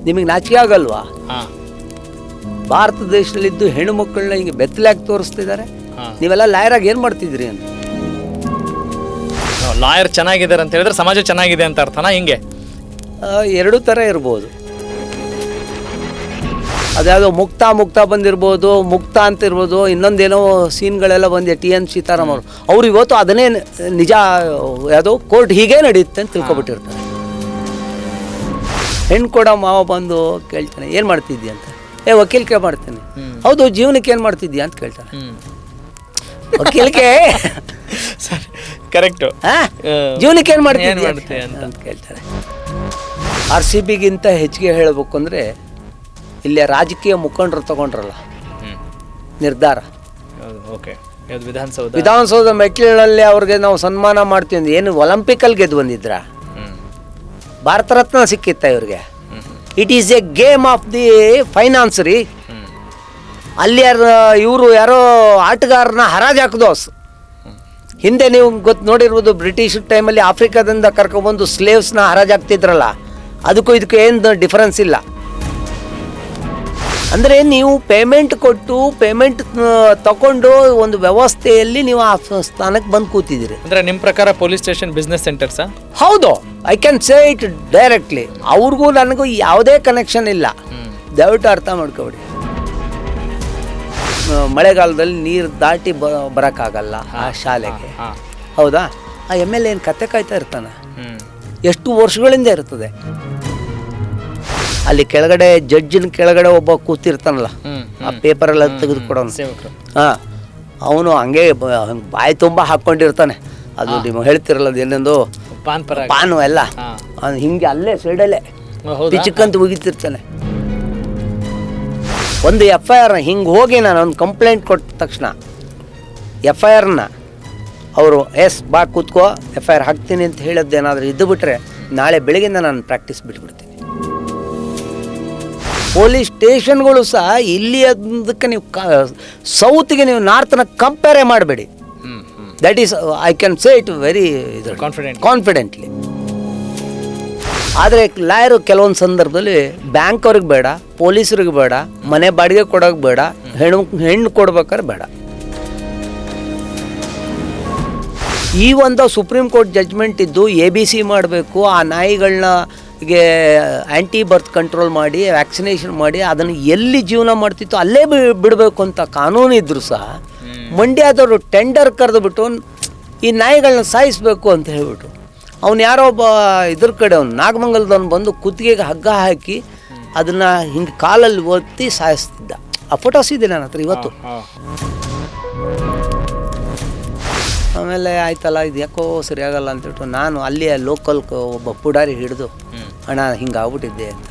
ನಿಮಗೆ ನಾಚಿಕೆ ಆಗಲ್ವಾ? ಹಾಂ ಭಾರತ ದೇಶದಲ್ಲಿದ್ದು ಹೆಣ್ಣು ಮಕ್ಕಳನ್ನ ಹಿಂಗೆ ಬೆತ್ತಲಾಗಿ ತೋರಿಸ್ತಿದ್ದಾರೆ. ನೀವೆಲ್ಲ ಲಾಯರಾಗಿ ಏನು ಮಾಡ್ತಿದ್ರಿ ಅಂತ. ಲಾಯರ್ ಚೆನ್ನಾಗಿದ್ದಾರೆ ಅಂತ ಹೇಳಿದ್ರೆ ಸಮಾಜ ಚೆನ್ನಾಗಿದೆ ಅಂತ ಅರ್ಥನಾ? ಹಿಂಗೆ ಎರಡೂ ಥರ ಇರ್ಬೋದು. ಅದ್ಯಾವುದೋ ಮುಕ್ತ ಬಂದಿರ್ಬೋದು, ಮುಕ್ತ ಅಂತ ಇರ್ಬೋದು, ಇನ್ನೊಂದೇನೋ ಸೀನ್ಗಳೆಲ್ಲ ಬಂದಿದೆ. TN ಸೀತಾರಾಮ್ ಅವ್ರು ಇವತ್ತು ಅದನ್ನೇ ನಿಜ, ಯಾವುದೋ ಕೋರ್ಟ್ ಹೀಗೆ ನಡೆಯುತ್ತೆ ಅಂತ ತಿಳ್ಕೊಬಿಟ್ಟಿರ್ತಾರೆ. ಹೆಣ್ಣು ಕೊಡೋ ಮಾವ ಬಂದು ಕೇಳ್ತಾನೆ ಏನು ಮಾಡ್ತಿದ್ದಿ ಅಂತ. ವಕೀಲಿಕೆ ಮಾಡ್ತೀನಿ. ಹೌದು, ಜೀವನಕ್ಕೆ ಏನು ಮಾಡ್ತಿದ್ಯಾ ಅಂತ ಕೇಳ್ತಾನೆ. ವಕೀಲಿಕೆ ಸರಿ, ಕರೆಕ್ಟು. ಜೀವನಕ್ಕೆ ಏನು ಮಾಡ್ತಿದ್ಯಾ ಅಂತ ಕೇಳ್ತಾರೆ. RCBಗಿಂತ ಹೆಚ್ಚಿಗೆ ಹೇಳಬೇಕು ಅಂದರೆ ಇಲ್ಲೇ ರಾಜಕೀಯ ಮುಖಂಡರು ತಗೊಂಡ್ರಲ್ಲ ನಿರ್ಧಾರ. ಓಕೆ, ವಿಧಾನಸೌಧ ಮೆಟ್ಟಿಲಲ್ಲಿ ಅವ್ರಿಗೆ ನಾವು ಸನ್ಮಾನ ಮಾಡ್ತೀವಿ. ಏನು ಒಲಿಂಪಿಕಲ್ಲಿ ಗೆದ್ದು ಬಂದಿದ್ರ? ಭಾರತ ರತ್ನ ಸಿಕ್ಕಿತ್ತ ಇವ್ರಿಗೆ? It is A game of the finance ರೀ. ಅಲ್ಲಿ ಇವರು ಯಾರೋ ಆಟಗಾರನ ಹರಾಜು ಹಾಕಿದೋ. ಹಿಂದೆ ನೀವು ನೋಡಿರ್ಬೋದು, ಬ್ರಿಟಿಷ್ ಟೈಮಲ್ಲಿ ಆಫ್ರಿಕಾದಿಂದ ಕರ್ಕೊಬಂದು ಸ್ಲೇವ್ಸ್ನ ಹರಾಜು ಹಾಕ್ತಿದ್ರಲ್ಲ, ಅದಕ್ಕೂ ಇದಕ್ಕೂ ಏನು ಡಿಫರೆನ್ಸ್ ಇಲ್ಲ. ಅಂದರೆ ನೀವು ಪೇಮೆಂಟ್ ಕೊಟ್ಟು ಪೇಮೆಂಟ್ ತಗೊಂಡು ಒಂದು ವ್ಯವಸ್ಥೆಯಲ್ಲಿ ನೀವು ಆ ಸ್ಥಾನಕ್ಕೆ ಬಂದು ಕೂತಿದ್ದೀರಿ. ಅಂದರೆ ನಿಮ್ಮ ಪ್ರಕಾರ ಪೊಲೀಸ್ ಸ್ಟೇಷನ್ ಬಿಸ್ನೆಸ್ ಸೆಂಟರ್ಸಾ? ಹೌದು, I can say it directly. ಅವ್ರಿಗೂ ನನಗೂ ಯಾವುದೇ ಕನೆಕ್ಷನ್ ಇಲ್ಲ. ದಯವಿಟ್ಟು ಅರ್ಥ ಮಾಡ್ಕೊಬಿಡಿ. ಮಳೆಗಾಲದಲ್ಲಿ ನೀರು ದಾಟಿ ಬರೋಕ್ಕಾಗಲ್ಲ ಆ ಶಾಲೆಗೆ. ಹೌದಾ? ಆ MLA ಏನು ಕತೆ ಕಾಯ್ತಾ ಇರ್ತಾನೆ? ಎಷ್ಟು ವರ್ಷಗಳಿಂದ ಇರ್ತದೆ. ಅಲ್ಲಿ ಕೆಳಗಡೆ ಜಡ್ಜಿನ ಕೆಳಗಡೆ ಒಬ್ಬ ಕೂತಿರ್ತಾನಲ್ಲ, ಆ ಪೇಪರೆಲ್ಲ ತೆಗೆದುಕೊಡೋನು. ಹಾಂ, ಅವನು ಹಂಗೆ ಬಾಯಿ ತುಂಬ ಹಾಕ್ಕೊಂಡಿರ್ತಾನೆ. ಅದು ನೀವು ಹೇಳ್ತಿರಲ್ಲ, ಅದೇನೆಂದು ಪಾನು ಎಲ್ಲ ಹಿಂಗೆ ಅಲ್ಲೇ ಸೈಡಲ್ಲೇ ಪಿಚಕ್ಕಂತ ಉಗಿತಿರ್ತಾನೆ. ಒಂದು FIR ಹಿಂಗೆ ಹೋಗಿ ನಾನು ಒಂದು ಕಂಪ್ಲೇಂಟ್ ಕೊಟ್ಟ ತಕ್ಷಣ FIRನ ಅವರು ಬಾ ಕೂತ್ಕೋ FIR ಹಾಕ್ತೀನಿ ಅಂತ ಹೇಳೋದೇನಾದರೂ ಇದ್ದು ಬಿಟ್ರೆ ನಾಳೆ ಬೆಳಗ್ಗೆಯಿಂದ ನಾನು ಪ್ರಾಕ್ಟೀಸ್ ಬಿಟ್ಬಿಡ್ತೀನಿ. ಪೊಲೀಸ್ ಸ್ಟೇಷನ್ಗಳು ಸಹ ಇಲ್ಲಿ ಅದಕ್ಕೆ ನೀವು ಸೌತ್ಗೆ ನೀವು ನಾರ್ತನ ಕಂಪೇರೇ ಮಾಡಬೇಡಿ. That is I can say it very confidently. ಆದರೆ ಲಾಯರು ಕೆಲವೊಂದು ಸಂದರ್ಭದಲ್ಲಿ ಬ್ಯಾಂಕ್ ಅವ್ರಿಗೆ ಬೇಡ, ಪೊಲೀಸರಿಗೆ ಬೇಡ, ಮನೆ ಬಾಡಿಗೆ ಕೊಡೋಕೆ ಬೇಡ, ಹೆಣ್ಣು ಕೊಡ್ಬೇಕಾದ್ರೆ ಬೇಡ. ಈ ಒಂದು ಸುಪ್ರೀಂ ಕೋರ್ಟ್ ಜಡ್ಜ್ಮೆಂಟ್ ಇದ್ದು ABC ಮಾಡಬೇಕು, ಆ ನಾಯಿಗಳನ್ನ ಆ್ಯಂಟಿ ಬರ್ತ್ ಕಂಟ್ರೋಲ್ ಮಾಡಿ ವ್ಯಾಕ್ಸಿನೇಷನ್ ಮಾಡಿ ಅದನ್ನು ಎಲ್ಲಿ ಜೀವನ ಮಾಡ್ತಿತ್ತು ಅಲ್ಲೇ ಬಿಡಬೇಕು ಅಂತ ಕಾನೂನು ಇದ್ದರೂ ಸಹ ಮಂಡ್ಯದವರು ಟೆಂಡರ್ ಕರೆದುಬಿಟ್ಟು ಈ ನಾಯಿಗಳನ್ನ ಸಾಯಿಸಬೇಕು ಅಂತ ಹೇಳ್ಬಿಟ್ಟು ಅವ್ನು ಯಾರೋ ಒಬ್ಬ ಇದ್ರ ಕಡೆ ಅವ್ನು ನಾಗಮಂಗಲದವ್ನು ಬಂದು ಕುತ್ತಿಗೆಗೆ ಹಗ್ಗ ಹಾಕಿ ಅದನ್ನು ಹಿಂಗೆ ಕಾಲಲ್ಲಿ ಒತ್ತಿ ಸಾಯಿಸ್ತಿದ್ದ. ಆ ಫೋಟೋಸ್ ಇದೆ ನನ್ನ ಹತ್ರ ಇವತ್ತು. ಆಮೇಲೆ ಆಯ್ತಲ್ಲ, ಇದು ಯಾಕೋ ಸರಿಯಾಗಲ್ಲ ಅಂತೇಳ್ಬಿಟ್ಟು ನಾನು ಅಲ್ಲಿಯ ಲೋಕಲ್ ಒಬ್ಬ ಪುಡಾರಿ ಹಿಡಿದು, ಅಣ್ಣ ಹಿಂಗೆ ಆಗ್ಬಿಟ್ಟಿದ್ದೆ ಅಂತ.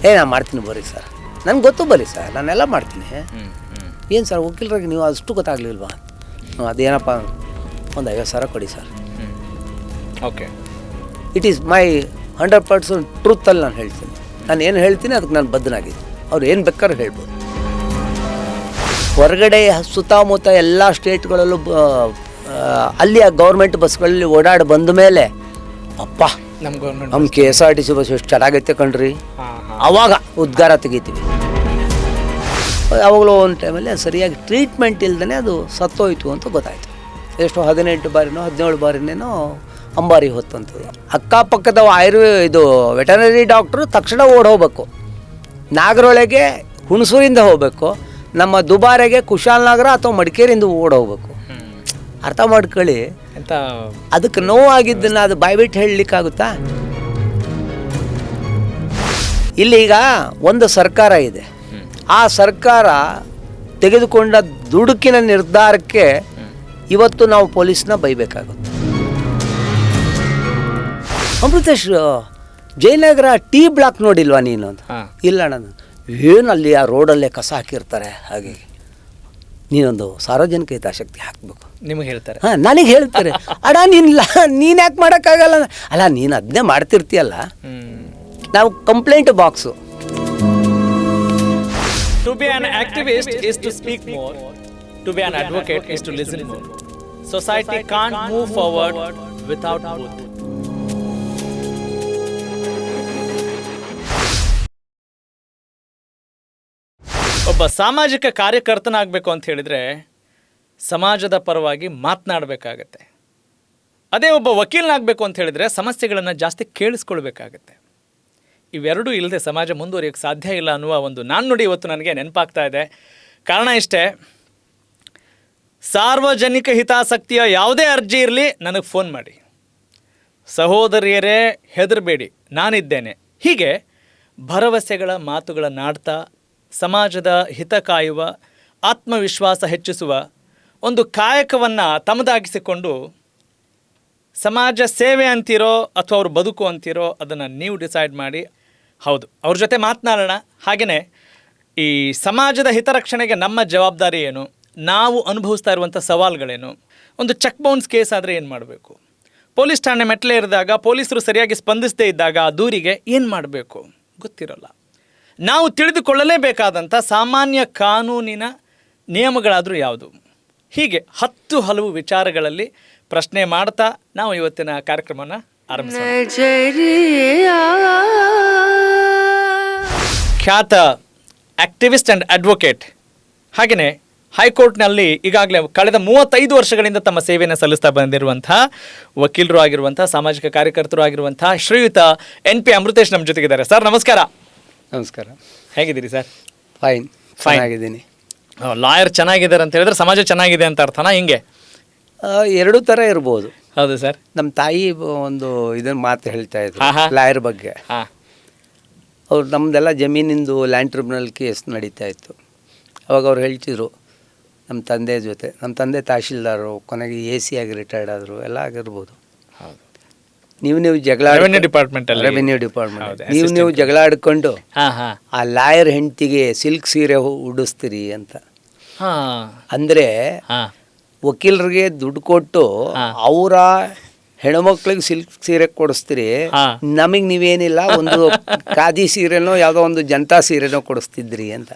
ನಾನು ಮಾಡ್ತೀನಿ ಬರ್ರಿ ಸರ್, ನನಗೆ ಗೊತ್ತು ಬರ್ರಿ ಸರ್, ನಾನೆಲ್ಲ ಮಾಡ್ತೀನಿ. ಏನು ಸರ್ ವಕೀಲರಿಗೆ ನೀವು ಅಷ್ಟು ಗೊತ್ತಾಗಲಿಲ್ವಾ? ಅದೇನಪ್ಪ, ಒಂದು 50,000 ಕೊಡಿ ಸರ್. ಓಕೆ, ಇಟ್ ಈಸ್ ಮೈ 100% ಟ್ರೂತಲ್ಲಿ ನಾನು ಹೇಳ್ತೀನಿ. ನಾನು ಏನು ಹೇಳ್ತೀನಿ ಅದಕ್ಕೆ ನಾನು ಬದ್ಧನಾಗಿದ್ದೀನಿ. ಅವ್ರು ಏನು ಬೇಕಾದ್ರೂ ಹೇಳ್ಬೋದು. ಹೊರಗಡೆ ಸುತ್ತಮುತ್ತ ಎಲ್ಲ ಸ್ಟೇಟ್ಗಳಲ್ಲೂ ಅಲ್ಲಿಯ ಗೌರ್ಮೆಂಟ್ ಬಸ್ಗಳಲ್ಲಿ ಓಡಾಡಿ ಬಂದ ಮೇಲೆ ಅಪ್ಪ ನಮ್ಮ KSRTC ಬಸ್ ಎಷ್ಟು ಚೆನ್ನಾಗೈತೆ ಕಣ್ರಿ, ಆವಾಗ ಉದ್ಗಾರ ತೆಗಿತೀವಿ. ಯಾವಾಗಲೂ ಒಂದು ಟೈಮಲ್ಲಿ ಸರಿಯಾಗಿ ಟ್ರೀಟ್ಮೆಂಟ್ ಇಲ್ದೇ ಅದು ಸತ್ತೋಯ್ತು ಅಂತ ಗೊತ್ತಾಯಿತು. ಎಷ್ಟು 18 ಬಾರಿನೋ 17 ಬಾರಿನೇನೋ ಅಂಬಾರಿ ಹೊತ್ತಂಥದ್ದು. ಅಕ್ಕಪಕ್ಕದ ಇದು ವೆಟನರಿ ಡಾಕ್ಟ್ರು ತಕ್ಷಣ ಓಡೋಗ್ಬೇಕು. ನಾಗರೊಳಗೆ ಹುಣಸೂರಿಂದ ಹೋಗಬೇಕು, ನಮ್ಮ ದುಬಾರೆಗೆ ಕುಶಾಲನಗರ ಅಥವಾ ಮಡಿಕೇರಿಯಿಂದ ಓಡೋಗ್ಬೇಕು. ಅರ್ಥ ಮಾಡ್ಕೊಳ್ಳಿ. ಅದಕ್ಕೆ ನೋವಾಗಿದ್ದನ್ನು ಅದು ಬಾಯ್ಬಿಟ್ಟು ಹೇಳಲಿಕ್ಕಾಗುತ್ತಾ? ಇಲ್ಲೀಗ ಒಂದು ಸರ್ಕಾರ ಇದೆ, ಆ ಸರ್ಕಾರ ತೆಗೆದುಕೊಂಡ ದುಡುಕಿನ ನಿರ್ಧಾರಕ್ಕೆ ಇವತ್ತು ನಾವು ಪೊಲೀಸ್ನ ಬೈಬೇಕಾಗುತ್ತೆ. ಅಮೃತೇಶ್, ಜಯನಗರ T ಬ್ಲಾಕ್ ನೋಡಿಲ್ವಾ ನೀನು ಅಂತ? ಇಲ್ಲ ನಾನು ಏನು ಅಲ್ಲಿ ಆ ರೋಡಲ್ಲೇ ಕಸ ಹಾಕಿರ್ತಾರೆ, ಹಾಗೆ ನೀನೊಂದು ಸಾರ್ವಜನಿಕ ಹಿತಾಸಕ್ತಿ ಹಾಕಬೇಕು. ನಿಮಗೆ ಹೇಳ್ತಾರೆ? ಹಾಂ, ನನಗೆ ಹೇಳ್ತಾರೆ. ಅಡ ನೀನು ಯಾಕೆ ಮಾಡೋಕ್ಕಾಗಲ್ಲ? ಅಲ್ಲ, ನೀನು ಅದನ್ನೇ ಮಾಡ್ತಿರ್ತೀಯಲ್ಲ. ನಾವು complaint box. To be an activist is to speak more. To be an advocate is to listen more. Society can't move forward without both. ಒಬ್ಬ ಸಾಮಾಜಿಕ ಕಾರ್ಯಕರ್ತನಾಗಬೇಕು ಅಂತ ಹೇಳಿದರೆ ಸಮಾಜದ ಪರವಾಗಿ ಮಾತನಾಡಬೇಕಾಗತ್ತೆ. ಅದೇ ಒಬ್ಬ ವಕೀಲನಾಗಬೇಕು ಅಂತ ಹೇಳಿದರೆ ಸಮಸ್ಯೆಗಳನ್ನು ಜಾಸ್ತಿ ಕೇಳಿಸ್ಕೊಳ್ಬೇಕಾಗತ್ತೆ. ಇವೆರಡೂ ಇಲ್ಲದೆ ಸಮಾಜ ಮುಂದುವರಿಯೋಕ್ಕೆ ಸಾಧ್ಯ ಇಲ್ಲ ಅನ್ನುವ ಒಂದು ನಾಣ್ಣುಡಿ ಇವತ್ತು ನನಗೆ ನೆನಪಾಗ್ತಾ ಇದೆ. ಕಾರಣ ಇಷ್ಟೇ, ಸಾರ್ವಜನಿಕ ಹಿತಾಸಕ್ತಿಯ ಯಾವುದೇ ಅರ್ಜಿ ಇರಲಿ ನನಗೆ ಫೋನ್ ಮಾಡಿ, ಸಹೋದರಿಯರೇ ಹೆದರಬೇಡಿ ನಾನಿದ್ದೇನೆ, ಹೀಗೆ ಭರವಸೆಗಳ ಮಾತುಗಳನ್ನಾಡ್ತಾ ಸಮಾಜದ ಹಿತ ಕಾಯುವ, ಆತ್ಮವಿಶ್ವಾಸ ಹೆಚ್ಚಿಸುವ ಒಂದು ಕಾಯಕವನ್ನು ತಮ್ಮದಾಗಿಸಿಕೊಂಡು ಸಮಾಜ ಸೇವೆ ಅಂತೀರೋ ಅಥವಾ ಅವ್ರ ಬದುಕು ಅಂತೀರೋ ಅದನ್ನು ನೀವು ಡಿಸೈಡ್ ಮಾಡಿ. ಹೌದು, ಅವ್ರ ಜೊತೆ ಮಾತನಾಡೋಣ. ಹಾಗೆಯೇ ಈ ಸಮಾಜದ ಹಿತರಕ್ಷಣೆಗೆ ನಮ್ಮ ಜವಾಬ್ದಾರಿ ಏನು, ನಾವು ಅನುಭವಿಸ್ತಾ ಇರುವಂಥ ಸವಾಲುಗಳೇನು, ಒಂದು ಚೆಕ್ ಬೌನ್ಸ್ ಕೇಸ್ ಆದರೆ ಏನು ಮಾಡಬೇಕು, ಪೊಲೀಸ್ ಠಾಣೆ ಮೆಟ್ಲೆ ಇರಿದಾಗ ಪೊಲೀಸರು ಸರಿಯಾಗಿ ಸ್ಪಂದಿಸದೇ ಇದ್ದಾಗ ಆ ದೂರಿಗೆ ಏನು ಮಾಡಬೇಕು ಗೊತ್ತಿರೋಲ್ಲ. ನಾವು ತಿಳಿದುಕೊಳ್ಳಲೇಬೇಕಾದಂಥ ಸಾಮಾನ್ಯ ಕಾನೂನಿನ ನಿಯಮಗಳಾದರೂ ಯಾವುದು, ಹೀಗೆ 10 ಹಲವು ವಿಚಾರಗಳಲ್ಲಿ ಪ್ರಶ್ನೆ ಮಾಡ್ತಾ ನಾವು ಇವತ್ತಿನ ಕಾರ್ಯಕ್ರಮವನ್ನು ಆರಂಭಿಸೋಣ. ಖ್ಯಾತ ಆಕ್ಟಿವಿಸ್ಟ್ ಆ್ಯಂಡ್ ಅಡ್ವೊಕೇಟ್, ಹಾಗೆಯೇ ಹೈಕೋರ್ಟ್ನಲ್ಲಿ ಈಗಾಗಲೇ ಕಳೆದ 35 ವರ್ಷಗಳಿಂದ ತಮ್ಮ ಸೇವೆಯನ್ನು ಸಲ್ಲಿಸ್ತಾ ಬಂದಿರುವಂಥ ವಕೀಲರು ಆಗಿರುವಂಥ, ಸಾಮಾಜಿಕ ಕಾರ್ಯಕರ್ತರು ಆಗಿರುವಂಥ ಶ್ರೀಯುತ NP ಅಮೃತೇಶ್ ನಮ್ಮ ಜೊತೆಗಿದ್ದಾರೆ. ಸರ್ ನಮಸ್ಕಾರ. ನಮಸ್ಕಾರ. ಹೇಗಿದ್ದೀರಿ ಸರ್? ಫೈನ್ ಆಗಿದ್ದೀನಿ. ಲಾಯರ್ ಚೆನ್ನಾಗಿದ್ದಾರೆ ಅಂತ ಹೇಳಿದ್ರೆ ಸಮಾಜ ಚೆನ್ನಾಗಿದೆ ಅಂತ ಅರ್ಥನಾ? ಹಿಂಗೆ ಎರಡೂ ಥರ ಇರ್ಬೋದು. ಹೌದು ಸರ್. ನಮ್ಮ ತಾಯಿ ಒಂದು ಇದನ್ನು ಮಾತು ಹೇಳ್ತಾ ಇದ್ರು ಆಹಾ. ಲಾಯರ್ ಬಗ್ಗೆ. ಹಾಂ. ಅವ್ರು ನಮ್ಮದೆಲ್ಲ ಜಮೀನಿಂದು ಲ್ಯಾಂಡ್ ಟ್ರಿಬ್ಯುನಲ್ ಕೇಸ್ ನಡೀತಾ ಇತ್ತು. ಅವಾಗ ಅವ್ರು ಹೇಳ್ತಿದ್ರು ನಮ್ಮ ತಂದೆ ಜೊತೆ, ನಮ್ಮ ತಂದೆ ತಹಶೀಲ್ದಾರು, ಕೊನೆಗೆ AC ಆಗಿ ರಿಟೈರ್ಡ್ ಆದರು, ಎಲ್ಲ ಆಗಿರ್ಬೋದು. ಹೌದು. ನೀವು ಜಗಳ ರೆವೆನ್ಯೂ ಡಿಪಾರ್ಟ್ಮೆಂಟಲ್ಲಿ, ರೆವೆನ್ಯೂ ಡಿಪಾರ್ಟ್ಮೆಂಟ್ ನೀವು ಜಗಳ ಆಡ್ಕೊಂಡು ಆ ಲಾಯರ್ ಹೆಂಡತಿಗೆ ಸಿಲ್ಕ್ ಸೀರೆ ಉಡಿಸ್ತೀರಿ ಅಂತ. ಅಂದರೆ ವಕೀಲರಿಗೆ ದುಡ್ಡು ಕೊಟ್ಟು ಅವರ ಹೆಣ್ಮಕ್ಳಿಗೆ ಸಿಲ್ಕ್ ಸೀರೆ ಕೊಡಿಸ್ತೀರಿ, ನಮಗೆ ನೀವೇನಿಲ್ಲ ಒಂದು ಖಾದಿ ಸೀರೆನೋ ಯಾವುದೋ ಒಂದು ಜನತಾ ಸೀರೆನೋ ಕೊಡಿಸ್ತಿದ್ರಿ ಅಂತ.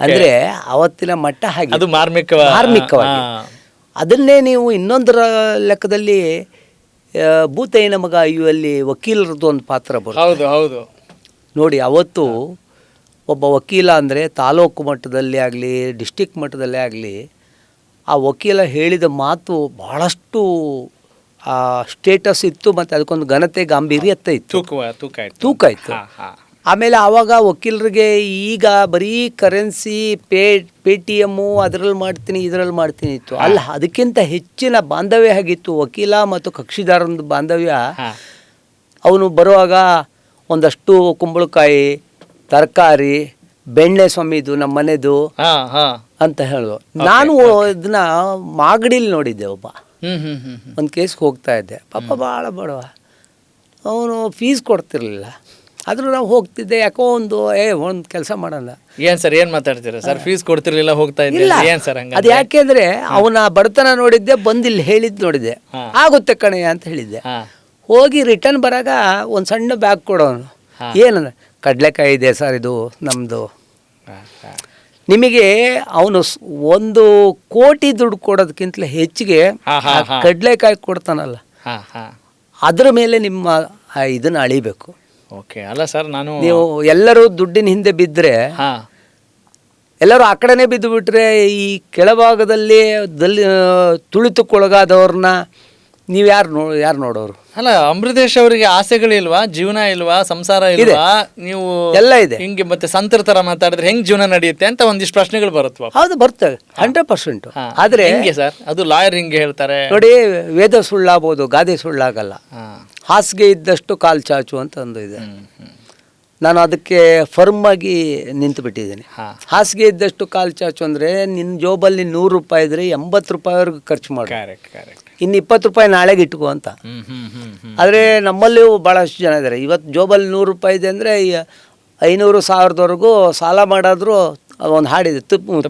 ಅಂದ್ರೆ ಅವತ್ತಿನ ಮಟ್ಟ ಹಾಗೆ, ಅದು ಮಾರ್ಮಿಕವಾಗಿ. ಅದನ್ನೇ ನೀವು ಇನ್ನೊಂದರ ಲೆಕ್ಕದಲ್ಲಿ ಭೂತಯ್ಯನ ಮಗ ಅಲ್ಲಿ ವಕೀಲರದ್ದು ಒಂದು ಪಾತ್ರ ಬರುತ್ತೆ. ಹೌದು ಹೌದು. ನೋಡಿ, ಅವತ್ತು ಒಬ್ಬ ವಕೀಲ ಅಂದರೆ ತಾಲೂಕು ಮಟ್ಟದಲ್ಲಿ ಆಗಲಿ ಡಿಸ್ಟಿಕ್ ಮಟ್ಟದಲ್ಲೇ ಆಗಲಿ ಆ ವಕೀಲ ಹೇಳಿದ ಮಾತು ಭಾಳಷ್ಟು ಸ್ಟೇಟಸ್ ಇತ್ತು, ಮತ್ತು ಅದಕ್ಕೊಂದು ಘನತೆ ಗಾಂಭೀರ್ಯತೆ ಇತ್ತು, ತೂಕ ಇತ್ತು. ಆಮೇಲೆ ಆವಾಗ ವಕೀಲರಿಗೆ ಈಗ ಬರೀ ಕರೆನ್ಸಿ PTM ಅದರಲ್ಲಿ ಮಾಡ್ತೀನಿ ಇದರಲ್ಲಿ ಮಾಡ್ತೀನಿ ಇತ್ತು, ಅಲ್ಲ, ಅದಕ್ಕಿಂತ ಹೆಚ್ಚಿನ ಬಾಂಧವ್ಯ ಆಗಿತ್ತು ವಕೀಲ ಮತ್ತು ಕಕ್ಷಿದಾರನ ಬಾಂಧವ್ಯ. ಅವನು ಬರುವಾಗ ಒಂದಷ್ಟು ಕುಂಬಳಕಾಯಿ, ತರಕಾರಿ, ಬೆಣ್ಣೆ ಸ್ವಾಮಿದು ನಮ್ಮ ಮನೆದು ಅಂತ ಹೇಳೋದು. ನಾನು ಇದನ್ನ ಮಾಗಡಿಲಿ ನೋಡಿದ್ದೆ. ಒಬ್ಬ ಒಂದು ಕೇಸ್ಗೆ ಹೋಗ್ತಾ ಇದ್ದೆ, ಪಾಪ ಭಾಳ ಬಡವ, ಅವನು ಫೀಸ್ ಕೊಡ್ತಿರ್ಲಿಲ್ಲ, ಆದರೂ ನಾವು ಹೋಗ್ತಿದ್ದೆ. ಯಾಕೋ ಒಂದು ಕೆಲಸ ಮಾಡೋಣ. ಏನು ಸರ್, ಏನು ಮಾತಾಡ್ತೀರಾ ಸರ್? ಫೀಸ್ ಕೊಡ್ತಿರ್ಲಿಲ್ಲ, ಹೋಗ್ತಾ ಇದ್ದಿಲ್ಲ, ಏನು ಸರ್ ಹಂಗೆ? ಅದು ಯಾಕೆಂದ್ರೆ ಅವನ ಬಡತನ ನೋಡಿದ್ದೆ, ಬಂದಿಲ್ಲಿ ಹೇಳಿದ್ದು ನೋಡಿದ್ದೆ, ಆಗುತ್ತೆ ಕಣಯ್ಯ ಅಂತ ಹೇಳಿದ್ದೆ. ಹೋಗಿ ರಿಟರ್ನ್ ಬರಾಗ ಒಂದು ಸಣ್ಣ ಬ್ಯಾಗ್ ಕೊಡೋನು. ಏನಂದ್ರೆ ಕಡಲೆಕಾಯಿ ಇದೆ ಸರ್, ಇದು ನಮ್ಮದು. ನಿಮಗೆ ಅವನು 1 ಕೋಟಿ ದುಡ್ಡು ಕೊಡೋದಕ್ಕಿಂತಲೇ ಹೆಚ್ಚಿಗೆ ಕಡಲೆಕಾಯಿ ಕೊಡ್ತಾನಲ್ಲ, ಅದ್ರ ಮೇಲೆ ನಿಮ್ಮ ಇದನ್ನು ಅಳಿಬೇಕು. ಓಕೆ. ಅಲ್ಲ ಸರ್, ನೀವು ಎಲ್ಲರೂ ದುಡ್ಡಿನ ಹಿಂದೆ ಬಿದ್ದರೆ, ಎಲ್ಲರೂ ಆ ಕಡೆನೇ ಬಿದ್ದು ಬಿಟ್ರೆ, ಈ ಕೆಳಭಾಗದಲ್ಲಿ ತುಳಿತಕ್ಕೊಳಗಾದವ್ರನ್ನ ನೀವು ಯಾರು ನೋಡೋರು? ಅಲ್ಲ, ಅಂಬರೀಶ್ ಅವರಿಗೆ ಆಸೆಗಳಿಲ್ವಾ? ಜೀವನ ಇಲ್ವಾ? ಸಂಸಾರ ಇಲ್ವಾ? ನೀವು ಎಲ್ಲ ಇದೆ. ಹಿಂಗೆ ಮತ್ತೆ ಸಂತರ ತರ ಮಾತಾಡಿದ್ರೆ ಹೆಂಗ್ ಜೀವನ ನಡೆಯುತ್ತೆ ಅಂತ ಒಂದಿಷ್ಟು ಪ್ರಶ್ನೆಗಳು ಬರುತ್ತವ. ಹೌದು, ಬರ್ತವೆ 100%. ಆದ್ರೆ ಹೆಂಗೆ ಸರ್ ಅದು ಲಾಯರ್ ಹಿಂಗೆ ಹೇಳ್ತಾರೆ ನೋಡಿ, ವೇದ ಸುಳ್ಳಾಗ್ಬೋದು, ಗಾದೆ ಸುಳ್ಳಾಗಲ್ಲ. ಹಾಸಿಗೆ ಇದ್ದಷ್ಟು ಕಾಲು ಚಾಚು ಅಂತ ಒಂದು ಇದೆ. ನಾನು ಅದಕ್ಕೆ ಫರ್ಮ್ ಆಗಿ ನಿಂತು ಬಿಟ್ಟಿದ್ದೀನಿ. ಹಾಸಿಗೆ ಇದ್ದಷ್ಟು ಕಾಲು ಚಾಚು ಅಂದರೆ ನಿನ್ನ ಜೋಬಲ್ಲಿ 100 ರೂಪಾಯಿ ಇದ್ರೆ 80 ರೂಪಾಯಿವರೆಗೂ ಖರ್ಚು ಮಾಡಿ, ಇನ್ನು 20 ರೂಪಾಯಿ ನಾಳೆಗೆ ಇಟ್ಕೋ ಅಂತ. ಆದರೆ ನಮ್ಮಲ್ಲಿಯೂ ಭಾಳಷ್ಟು ಜನ ಇದ್ದಾರೆ, ಇವತ್ತು ಜೋಬಲ್ಲಿ 100 ರೂಪಾಯಿ ಇದೆ ಅಂದರೆ 500-1000ವರೆಗೂ ಸಾಲ ಮಾಡಾದರೂ ಒಂದು ಹಾಡಿದೆ,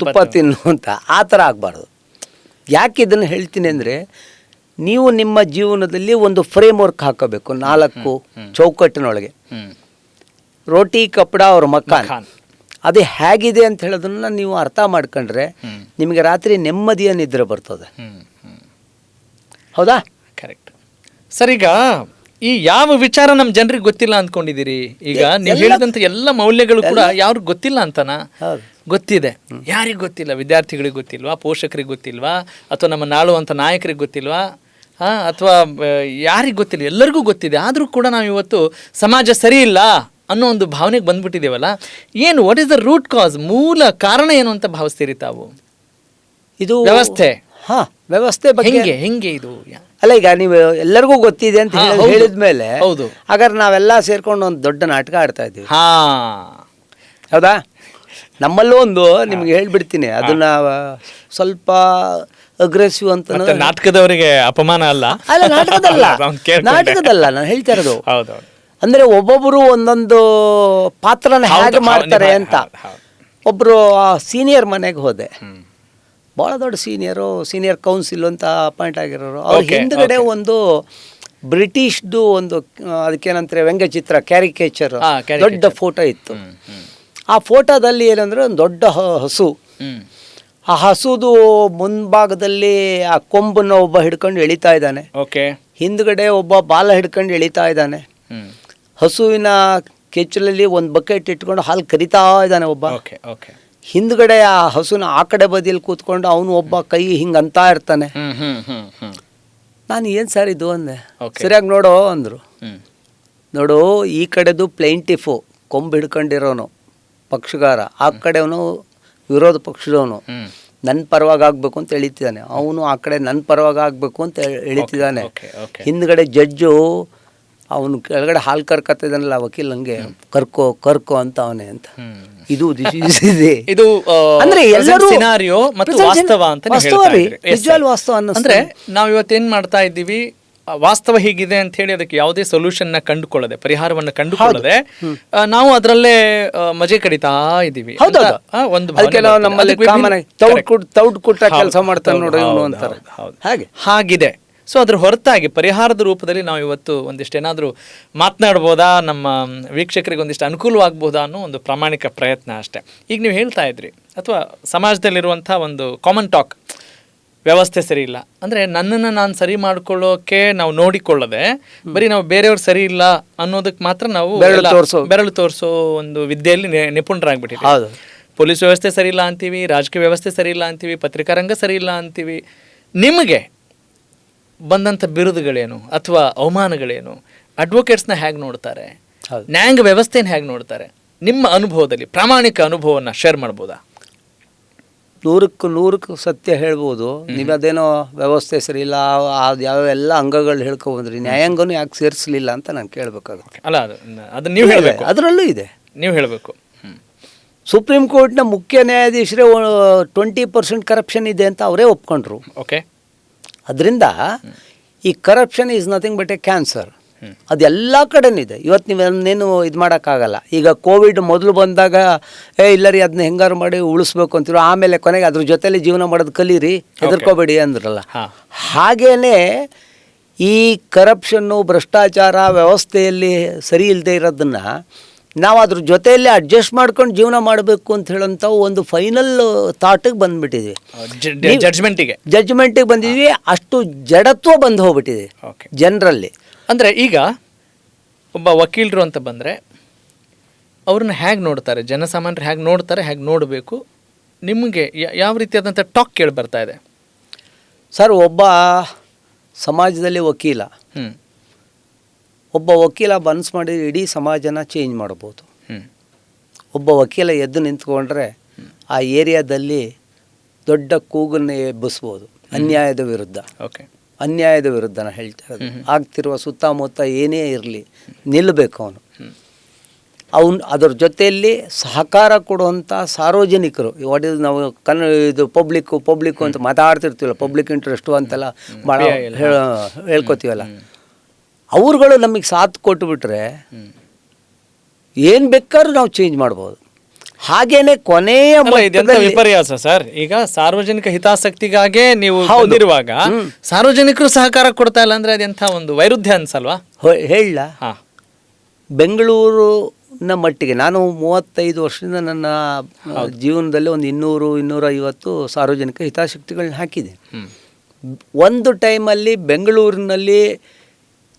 ತುಪ್ಪ ತಿನ್ನು ಅಂತ. ಆ ಥರ ಆಗಬಾರ್ದು. ಯಾಕೆ ಇದನ್ನು ಹೇಳ್ತೀನಿ ಅಂದರೆ, ನೀವು ನಿಮ್ಮ ಜೀವನದಲ್ಲಿ ಒಂದು ಫ್ರೇಮ್ ವರ್ಕ್ ಹಾಕೋಬೇಕು, 4 ಚೌಕಟ್ಟಿನೊಳಗೆ. ರೋಟಿ ಕಪಡ ಅವ್ರ ಮಕಾನ್, ಅದು ಹೇಗಿದೆ ಅಂತ ಹೇಳೋದನ್ನ ನೀವು ಅರ್ಥ ಮಾಡ್ಕೊಂಡ್ರೆ ನಿಮಗೆ ರಾತ್ರಿ ನೆಮ್ಮದಿಯ ನಿದ್ರೆ ಬರ್ತದೆ. ಹೌದಾ? Correct sir. ಈಗ ಈ ಯಾವ ವಿಚಾರ ನಮ್ಮ ಜನರಿಗೆ ಗೊತ್ತಿಲ್ಲ ಅಂದ್ಕೊಂಡಿದ್ದೀರಿ? ಈಗ ನೀವು ಹೇಳಿದಂಥ ಎಲ್ಲ ಮೌಲ್ಯಗಳು ಕೂಡ ಯಾವ್ರಿಗೆ ಗೊತ್ತಿಲ್ಲ ಅಂತನಾ? ಗೊತ್ತಿದೆ. ಯಾರಿಗೆ ಗೊತ್ತಿಲ್ಲ? ವಿದ್ಯಾರ್ಥಿಗಳಿಗೆ ಗೊತ್ತಿಲ್ವಾ? ಪೋಷಕರಿಗೆ ಗೊತ್ತಿಲ್ವಾ? ಅಥವಾ ನಮ್ಮ ನಾಳುವಂಥ ನಾಯಕರಿಗೆ ಗೊತ್ತಿಲ್ವಾ? ಅಥವಾ ಯಾರಿಗೆ ಗೊತ್ತಿಲ್ಲ? ಎಲ್ಲರಿಗೂ ಗೊತ್ತಿದೆ. ಆದರೂ ಕೂಡ ನಾವು ಇವತ್ತು ಸಮಾಜ ಸರಿ ಇಲ್ಲ ಅನ್ನೋ ಒಂದು ಭಾವನೆಗೆ ಬಂದ್ಬಿಟ್ಟಿದ್ದೇವಲ್ಲ. ಏನು, what is the root cause? ಮೂಲ ಕಾರಣ ಏನು ಅಂತ ಭಾವಿಸ್ತೀರಿ ತಾವು? ಇದು ವ್ಯವಸ್ಥೆ. ವ್ಯವಸ್ಥೆ ಬಗ್ಗೆ ಹೆಂಗೆ ಇದು? ಅಲ್ಲ, ಈಗ ನೀವು ಎಲ್ಲರಿಗೂ ಗೊತ್ತಿದೆ ಅಂತ ಹೇಳಿದ್ಮೇಲೆ ಹೌದು, ಹಾಗಾದ್ರೆ ನಾವೆಲ್ಲ ಸೇರ್ಕೊಂಡು ಒಂದು ದೊಡ್ಡ ನಾಟಕ ಆಡ್ತಾ ಇದ್ದೀವಿ. ಹೌದಾ? ನಮ್ಮಲ್ಲೂ ಒಂದು ನಿಮ್ಗೆ ಹೇಳ್ಬಿಡ್ತೀನಿ, ಅದನ್ನ ಸ್ವಲ್ಪ ಅಗ್ರೆಸಿವ್ ಅಂತ. ನಾಟಕದವರಿಗೆ ಅಪಮಾನ ಅಲ್ಲ. ಅಲ್ಲ, ನಾಟಕದಲ್ಲ ನಾನು ಹೇಳ್ತಾ ಇರೋದು. ಅಂದ್ರೆ ಒಬ್ಬೊಬ್ರು ಒಂದೊಂದು ಪಾತ್ರನ ಹೇಗೆ ಮಾಡ್ತಾರೆ ಅಂತ. ಒಬ್ರು ಸೀನಿಯರ್ ಮನೆಗೆ ಹೋದೆ, ಭಾಳ ದೊಡ್ಡ ಸೀನಿಯರ್ ಕೌನ್ಸಿಲ್ ಅಂತ ಅಪಾಯಿಂಟ್ ಆಗಿರೋರು. ಅವ್ರ ಹಿಂದ್ಗಡೆ ಒಂದು ಬ್ರಿಟಿಷ್ದು ಒಂದು ಅದಕ್ಕೇನಂತಾರೆ ವ್ಯಂಗ್ಯಚಿತ್ರ, ಕ್ಯಾರಿಕೇಚರ್, ದೊಡ್ಡ ಫೋಟೋ ಇತ್ತು. ಆ ಫೋಟೋದಲ್ಲಿ ಏನಂದ್ರೆ ಒಂದು ದೊಡ್ಡ ಹಸು, ಆ ಹಸುದು ಮುಂಭಾಗದಲ್ಲಿ ಆ ಕೊಂಬನ್ನು ಒಬ್ಬ ಹಿಡ್ಕೊಂಡು ಎಳಿತಾ ಇದ್ದಾನೆ, ಹಿಂದ್ಗಡೆ ಒಬ್ಬ ಬಾಲ ಹಿಡ್ಕೊಂಡು ಎಳಿತಾ ಇದ್ದಾನೆ. ಹಸುವಿನ ಕೆಚ್ಚಲಲ್ಲಿ ಒಂದು ಬಕೆಟ್ ಇಟ್ಕೊಂಡು ಹಾಲು ಕರಿತಾ ಇದ್ದಾನೆ ಒಬ್ಬ. ಹಿಂದ್ಗಡೆ ಆ ಹಸುನ ಆ ಕಡೆ ಬದಿಯಲ್ಲಿ ಕೂತ್ಕೊಂಡು ಅವನು ಒಬ್ಬ ಕೈ ಹಿಂಗೆ ಅಂತ ಇರ್ತಾನೆ. ನಾನು ಏನು ಸರ್ ಇದು ಅಂದೆ. ಸರಿಯಾಗಿ ನೋಡೋ ಅಂದರು. ನೋಡು, ಈ ಕಡೆದು ಪ್ಲೇಂಟಿಫು ಕೊಂಬು ಹಿಡ್ಕೊಂಡಿರೋನು ಪಕ್ಷಗಾರ, ಆ ಕಡೆವನು ವಿರೋಧ ಪಕ್ಷದವನು ನನ್ನ ಪರವಾಗಿ ಆಗಬೇಕು ಅಂತ ಎಳಿತಿದ್ದಾನೆ. ಅವನು ಆ ಕಡೆ ನನ್ನ ಪರವಾಗಿ ಆಗಬೇಕು ಅಂತ ಎಳಿತಿದ್ದಾನೆ. ಹಿಂದ್ಗಡೆ ಜಡ್ಜು ಅವನು ಕೆಳಗಡೆ ಹಾಲು ಕರ್ಕತ್ತಿದ್ದಾನಲ್ಲ ವಕೀಲ್, ಹಂಗೆ ಕರ್ಕೋ ಅಂತ ಅವನೇ ಅಂತ. ಇದು ಇದು ಅಂದ್ರೆ ಎಲ್ಲರೂ ಸಿನಾರಿಯೋ ಮತ್ತು ವಾಸ್ತವ ಅಂತ ವಾಸ್ತವ ಅಂದ್ರೆ ನಾವು ಇವತ್ತೇನ್ ಮಾಡ್ತಾ ಇದ್ದೀವಿ, ವಾಸ್ತವ ಹೀಗಿದೆ ಅಂತ ಹೇಳಿ ಅದಕ್ಕೆ ಯಾವುದೇ ಸೊಲ್ಯೂಷನ್ ನ ಕಂಡುಕೊಳ್ಳದೆ, ಪರಿಹಾರವನ್ನ ಕಂಡುಕೊಳ್ಳದೆ ನಾವು ಅದರಲ್ಲೇ ಮಜೆ ಕಡಿತಾ ಇದ್ದೀವಿ. ಒಂದು ನಮ್ಮಲ್ಲಿ ತೌಡ್ ಕುಟ್ಟ ಕೆಲಸ ಮಾಡ್ತಾನೆ ನೋಡಿ ಇವನು ಅಂತಾರೆ. ಹಾಗಿದೆ. ಸೊ ಅದ್ರ ಹೊರತಾಗಿ ಪರಿಹಾರದ ರೂಪದಲ್ಲಿ ನಾವು ಇವತ್ತು ಒಂದಿಷ್ಟು ಏನಾದರೂ ಮಾತನಾಡ್ಬೋದಾ, ನಮ್ಮ ವೀಕ್ಷಕರಿಗೆ ಒಂದಿಷ್ಟು ಅನುಕೂಲವಾಗ್ಬೋದಾ ಅನ್ನೋ ಒಂದು ಪ್ರಾಮಾಣಿಕ ಪ್ರಯತ್ನ ಅಷ್ಟೇ. ಈಗ ನೀವು ಹೇಳ್ತಾ ಇದ್ರಿ, ಅಥವಾ ಸಮಾಜದಲ್ಲಿರುವಂಥ ಒಂದು ಕಾಮನ್ ಟಾಕ್, ವ್ಯವಸ್ಥೆ ಸರಿ ಇಲ್ಲ ಅಂದರೆ ನನ್ನನ್ನು ನಾನು ಸರಿ ಮಾಡ್ಕೊಳ್ಳೋಕೆ ನಾವು ನೋಡಿಕೊಳ್ಳದೆ ಬರೀ ನಾವು ಬೇರೆಯವ್ರು ಸರಿ ಇಲ್ಲ ಅನ್ನೋದಕ್ಕೆ ಮಾತ್ರ ನಾವು ಬೆರಳು ತೋರಿಸೋ ಒಂದು ವಿದ್ಯೆಯಲ್ಲಿ ನಿಪುಣರಾಗ್ಬಿಟ್ಟಿದ್ದೀವಿ. ಪೊಲೀಸ್ ವ್ಯವಸ್ಥೆ ಸರಿ ಇಲ್ಲ ಅಂತೀವಿ, ರಾಜಕೀಯ ವ್ಯವಸ್ಥೆ ಸರಿ ಇಲ್ಲ ಅಂತೀವಿ, ಪತ್ರಿಕಾ ರಂಗ ಸರಿ ಇಲ್ಲ ಅಂತೀವಿ. ನಿಮಗೆ ಬಂದಂಥ ಬಿರುದುಗಳೇನು ಅಥವಾ ಅವಮಾನಗಳೇನು? ಅಡ್ವೊಕೇಟ್ಸ್ನ ಹೇಗೆ ನೋಡ್ತಾರೆ? ನ್ಯಾಯಾಂಗ ವ್ಯವಸ್ಥೆನ ಹೇಗೆ ನೋಡ್ತಾರೆ? ನಿಮ್ಮ ಅನುಭವದಲ್ಲಿ ಪ್ರಾಮಾಣಿಕ ಅನುಭವವನ್ನು ಶೇರ್ ಮಾಡ್ಬೋದಾ? 100% ಸತ್ಯ ಹೇಳ್ಬೋದು. ನೀವು ಅದೇನೋ ವ್ಯವಸ್ಥೆ ಸರಿ ಇಲ್ಲ, ಅದು ಯಾವೆಲ್ಲ ಅಂಗಗಳು ಹೇಳ್ಕೊಬಂದ್ರಿ, ನ್ಯಾಯಾಂಗನೂ ಯಾಕೆ ಸೇರಿಸಲಿಲ್ಲ ಅಂತ ನಾನು ಕೇಳಬೇಕಾಗುತ್ತೆ. ಅಲ್ಲ, ಅದನ್ನ ನೀವು ಹೇಳಬೇಕು. ಅದರಲ್ಲೂ ಇದೆ, ನೀವು ಹೇಳಬೇಕು. ಸುಪ್ರೀಂ ಕೋರ್ಟ್ನ ಮುಖ್ಯ ನ್ಯಾಯಾಧೀಶರೇ 20% ಕರಪ್ಷನ್ ಇದೆ ಅಂತ ಅವರೇ ಒಪ್ಕೊಂಡ್ರು. ಅದರಿಂದ ಈ corruption is nothing but A cancer. ಅದೆಲ್ಲ ಕಡೆನಿದೆ. ಇವತ್ತು ನೀವೇನೇನು ಇದು ಮಾಡೋಕ್ಕಾಗಲ್ಲ. ಈಗ ಕೋವಿಡ್ ಮೊದಲು ಬಂದಾಗ ಇಲ್ಲರಿ ಅದನ್ನ ಹೆಂಗಾರು ಮಾಡಿ ಉಳಿಸ್ಬೇಕು ಅಂತಿರೋ, ಆಮೇಲೆ ಕೊನೆಗೆ ಅದ್ರ ಜೊತೆಲಿ ಜೀವನ ಮಾಡೋದು ಕಲೀರಿ, ಹೆದರ್ಕೋಬೇಡಿ ಅಂದ್ರಲ್ಲ. ಹಾಗೇನೆ ಈ ಕರಪ್ಷನ್ನು, ಭ್ರಷ್ಟಾಚಾರ ವ್ಯವಸ್ಥೆಯಲ್ಲಿ ಸರಿ ಇಲ್ಲದೆ ಇರೋದನ್ನು ನಾವು ಅದ್ರ ಜೊತೆಯಲ್ಲಿ ಅಡ್ಜಸ್ಟ್ ಮಾಡ್ಕೊಂಡು ಜೀವನ ಮಾಡಬೇಕು ಅಂತ ಹೇಳೋಂಥ ಒಂದು ಫೈನಲ್ ಥಾಟಿಗೆ ಬಂದುಬಿಟ್ಟಿದ್ವಿ, ಜಡ್ಜ್ಮೆಂಟಿಗೆ ಬಂದಿದ್ವಿ. ಅಷ್ಟು ಜಡತ್ವ ಬಂದು ಹೋಗ್ಬಿಟ್ಟಿದೆ ಜನರಲ್ಲಿ. ಅಂದರೆ ಈಗ ಒಬ್ಬ ವಕೀಲರು ಅಂತ ಬಂದರೆ ಅವ್ರನ್ನ ಹೇಗೆ ನೋಡ್ತಾರೆ ಜನಸಾಮಾನ್ಯರು, ಹೇಗೆ ನೋಡ್ತಾರೆ, ಹೇಗೆ ನೋಡಬೇಕು? ನಿಮಗೆ ಯಾವ ರೀತಿಯಾದಂಥ ಟಾಕ್ ಕೇಳಿ ಬರ್ತಾ ಇದೆ ಸರ್? ಒಬ್ಬ ಸಮಾಜದಲ್ಲಿ ವಕೀಲ, ಒಬ್ಬ ವಕೀಲ ಮನಸ್ಸು ಮಾಡಿದ್ರೆ ಇಡೀ ಸಮಾಜನ ಚೇಂಜ್ ಮಾಡ್ಬೋದು. ಒಬ್ಬ ವಕೀಲ ಎದ್ದು ನಿಂತ್ಕೊಂಡ್ರೆ ಆ ಏರಿಯಾದಲ್ಲಿ ದೊಡ್ಡ ಕೂಗನ್ನೇ ಎಬ್ಬಿಸ್ಬೋದು ಅನ್ಯಾಯದ ವಿರುದ್ಧ. ಅನ್ಯಾಯದ ವಿರುದ್ಧ ನಾನು ಹೇಳ್ತಾ ಇರೋದು. ಆಗ್ತಿರುವ ಸುತ್ತಮುತ್ತ ಏನೇ ಇರಲಿ ನಿಲ್ಲಬೇಕು ಅವನು. ಅದರ ಜೊತೆಯಲ್ಲಿ ಸಹಕಾರ ಕೊಡುವಂಥ ಸಾರ್ವಜನಿಕರು, ವಾಟ್ ಇಸ್ ನಾವು ಇದು ಪಬ್ಲಿಕ್ಕು ಅಂತ ಮಾತಾಡ್ತಿರ್ತೀವಲ್ಲ, ಪಬ್ಲಿಕ್ ಇಂಟ್ರೆಸ್ಟು ಅಂತೆಲ್ಲ ಭಾಳ ಹೇಳ್ಕೊತೀವಲ್ಲ, ಅವ್ರುಗಳು ನಮಗೆ ಸಾಥ್ ಕೊಟ್ಟುಬಿಟ್ರೆ ಏನು ಬೇಕಾದ್ರೂ ನಾವು ಚೇಂಜ್ ಮಾಡ್ಬೋದು. ಹಾಗೇನೆ ಕೊನೆಯ ವಿಪರ್ಯಾಸ ಸರ್. ಈಗ ಸಾರ್ವಜನಿಕ ಹಿತಾಸಕ್ತಿಗಾಗೇ ನೀವು ಹೊಂದಿರುವಾಗ ಸಾರ್ವಜನಿಕರು ಸಹಕಾರ ಕೊಡ್ತಾ ಇಲ್ಲ ಅಂದ್ರೆ ಅದೆಂಥ ಒಂದು ವೈರುಧ್ಯ ಅನ್ಸಲ್ವಾ? ಹೇಳ, ಬೆಂಗಳೂರಿನ ಮಟ್ಟಿಗೆ ನಾನು 35 ವರ್ಷದಿಂದ ನನ್ನ ಜೀವನದಲ್ಲಿ ಒಂದು 200-250 ಸಾರ್ವಜನಿಕ ಹಿತಾಸಕ್ತಿಗಳನ್ನ ಹಾಕಿದೆ. ಒಂದು ಟೈಮಲ್ಲಿ ಬೆಂಗಳೂರಿನಲ್ಲಿ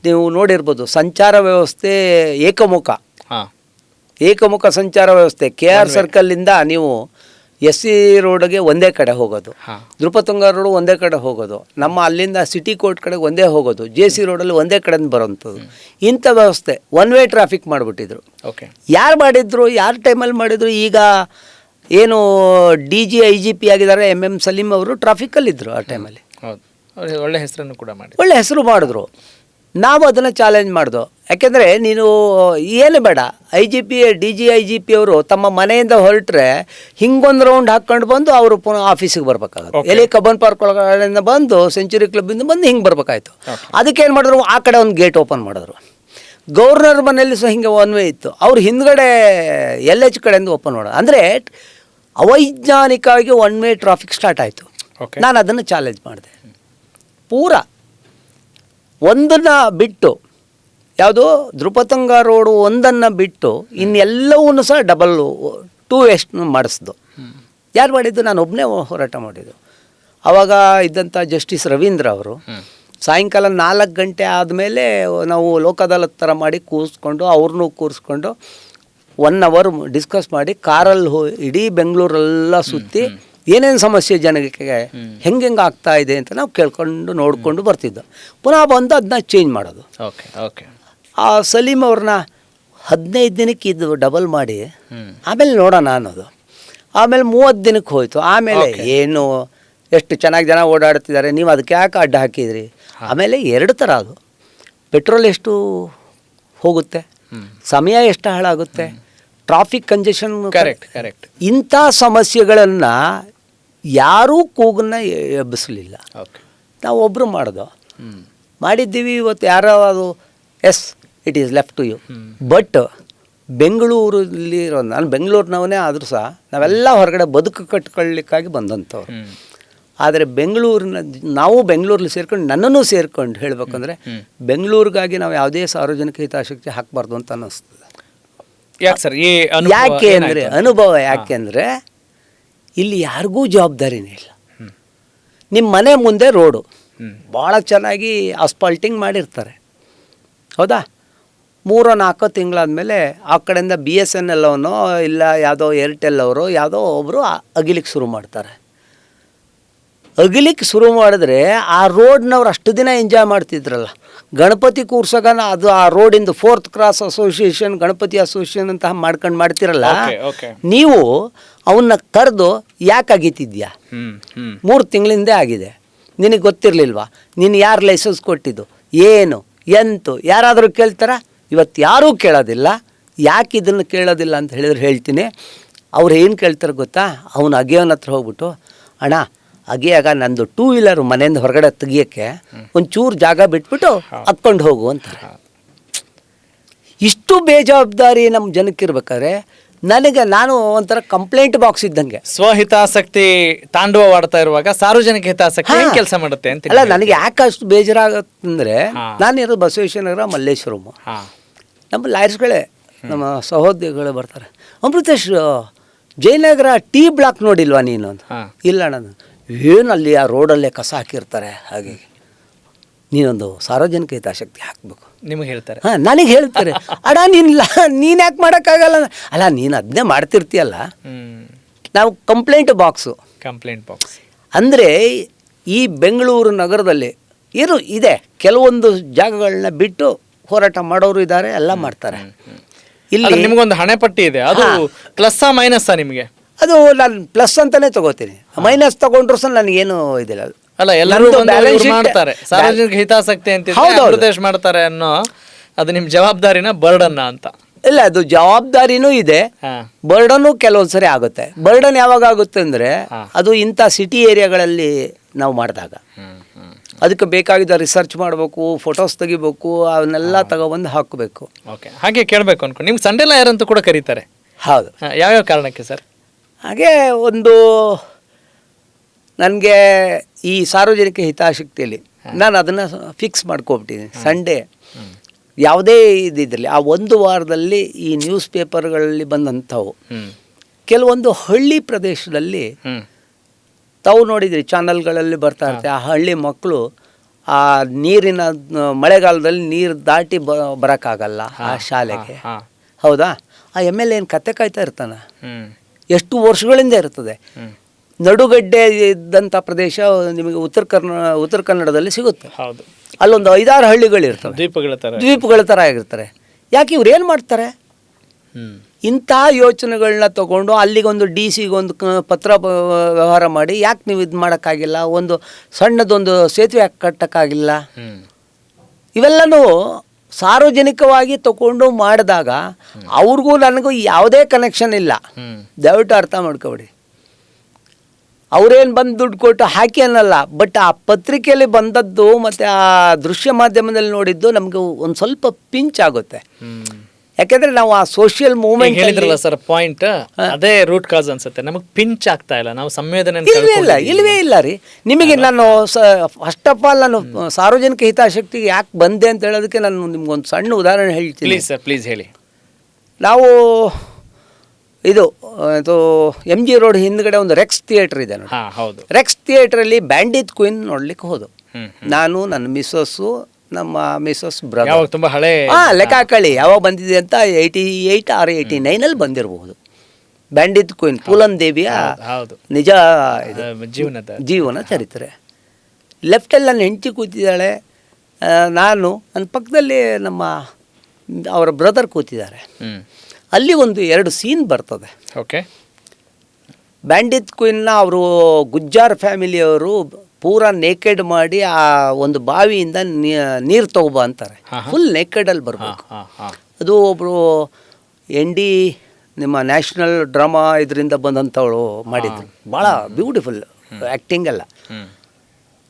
ನೀವು ನೋಡಿರ್ಬೋದು ಸಂಚಾರ ವ್ಯವಸ್ಥೆ ಏಕಮುಖ ಹಾಂ ಏಕಮುಖ ಸಂಚಾರ ವ್ಯವಸ್ಥೆ KR ಸರ್ಕಲ್ಲಿಂದ ನೀವು SC ರೋಡ್ಗೆ ಒಂದೇ ಕಡೆ ಹೋಗೋದು, ಹಾಂ ನೃಪತುಂಗ ರೋಡ್ ಒಂದೇ ಕಡೆ ಹೋಗೋದು, ನಮ್ಮ ಅಲ್ಲಿಂದ ಸಿಟಿ ಕೋರ್ಟ್ ಕಡೆಗೆ ಒಂದೇ ಹೋಗೋದು, JC ರೋಡಲ್ಲಿ ಒಂದೇ ಕಡೆಯಿಂದ ಬರೋವಂಥದ್ದು. ಇಂಥ ವ್ಯವಸ್ಥೆ ಒನ್ ವೇ ಟ್ರಾಫಿಕ್ ಮಾಡಿಬಿಟ್ಟಿದ್ರು. ಓಕೆ. ಯಾರು ಮಾಡಿದ್ರು, ಯಾರು ಟೈಮಲ್ಲಿ ಮಾಡಿದ್ರು? ಈಗ ಏನು DG IGP ಆಗಿದ್ದಾರೆ MM ಸಲೀಂ ಅವರು ಟ್ರಾಫಿಕಲ್ಲಿದ್ದರು ಆ ಟೈಮಲ್ಲಿ. ಹೌದು, ಅವ್ರಿಗೆ ಒಳ್ಳೆ ಹೆಸರನ್ನು ಕೂಡ ಮಾಡಿ ಒಳ್ಳೆ ಹೆಸರು ಮಾಡಿದ್ರು. ನಾವು ಅದನ್ನು ಚಾಲೆಂಜ್ ಮಾಡ್ದು. ಯಾಕೆಂದರೆ ನೀನು ಏನು ಬೇಡ, IGP DG IGP ಅವರು ತಮ್ಮ ಮನೆಯಿಂದ ಹೊರಟ್ರೆ ಹಿಂಗೊಂದು ರೌಂಡ್ ಹಾಕ್ಕೊಂಡು ಬಂದು ಅವರು ಪುನಃ ಆಫೀಸಿಗೆ ಬರ್ಬೇಕಾಗುತ್ತೆ. ಎಲ್ಲಿ ಕಬ್ಬನ್ ಪಾರ್ಕ್ ಒಳಗಡೆಯಿಂದ ಬಂದು ಸೆಂಚುರಿ ಕ್ಲಬ್ಬಿಂದ ಬಂದು ಹಿಂಗೆ ಬರ್ಬೇಕಾಯ್ತು. ಅದಕ್ಕೆ ಏನು ಮಾಡಿದ್ರು, ಆ ಕಡೆ ಒಂದು ಗೇಟ್ ಓಪನ್ ಮಾಡಿದ್ರು. ಗವರ್ನರ್ ಮನೆಯಲ್ಲಿ ಸಹ ಹಿಂಗೆ ಒನ್ ವೇ ಇತ್ತು, ಅವ್ರು ಹಿಂದ್ಗಡೆ LH ಕಡೆಯಿಂದ ಓಪನ್ ಮಾಡೋದು. ಅಂದರೆ ಅವೈಜ್ಞಾನಿಕವಾಗಿ ಒನ್ ವೇ ಟ್ರಾಫಿಕ್ ಸ್ಟಾರ್ಟ್ ಆಯಿತು. ನಾನು ಅದನ್ನು ಚಾಲೆಂಜ್ ಮಾಡಿದೆ. ಪೂರ ಒಂದನ್ನು ಬಿಟ್ಟು, ಯಾವುದು ನೃಪತುಂಗ ರೋಡು ಒಂದನ್ನು ಬಿಟ್ಟು ಇನ್ನೆಲ್ಲವನ್ನೂ ಸಹ ಡಬಲ್ 2 ವೇಸ್ಟ್ ಮಾಡಿಸ್ದು. ಯಾರು ಮಾಡಿದ್ದು? ನಾನು ಒಬ್ಬನೇ ಹೋರಾಟ ಮಾಡಿದ್ದು. ಆವಾಗ ಇದ್ದಂಥ ಜಸ್ಟಿಸ್ ರವೀಂದ್ರ ಅವರು ಸಾಯಂಕಾಲ 4 ಗಂಟೆ ಆದಮೇಲೆ ನಾವು ಲೋಕ ಅದಾಲತ್ ಥರ ಮಾಡಿ ಕೂರಿಸ್ಕೊಂಡು ಅವ್ರನ್ನೂ ಕೂರಿಸ್ಕೊಂಡು 1 ಅವರ್ ಡಿಸ್ಕಸ್ ಮಾಡಿ ಕಾರಲ್ಲಿ ಇಡೀ ಬೆಂಗಳೂರೆಲ್ಲ ಸುತ್ತಿ ಏನೇನು ಸಮಸ್ಯೆ ಜನಕ್ಕೆ ಹೆಂಗೆ ಆಗ್ತಾ ಇದೆ ಅಂತ ನಾವು ಕೇಳ್ಕೊಂಡು ನೋಡಿಕೊಂಡು ಬರ್ತಿದ್ದೋ. ಪುನಃ ಬಂದು ಅದನ್ನ ಚೇಂಜ್ ಮಾಡೋದು. Okay okay. ಆ ಸಲೀಂ ಅವ್ರನ್ನ 15 ದಿನಕ್ಕೆ ಇದು ಡಬಲ್ ಮಾಡಿ ಆಮೇಲೆ ನೋಡೋಣ ಅನ್ನೋದು. ಆಮೇಲೆ 30 ದಿನಕ್ಕೆ ಹೋಯಿತು. ಆಮೇಲೆ ಏನು ಎಷ್ಟು ಚೆನ್ನಾಗಿ ಜನ ಓಡಾಡ್ತಿದ್ದಾರೆ, ನೀವು ಅದಕ್ಕೆ ಯಾಕೆ ಅಡ್ಡ ಹಾಕಿದ್ರಿ? ಆಮೇಲೆ 2 ಥರ ಅದು, ಪೆಟ್ರೋಲ್ ಎಷ್ಟು ಹೋಗುತ್ತೆ, ಸಮಯ ಎಷ್ಟು ಹಾಳಾಗುತ್ತೆ, ಟ್ರಾಫಿಕ್ ಕಂಜೆಷನ್. Correct correct. ಇಂಥ ಸಮಸ್ಯೆಗಳನ್ನು ಯಾರೂ ಕೂಗನ್ನ ಎಬ್ಬಿಸಲಿಲ್ಲ. ನಾವು ಒಬ್ಬರು ಮಾಡ್ದೋ ಮಾಡಿದ್ದೀವಿ. ಇವತ್ತು ಯಾರೋ ಅದು yes it is left to you. But ಬೆಂಗಳೂರಲ್ಲಿ ನಾನು ಬೆಂಗಳೂರಿನವನೇ ಆದರೂ ಸಹ ನಾವೆಲ್ಲ ಹೊರಗಡೆ ಬದುಕು ಕಟ್ಕೊಳ್ಳಿಕ್ಕಾಗಿ ಬಂದಂಥವ್ರು. ಆದರೆ ಬೆಂಗಳೂರಿನ ನಾವು ಬೆಂಗಳೂರಲ್ಲಿ ಸೇರ್ಕೊಂಡು ನನ್ನನ್ನು ಸೇರ್ಕೊಂಡು ಹೇಳಬೇಕಂದ್ರೆ ಬೆಂಗಳೂರಿಗಾಗಿ ನಾವು ಯಾವುದೇ ಸಾರ್ವಜನಿಕ ಹಿತಾಸಕ್ತಿ ಹಾಕಬಾರ್ದು ಅಂತ ಅನ್ನಿಸ್ತದೆ. ಯಾಕೆ ಸರ್? ಯಾಕೆ ಅಂದರೆ ಅನುಭವ. ಯಾಕೆ ಅಂದರೆ ಇಲ್ಲಿ ಯಾರಿಗೂ ಜವಾಬ್ದಾರಿನೇ ಇಲ್ಲ. ನಿಮ್ಮ ಮನೆ ಮುಂದೆ ರೋಡು ಭಾಳ ಚೆನ್ನಾಗಿ ಅಸ್ಪಾಲ್ಟಿಂಗ್ ಮಾಡಿರ್ತಾರೆ, ಹೌದಾ? 3-4 ತಿಂಗಳಾದಮೇಲೆ ಆ ಕಡೆಯಿಂದ BSNL ಅವನೋ ಇಲ್ಲ ಯಾವುದೋ ಏರ್ಟೆಲ್ ಅವರು ಯಾವುದೋ ಒಬ್ಬರು ಅಗಿಲಿಕ್ಕೆ ಶುರು ಮಾಡ್ತಾರೆ. ಅಗಿಲಿಕ್ಕೆ ಶುರು ಮಾಡಿದ್ರೆ ಆ ರೋಡ್ನವ್ರು ಅಷ್ಟು ದಿನ ಎಂಜಾಯ್ ಮಾಡ್ತಿದ್ರಲ್ಲ. ಗಣಪತಿ ಕೂರ್ಸಾಗ ಅದು ಆ ರೋಡಿಂದು 4th cross association, Ganapati association ಅಂತ ಮಾಡ್ತಿರಲ್ಲ, ನೀವು ಅವನ್ನ ಕರೆದು ಯಾಕೆ ಅಗಿತಿದ್ಯಾ? 3 ತಿಂಗಳಿಂದೇ ಆಗಿದೆ, ನಿನಗೆ ಗೊತ್ತಿರಲಿಲ್ವಾ? ನೀನು ಯಾರು ಲೈಸೆನ್ಸ್ ಕೊಟ್ಟಿದ್ದು, ಏನು ಎಂತು ಯಾರಾದರೂ ಕೇಳ್ತಾರ? ಇವತ್ತು ಯಾರೂ ಕೇಳೋದಿಲ್ಲ. ಯಾಕೆ ಇದನ್ನು ಕೇಳೋದಿಲ್ಲ ಅಂತ ಹೇಳಿದ್ರೆ ಹೇಳ್ತೀನಿ. ಅವ್ರು ಏನು ಕೇಳ್ತಾರೆ ಗೊತ್ತಾ? ಅವನು ಅಗಿಯೋನ ಹತ್ರ ಹೋಗ್ಬಿಟ್ಟು, ಅಣ್ಣ ಅಗಿಯಾಗ ನಂದು 2 ವೀಲರ್ ಮನೆಯಿಂದ ಹೊರಗಡೆ ತೆಗಿಯೋಕ್ಕೆ ಒಂಚೂರು ಜಾಗ ಬಿಟ್ಬಿಟ್ಟು ಹತ್ಕೊಂಡು ಹೋಗು ಅಂತಾರೆ. ಇಷ್ಟು ಬೇಜವಾಬ್ದಾರಿ ನಮ್ಮ ಜನಕ್ಕಿರ್ಬೇಕಾದ್ರೆ ನಾನು ಒಂಥರ ಕಂಪ್ಲೇಂಟ್ ಬಾಕ್ಸ್ ಇದ್ದಂಗೆ. ಸ್ವಹಿತಾಸಕ್ತಿ ತಾಂಡವವಾಡ್ತಾ ಇರುವಾಗ ಸಾರ್ವಜನಿಕ ಹಿತಾಸಕ್ತಿ ಏನು ಕೆಲಸ ಮಾಡುತ್ತೆ ಅಂತ. ಅಲ್ಲ, ನನಗೆ ಯಾಕೆ ಅಷ್ಟು ಬೇಜಾರಾಗತ್ತಂದರೆ ನಾನು ಇರೋದು ಬಸವೇಶ್ವರ ನಗರ, ಮಲ್ಲೇಶ್ವರಂ. ನಮ್ಮ ಲಾಯರ್ಸ್ಗಳೇ, ನಮ್ಮ ಸಹೋದ್ಯೋಗಿಗಳು ಬರ್ತಾರೆ, ಅಮೃತೇಶ್ ಜಯನಗರ T ಬ್ಲಾಕ್ ನೋಡಿಲ್ವಾ ನೀನು ಅಂತ. ಇಲ್ಲ ನಾನು ಏನು ಅಲ್ಲಿ ಆ ರೋಡಲ್ಲೇ ಕಸ ಹಾಕಿರ್ತಾರೆ, ಹಾಗೆ ನೀನೊಂದು ಸಾರ್ವಜನಿಕ ಹಿತಾಸಕ್ತಿ ಹಾಕಬೇಕು ನಿಮಗೆ ಹೇಳ್ತಾರೆ. ನನಗೆ ಹೇಳ್ತಾರೆ, ಅಡ ನೀನು ಯಾಕೆ ಮಾಡೋಕ್ಕಾಗಲ್ಲ? ಅಲ್ಲ, ನೀನು ಅದನ್ನೇ ಮಾಡ್ತಿರ್ತೀಯಲ್ಲ. ನಾವು ಕಂಪ್ಲೇಂಟ್ ಬಾಕ್ಸ್ ಅಂದರೆ ಈ ಬೆಂಗಳೂರು ನಗರದಲ್ಲಿ ಇದೆ, ಕೆಲವೊಂದು ಜಾಗಗಳನ್ನ ಬಿಟ್ಟು ಹೋರಾಟ ಮಾಡೋರು ಇದ್ದಾರೆ, ಎಲ್ಲ ಮಾಡ್ತಾರೆ. ಇಲ್ಲಿ ನಿಮಗೊಂದು ಹಣೆ ಪಟ್ಟಿ ಇದೆ, ಅದು ಪ್ಲಸ್ಸಾ ಮೈನಸ್ಸಾ ನಿಮಗೆ? ಅದು ನಾನು ಪ್ಲಸ್ ಅಂತಲೇ ತಗೋತೀನಿ. ಮೈನಸ್ ತಗೊಂಡ್ರು ಸಹ ನನಗೇನು ಇದಿಲ್ಲ. ಅಲ್ಲ, ಎಲ್ಲರೂ ಮಾಡ್ತಾರೆ ಸಾರ್ವಜನಿಕ ಹಿತಾಸಕ್ತಿ ಅಂತ ಅಮೃತೇಶ್ ಮಾಡ್ತಾರೆ ಅನ್ನೋ, ಅದು ನಿಮ್ಮ ಜವಾಬ್ದಾರಿನ ಬರ್ಡನ್ನ ಅಂತ? ಇಲ್ಲ, ಅದು ಜವಾಬ್ದಾರಿನೂ ಇದೆ, ಬರ್ಡನ್ನು ಕೆಲವೊಂದ್ಸರಿ ಆಗುತ್ತೆ. ಬರ್ಡನ್ ಯಾವಾಗ ಆಗುತ್ತೆ ಅಂದರೆ ಅದು ಇಂಥ ಸಿಟಿ ಏರಿಯಾಗಳಲ್ಲಿ ನಾವು ಮಾಡಿದಾಗ ಅದಕ್ಕೆ ಬೇಕಾಗಿದ್ದ ರಿಸರ್ಚ್ ಮಾಡಬೇಕು, ಫೋಟೋಸ್ ತೆಗಿಬೇಕು, ಅವನ್ನೆಲ್ಲ ತಗೊಬಂದು ಹಾಕಬೇಕು. ಓಕೆ, ಹಾಗೆ ಕೇಳಬೇಕು ಅನ್ಕೊಂಡು ನಿಮ್ಗೆ ಸಂಡೇ ಲಾಯರ್ ಅಂತ ಕೂಡ ಕರೀತಾರೆ. ಹೌದು. ಯಾವ್ಯಾವ ಕಾರಣಕ್ಕೆ ಸರ್? ಹಾಗೆ ಒಂದು ನನಗೆ ಈ ಸಾರ್ವಜನಿಕ ಹಿತಾಸಕ್ತಿಯಲ್ಲಿ ನಾನು ಅದನ್ನು ಫಿಕ್ಸ್ ಮಾಡ್ಕೊಬಿಟ್ಟಿದ್ದೀನಿ. ಸಂಡೇ ಯಾವುದೇ ಇದಿದ್ರಲ್ಲಿ ಆ 1 ವಾರದಲ್ಲಿ ಈ ನ್ಯೂಸ್ ಪೇಪರ್ಗಳಲ್ಲಿ ಬಂದಂಥವು ಕೆಲವೊಂದು ಹಳ್ಳಿ ಪ್ರದೇಶದಲ್ಲಿ ತಾವು ನೋಡಿದ್ರಿ ಚಾನಲ್ಗಳಲ್ಲಿ ಬರ್ತಾ ಇರ್ತಾರೆ, ಆ ಹಳ್ಳಿ ಮಕ್ಕಳು ಆ ನೀರಿನ ಮಳೆಗಾಲದಲ್ಲಿ ನೀರು ದಾಟಿ ಬರೋಕ್ಕಾಗಲ್ಲ ಆ ಶಾಲೆಗೆ. ಹೌದಾ? ಆ ಎಮ್ ಎಲ್ ಏನು ಕತೆ ಕಾಯ್ತಾ ಇರ್ತಾನೆ, ಎಷ್ಟು ವರ್ಷಗಳಿಂದ ಇರ್ತದೆ. ನಡುಗಡ್ಡೆ ಇದ್ದಂಥ ಪ್ರದೇಶ ನಿಮಗೆ ಉತ್ತರ ಕನ್ನಡದಲ್ಲಿ ಸಿಗುತ್ತೆ. ಹೌದು, ಅಲ್ಲೊಂದು 5-6 ಹಳ್ಳಿಗಳಿರ್ತವೆ, ದ್ವೀಪಗಳ ಥರ ಆಗಿರ್ತಾರೆ. ಯಾಕೆ ಇವ್ರು ಏನು ಮಾಡ್ತಾರೆ? ಇಂಥ ಯೋಚನೆಗಳನ್ನ ತಗೊಂಡು ಅಲ್ಲಿಗೊಂದು DC-ಗೊಂದು ಪತ್ರ ವ್ಯವಹಾರ ಮಾಡಿ, ಯಾಕೆ ನೀವು ಇದು ಮಾಡೋಕ್ಕಾಗಿಲ್ಲ, ಒಂದು ಸಣ್ಣದೊಂದು ಸೇತುವೆ ಯಾಕೆ ಕಟ್ಟೋಕ್ಕಾಗಿಲ್ಲ? ಇವೆಲ್ಲನೂ ಸಾರ್ವಜನಿಕವಾಗಿ ತಗೊಂಡು ಮಾಡಿದಾಗ ಅವ್ರಿಗೂ ನನಗೂ ಯಾವುದೇ ಕನೆಕ್ಷನ್ ಇಲ್ಲ. ದಯವಿಟ್ಟು ಅರ್ಥ ಮಾಡ್ಕೊಬಿಡಿ. ಅವರೇನು ಬಂದು ದುಡ್ಡು ಕೊಟ್ಟು ಹಾಕಿ ಅನ್ನಲ್ಲ, ಬಟ್ ಆ ಪತ್ರಿಕೆಯಲ್ಲಿ ಬಂದದ್ದು ಮತ್ತು ಆ ದೃಶ್ಯ ಮಾಧ್ಯಮದಲ್ಲಿ ನೋಡಿದ್ದು ನಮಗೆ ಒಂದು ಸ್ವಲ್ಪ ಪಿಂಚ್ ಆಗುತ್ತೆ. ಯಾಕೆಂದ್ರೆ ನಾವು ಆ ಸೋಷಿಯಲ್ ಮೂವ್ಮೆಂಟ್ ಹೇಳಿದ್ರಲ್ಲ ಸರ್, ಪಾಯಿಂಟ್ ಅದೇ ರೂಟ್ ಕಾಸ್ ಅನ್ಸುತ್ತೆ. ನಮಗೆ ಪಿಂಚ್ ಆಗ್ತಾ ಇಲ್ಲ, ನಾವು ಸಂವೇದನೆ ಇಲ್ವೇ ಇಲ್ಲ ರೀ. ನಿಮಗೆ ನಾನು ಫಸ್ಟ್ ಆಫ್ ಆಲ್ ನಾನು ಸಾರ್ವಜನಿಕ ಹಿತಾಸಕ್ತಿಗೆ ಯಾಕೆ ಬಂದೆ ಅಂತ ಹೇಳೋದಕ್ಕೆ ನಾನು ನಿಮ್ಗೊಂದು ಸಣ್ಣ ಉದಾಹರಣೆ ಹೇಳ್ತೀನಿ. ಪ್ಲೀಸ್ ಸರ್, ಪ್ಲೀಸ್ ಹೇಳಿ. ನಾವು ಇದು MG ರೋಡ್ ಹಿಂದ್ಗಡೆ ಒಂದು ರೆಕ್ಸ್ ಥಿಯೇಟರ್ ಇದೆ ನೋಡಿ. ಹೌದು, ರೆಕ್ಸ್ ಥಿಯೇಟ್ರಲ್ಲಿ ಬ್ಯಾಂಡಿತ್ ಕ್ವೀನ್ ನೋಡ್ಲಿಕ್ಕೆ ಹೋದು. ನಾನು, ನನ್ನ ಮಿಸ್ಸಸ್ಸು, ನಮ್ಮ ಮಿಸ್ಸಸ್ ಬ್ರದರ್. ತುಂಬ ಹಳೆ ಲೆಕ್ಕ ಹಾಕೊಳ್ಳಿ ಯಾವಾಗ ಬಂದಿದೆ ಅಂತ. 88 or 89 ಬಂದಿರಬಹುದು. ಬ್ಯಾಂಡಿತ್ ಕ್ವೀನ್ ಪೂಲನ್ ದೇವಿಯ ನಿಜ ಜೀವನ ಚರಿತ್ರೆ. ಲೆಫ್ಟಲ್ಲಿ ನನ್ನ ಹೆಂಡತಿ ಕೂತಿದ್ದಾಳೆ, ನಾನು ನನ್ನ ಪಕ್ಕದಲ್ಲಿ ಅವರ ಬ್ರದರ್ ಕೂತಿದ್ದಾರೆ. ಅಲ್ಲಿ ಒಂದು 2 ಸೀನ್ ಬರ್ತದೆ. ಓಕೆ. ಬ್ಯಾಂಡಿತ್ ಕ್ವೀನ್ನ ಅವರು ಗುಜ್ಜಾರ್ ಫ್ಯಾಮಿಲಿಯವರು ಪೂರಾ ನೇಕೆಡ್ ಮಾಡಿ ಆ ಒಂದು ಬಾವಿಯಿಂದ ನೀರು ತಗೋಬಾ ಅಂತಾರೆ. ಫುಲ್ ನೇಕೆಡಲ್ಲಿ ಬರಬೇಕು. ಅದು ಒಬ್ಬರು ND ನಿಮ್ಮ ನ್ಯಾಷನಲ್ ಡ್ರಾಮಾ ಇದರಿಂದ ಬಂದಂಥವಳು ಮಾಡಿದ್ರು. ಭಾಳ ಬ್ಯೂಟಿಫುಲ್ ಆ್ಯಕ್ಟಿಂಗ್ ಎಲ್ಲ.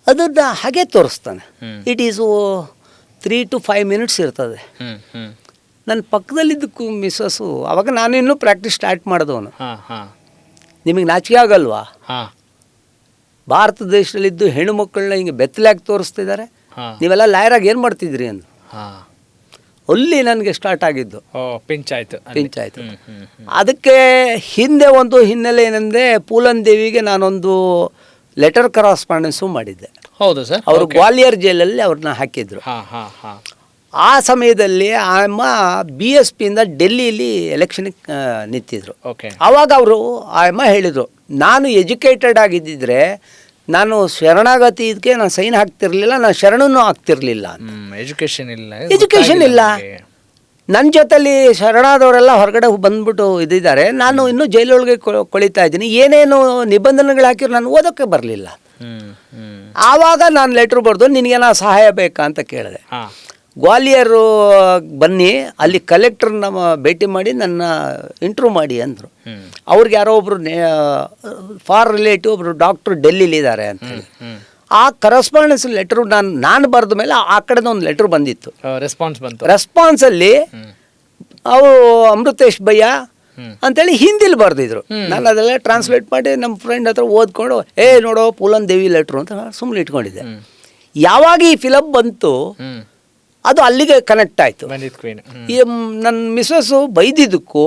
ಅದನ್ನು ಹಾಗೆ ತೋರಿಸ್ತಾನೆ. ಇಟ್ ಈಸು 3 to 5 minutes ಇರ್ತದೆ. ನನ್ನ ಪಕ್ಕದಲ್ಲಿದ್ದಕ್ಕೂ ಮಿಸ್ಸಸ್ಸು, ಅವಾಗ ನಾನು ಇನ್ನೂ ಪ್ರಾಕ್ಟೀಸ್ ಸ್ಟಾರ್ಟ್ ಮಾಡಿದವನು. ನಿಮಗೆ ನಾಚಿಕೆ ಆಗಲ್ವಾ? ಭಾರತ ದೇಶದಲ್ಲಿದ್ದು ಹೆಣ್ಣು ಮಕ್ಕಳನ್ನ ಹಿಂಗೆ ಬೆತ್ತಲಾಗಿ ತೋರಿಸ್ತಿದ್ದಾರೆ, ನೀವೆಲ್ಲ ಲಾಯರಾಗಿ ಏನು ಮಾಡ್ತಿದ್ರಿ ಅಂದು. ಅಲ್ಲಿ ನನಗೆ ಸ್ಟಾರ್ಟ್ ಆಗಿದ್ದು ಪಿಂಚ್ ಆಯಿತು. ಅದಕ್ಕೆ ಹಿಂದೆ ಒಂದು ಹಿನ್ನೆಲೆ ಏನಂದರೆ, ಪೂಲನ್ ದೇವಿಗೆ ನಾನೊಂದು ಲೆಟರ್ ಕರಾಸ್ಪಾಂಡೆನ್ಸು ಮಾಡಿದ್ದೆ. ಹೌದು ಸರ್. ಅವರು ಗ್ವಾಲಿಯರ್ ಜೈಲಲ್ಲಿ ಅವ್ರನ್ನ ಹಾಕಿದ್ರು. ಆ ಸಮಯದಲ್ಲಿ ಅಮ್ಮ BSPಯಿಂದ ಡೆಲ್ಲಿಲಿ ಎಲೆಕ್ಷನ್ಗೆ ನಿಂತಿದ್ರು. ಆವಾಗ ಅವರು ಆ ಅಮ್ಮ ಹೇಳಿದರು, ನಾನು ಎಜುಕೇಟೆಡ್ ಆಗಿದ್ದಿದ್ರೆ ನಾನು ಶರಣಾಗತಿ ಇದಕ್ಕೆ ನಾನು ಸೈನ್ ಹಾಕ್ತಿರ್ಲಿಲ್ಲ, ನಾನು ಶರಣನೂ ಆಗ್ತಿರ್ಲಿಲ್ಲ. ಎಜುಕೇಷನ್ ಇಲ್ಲ. ನನ್ನ ಜೊತೆಲಿ ಶರಣಾದವರೆಲ್ಲ ಹೊರಗಡೆ ಬಂದ್ಬಿಟ್ಟು ಇದ್ದಿದ್ದಾರೆ, ನಾನು ಇನ್ನೂ ಜೈಲೊಳಗೆ ಕೊಳಿತಾ ಇದ್ದೀನಿ. ಏನೇನು ನಿಬಂಧನೆಗಳು ಹಾಕಿದ್ರು ನಾನು ಓದೋಕ್ಕೆ ಬರಲಿಲ್ಲ. ಆವಾಗ ನಾನು ಲೆಟ್ರ್ ಬರೆದು, ನಿನಗೇನೋ ಸಹಾಯ ಬೇಕಾ ಅಂತ ಕೇಳಿದೆ. ಗ್ವಾಲಿಯರು ಬನ್ನಿ, ಅಲ್ಲಿ ಕಲೆಕ್ಟರ್ ನಮ್ಮ ಭೇಟಿ ಮಾಡಿ ನನ್ನ ಇಂಟ್ರ್ಯೂ ಮಾಡಿ ಅಂದರು. ಅವ್ರಿಗೆ ಯಾರೋ ಒಬ್ಬರು ಫಾರ್ ರಿಲೇಟಿವ್ ಒಬ್ಬರು ಡಾಕ್ಟ್ರು ಡೆಲ್ಲಿಲಿದ್ದಾರೆ ಅಂತೇಳಿ. ಆ ಕರೆಸ್ಪಾಂಡೆನ್ಸ್ ಲೆಟ್ರು ನಾನು ಬರೆದ ಮೇಲೆ ಆ ಕಡೆದ ಒಂದು ಲೆಟ್ರ್ ಬಂದಿತ್ತು. ರೆಸ್ಪಾನ್ಸಲ್ಲಿ ಅವು ಅಮೃತೇಶ್ ಭಯ್ಯ ಅಂತೇಳಿ ಹಿಂದಿಲಿ ಬರೆದಿದ್ರು. ನಾನು ಅದೆಲ್ಲ ಟ್ರಾನ್ಸ್ಲೇಟ್ ಮಾಡಿ ನಮ್ಮ ಫ್ರೆಂಡ್ ಹತ್ರ ಓದ್ಕೊಂಡು, ನೋಡೋ ಪೂಲನ್ ದೇವಿ ಲೆಟ್ರು ಅಂತ ಸುಮ್ಮನೆ ಇಟ್ಕೊಂಡಿದ್ದೆ. ಯಾವಾಗ ಈ ಫಿಲಮ್ ಬಂತು ಅದು ಅಲ್ಲಿಗೆ ಕನೆಕ್ಟ್ ಆಯಿತು. ಈ ನನ್ನ ಮಿಸ್ಸಸ್ಸು ಬೈದಿದ್ದಕ್ಕೂ